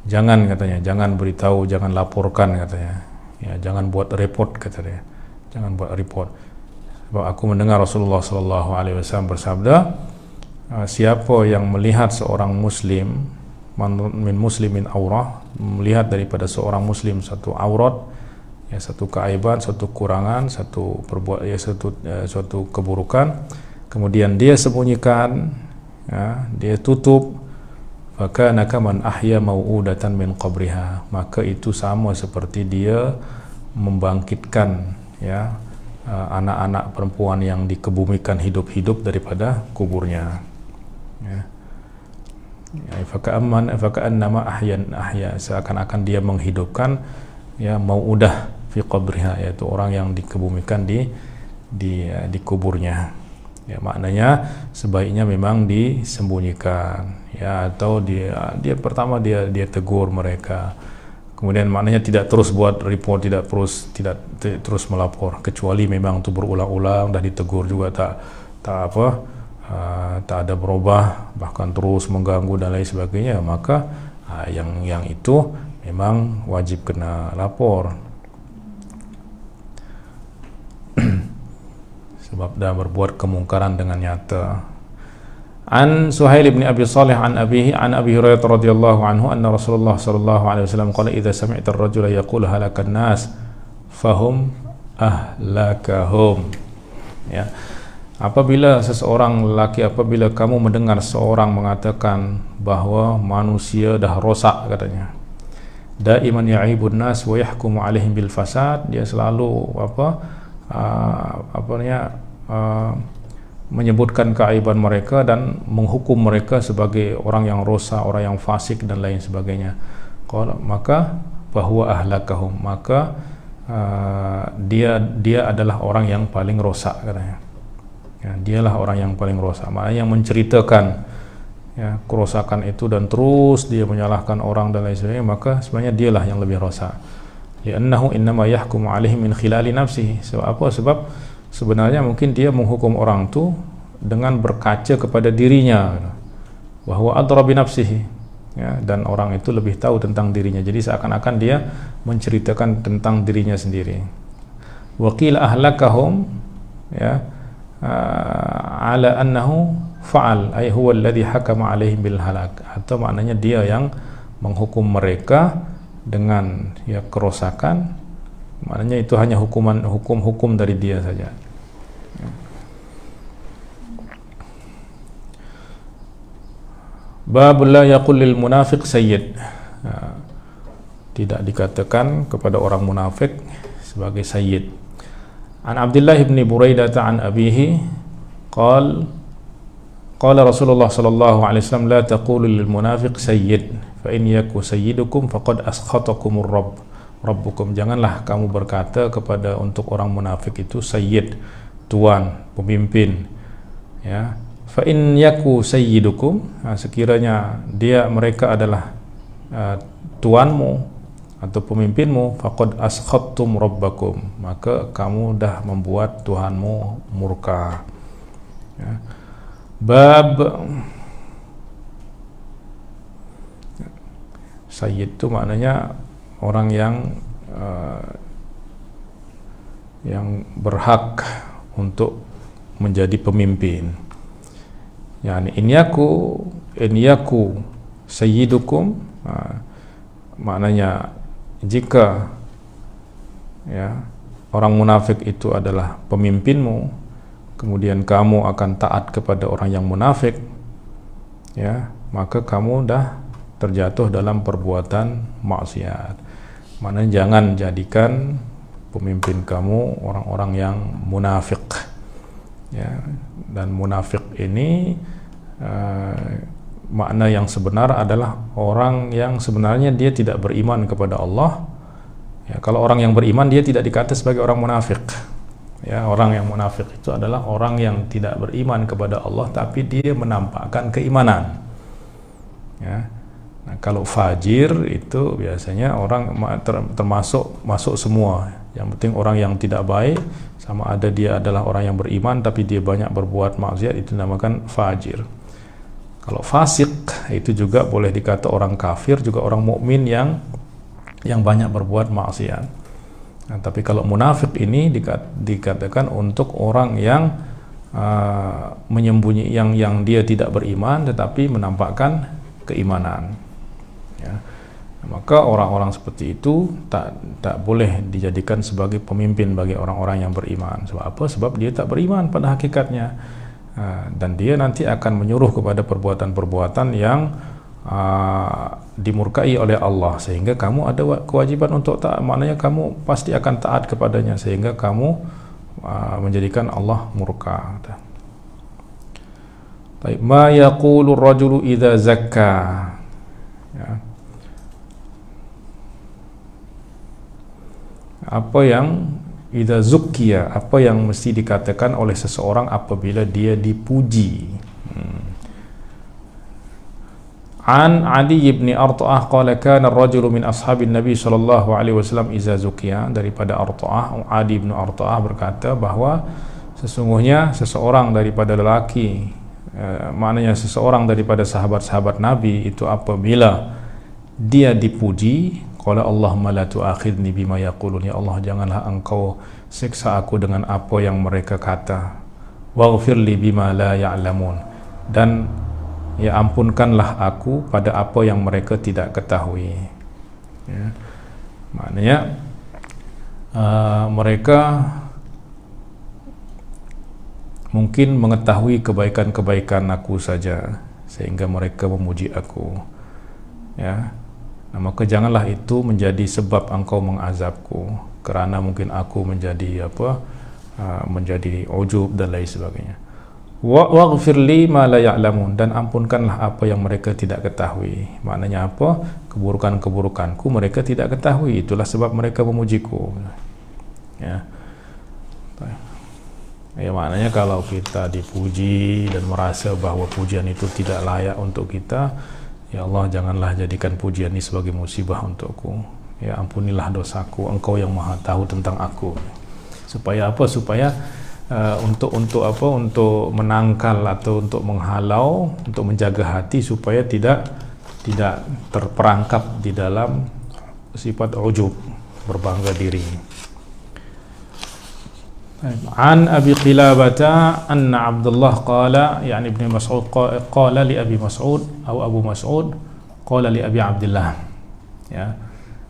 Jangan, katanya, jangan beritahu, jangan laporkan, katanya. Ya, jangan buat report, kata dia. Jangan buat report. Sebab aku mendengar Rasulullah sallallahu alaihi wasallam bersabda, siapa yang melihat seorang muslim min muslimin aurah, melihat daripada seorang muslim satu aurat, ya, satu keaiban, satu kurangan, satu suatu keburukan, kemudian dia sembunyikan, ya, dia tutup, fakana kaman ahya mau'udatan min qabriha, maka itu sama seperti dia membangkitkan, ya, anak-anak perempuan yang dikebumikan hidup-hidup daripada kuburnya, ya. Faka'annama ahya, seakan-akan dia menghidupkan, ya, mau'udah fi qabriha, yaitu orang yang dikebumikan di kuburnya. Ya, maknanya sebaiknya memang disembunyikan, ya, atau dia pertama dia tegur mereka, kemudian maknanya tidak terus buat report, tidak terus melapor, kecuali memang itu berulang-ulang, dah ditegur juga tak ada berubah, bahkan terus mengganggu dan lain sebagainya, maka yang itu memang wajib kena lapor. Sebab dah berbuat kemungkaran dengan nyata. An Suhail bin Abi Salih an abihi an Abi Hurairah radhiyallahu anhu anna Rasulullah sallallahu alaihi wasallam qala idza sami'ta ar-rajula yaqulu halakan nas fahum ahlakahum. Ya. Apabila seseorang lelaki, apabila kamu mendengar seorang mengatakan bahwa manusia dah rosak, katanya, daiman ya'ibun nas wa yahkumu alaihim bil fasad, dia selalu menyebutkan keaiban mereka dan menghukum mereka sebagai orang yang rosak, orang yang fasik dan lain sebagainya. Maka bahwa ahlakahum, maka dia adalah orang yang paling rosak, katanya. Ya, dialah orang yang paling rosak. Maknanya yang menceritakan ya kerosakan itu dan terus dia menyalahkan orang dan lain sebagainya, maka sebenarnya dialah yang lebih rosak. Li'annahu innama yahkumu alaihim min khilali nafsihi. Sebab apa? Sebab sebenarnya mungkin dia menghukum orang itu dengan berkaca kepada dirinya, bahwa adra bi nafsihi, ya, dan orang itu lebih tahu tentang dirinya. Jadi seakan-akan dia menceritakan tentang dirinya sendiri. Wa qila ahlakahum, ya, ala annahu fa'al, ay huwa alladhi hakama alaihim bil halak, atau maknanya dia yang menghukum mereka dengan ya kerosakan, maknanya itu hanya hukum dari dia saja. Bab la yaqul lil munafiq sayyid, tidak dikatakan kepada orang munafik sebagai sayyid. An Abdullah bin Buraidah an abihi qala Rasulullah sallallahu alaihi wasallam la taqulu lil munafiq sayyid fa in yaku sayyidukum faqad askhatakumur rabbukum. Janganlah kamu berkata kepada untuk orang munafik itu sayyid, tuan, pemimpin, ya. Fa in yaku sayyidukum, sekiranya mereka adalah tuanmu atau pemimpinmu, faqad askhattum rabbakum, maka kamu dah membuat Tuhanmu murka. Ya. Bab sayyid itu maknanya orang yang berhak untuk menjadi pemimpin. Yani in yaku sayyidukum, maknanya jika ya orang munafik itu adalah pemimpinmu, kemudian kamu akan taat kepada orang yang munafik, ya, maka kamu dah terjatuh dalam perbuatan maksiat. Maknanya jangan jadikan pemimpin kamu orang-orang yang munafik, ya. Dan munafik ini makna yang sebenar adalah orang yang sebenarnya dia tidak beriman kepada Allah. Ya, kalau orang yang beriman dia tidak dikata sebagai orang munafik. Ya, orang yang munafik itu adalah orang yang tidak beriman kepada Allah tapi dia menampakkan keimanan. Ya. Nah, kalau fajir itu biasanya orang masuk semua. Yang penting orang yang tidak baik, sama ada dia adalah orang yang beriman tapi dia banyak berbuat maksiat, itu dinamakan fajir. Kalau fasik itu juga boleh dikata orang kafir, juga orang mukmin yang banyak berbuat maksiat. Nah, tapi kalau munafik ini dikatakan untuk orang yang menyembunyi, yang dia tidak beriman tetapi menampakkan keimanan. Ya. Maka orang-orang seperti itu tak boleh dijadikan sebagai pemimpin bagi orang-orang yang beriman. Sebab apa? Sebab dia tak beriman pada hakikatnya. Dan dia nanti akan menyuruh kepada perbuatan-perbuatan yang dimurkai oleh Allah, sehingga kamu ada kewajiban untuk taat. Maknanya kamu pasti akan taat kepadanya, sehingga kamu menjadikan Allah murka. Baik, ma yaqulu ar-rajulu idza zakka. Ya. Apa yang idza zukkiya, apa yang mesti dikatakan oleh seseorang apabila dia dipuji. An Adi bin Arta'ah qala kana ar-rajulu min ashabin Nabi sallallahu alaihi wasallam idza zukkiya, daripada Arta'ah, Adi bin Arta'ah berkata bahwa sesungguhnya seseorang daripada lelaki, maknanya seseorang daripada sahabat-sahabat Nabi itu apabila dia dipuji, qala Allahumma la tu'akhidni bima yaqulun, ya Allah janganlah engkau siksa aku dengan apa yang mereka kata, waghfirli bima la ya'lamun, dan ya ampunkanlah aku pada apa yang mereka tidak ketahui. Ya. Maknanya mereka mungkin mengetahui kebaikan-kebaikan aku saja sehingga mereka memuji aku. Ya. Nah, maka janganlah itu menjadi sebab engkau mengazabku, kerana mungkin aku menjadi menjadi ujub dan lain sebagainya. Waghfir li ma la ya'lamun, dan ampunkanlah apa yang mereka tidak ketahui. Maknanya apa? Keburukan-keburukanku mereka tidak ketahui, itulah sebab mereka memujiku. Ya. Ya, maknanya kalau kita dipuji dan merasa bahawa pujian itu tidak layak untuk kita, ya Allah, janganlah jadikan pujian ini sebagai musibah untukku. Ya, ampunilah dosaku, engkau yang maha tahu tentang aku. Supaya apa? Supaya untuk menangkal atau untuk menghalau, untuk menjaga hati supaya tidak terperangkap di dalam sifat ujub, berbangga diri. An Abi Qilabah anna Abdullah qala, yani Ibn Mas'ud qala li Abi Mas'ud atau Abu Mas'ud qala li Abi Abdullah, ya,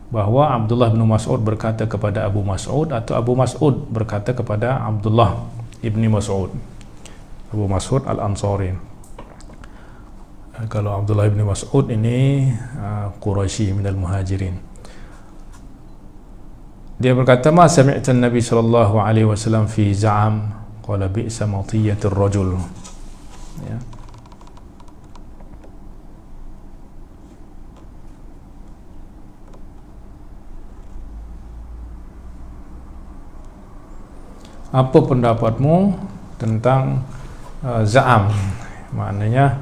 bahwa Abdullah bin Mas'ud berkata kepada Abu Mas'ud atau Abu Mas'ud berkata kepada Abdullah ibni Mas'ud. Abu Mas'ud Al-Ansari. Kalau Abdullah ibni Mas'ud ini Quraisy minal Muhajirin. Dia berkata, ma sami'ta Nabi sallallahu alaihi wasallam fi za'am qala bi'sa matiyatur rajul. Ya. Apa pendapatmu tentang za'am? Maknanya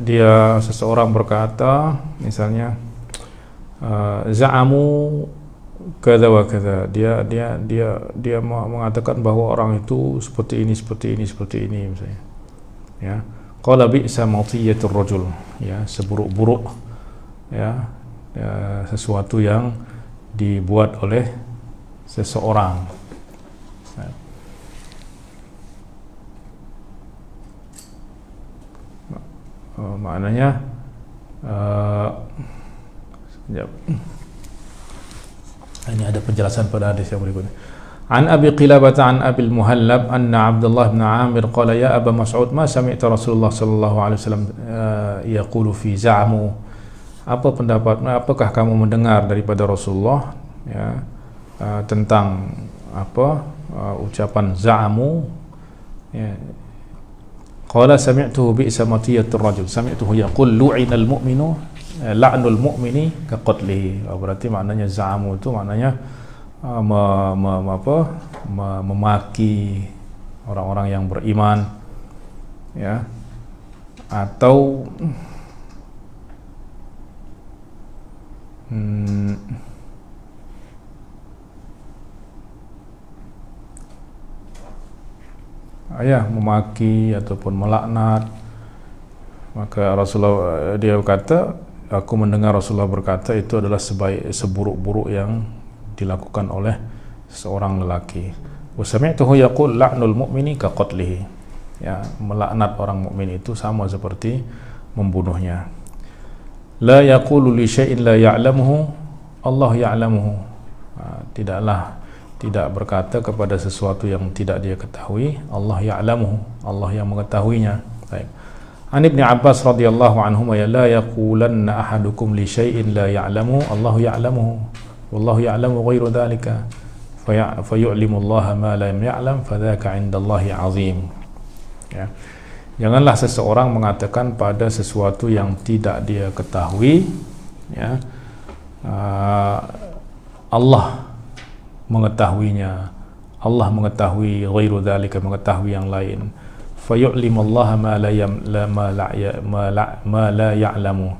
dia seseorang berkata, misalnya za'amu kada wa kada, dia mengatakan bahawa orang itu seperti ini misalnya, ya, qala bi'sa matiyatur rajul, ya, seburuk-buruk, ya, sesuatu yang dibuat oleh seseorang. Maknanya ini ada penjelasan pada hadis yang berikutnya. An Abi Qilabah an Abi Al-Muhallab anna Abdullah bin Amir qala ya Aba Mas'ud ma sami'ta Rasulullah sallallahu alaihi wasallam yaqulu fi za'mu. Apa pendapatmu, apakah kamu mendengar daripada Rasulullah, ya, tentang ucapan za'mu, ya. Qala sami'tuhu bi'sa matiyatur rajul, sami'tuhu yaqul lu'inal mu'minu la'nul mu'mini ka qatlihi. Berarti maknanya za'amu itu maknanya memaki orang-orang yang beriman, ya, atau memaki ataupun melaknat. Maka Rasulullah, dia berkata, aku mendengar Rasulullah berkata itu adalah seburuk-buruk yang dilakukan oleh seorang lelaki. Wa sami'tuhu yaqul la'nul mu'mini ka qatlihi, ya, melaknat orang mukmin itu sama seperti membunuhnya. La yaqulu li syai'in la ya'lamuhu Allah ya'lamuhu, tidak berkata kepada sesuatu yang tidak dia ketahui, Allah ya'lamuhu, Allah yang mengetahuinya. Baik. An Ibn Abbas radhiyallahu anhuma, ya la yaqulanna ahadukum li syai'in la ya'lamu Allah ya'lamuhu wallahu ya'lamu ghairu dhalika fayu'limu Allah ma lam ya'lam fadzaka 'indallahi 'azim. Ya. Janganlah seseorang mengatakan pada sesuatu yang tidak dia ketahui, ya, Allah mengetahuinya, Allah mengetahui ghairu dzalika, mengetahui yang lain. Fayu'limullaha ma la ya'lamu,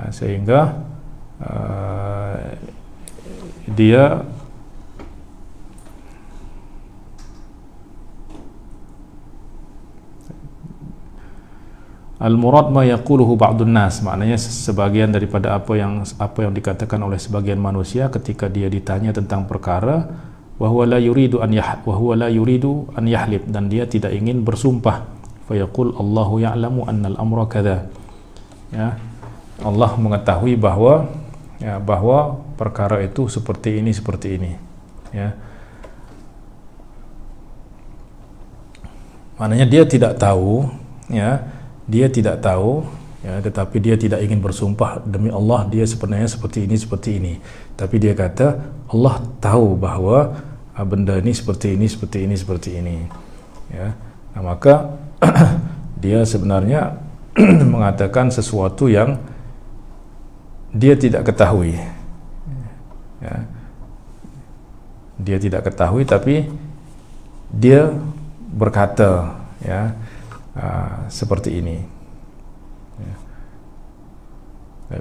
sehingga dia al-murad ma yaquluhu ba'dun nas, maknanya sebagian daripada apa yang dikatakan oleh sebagian manusia ketika dia ditanya tentang perkara, wa huwa la yuridu an yahlib, dan dia tidak ingin bersumpah. Fa yaqul Allahu ya'lamu anna al-amra kadza. Ya, Allah mengetahui bahwa perkara itu seperti ini. Ya, maknanya dia tidak tahu, ya, tetapi dia tidak ingin bersumpah demi Allah dia sebenarnya seperti ini. Tapi dia kata Allah tahu bahwa benda ini seperti ini. Ya, nah, maka dia sebenarnya mengatakan sesuatu yang dia tidak ketahui. Ya, dia tidak ketahui, tapi dia berkata, ya, seperti ini. Ya.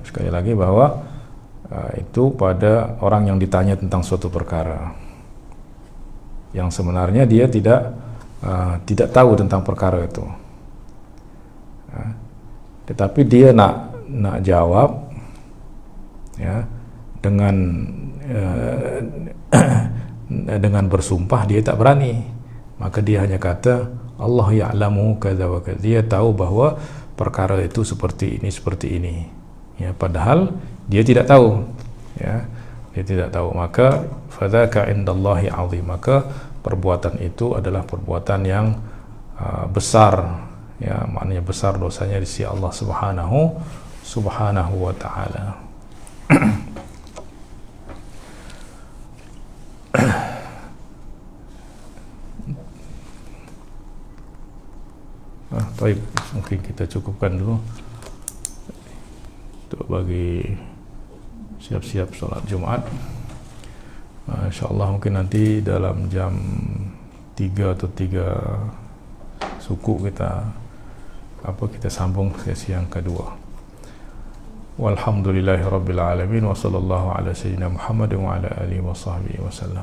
Sekali lagi bahwa itu pada orang yang ditanya tentang suatu perkara yang sebenarnya dia tidak tahu tentang perkara itu, ya, tetapi dia nak jawab, ya, dengan bersumpah dia tak berani, maka dia hanya kata Allah ya'lamu kadza wa kadza, dia tahu bahwa perkara itu seperti ini, ya, padahal dia tidak tahu, ya, dia tidak tahu. Maka fadzaka indallahi azim, maka perbuatan itu adalah perbuatan yang besar, ya, maknanya besar dosanya di sisi Allah subhanahu wa ta'ala. Baik, mungkin kita cukupkan dulu untuk bagi siap-siap sholat Jumat. InsyaAllah mungkin nanti dalam jam 3 atau 3 suku kita sambung sesi yang kedua. Walhamdulillahirabbil alamin wa sallallahu ala sayyidina Muhammad wa ala alihi wa sahbihi wasallam.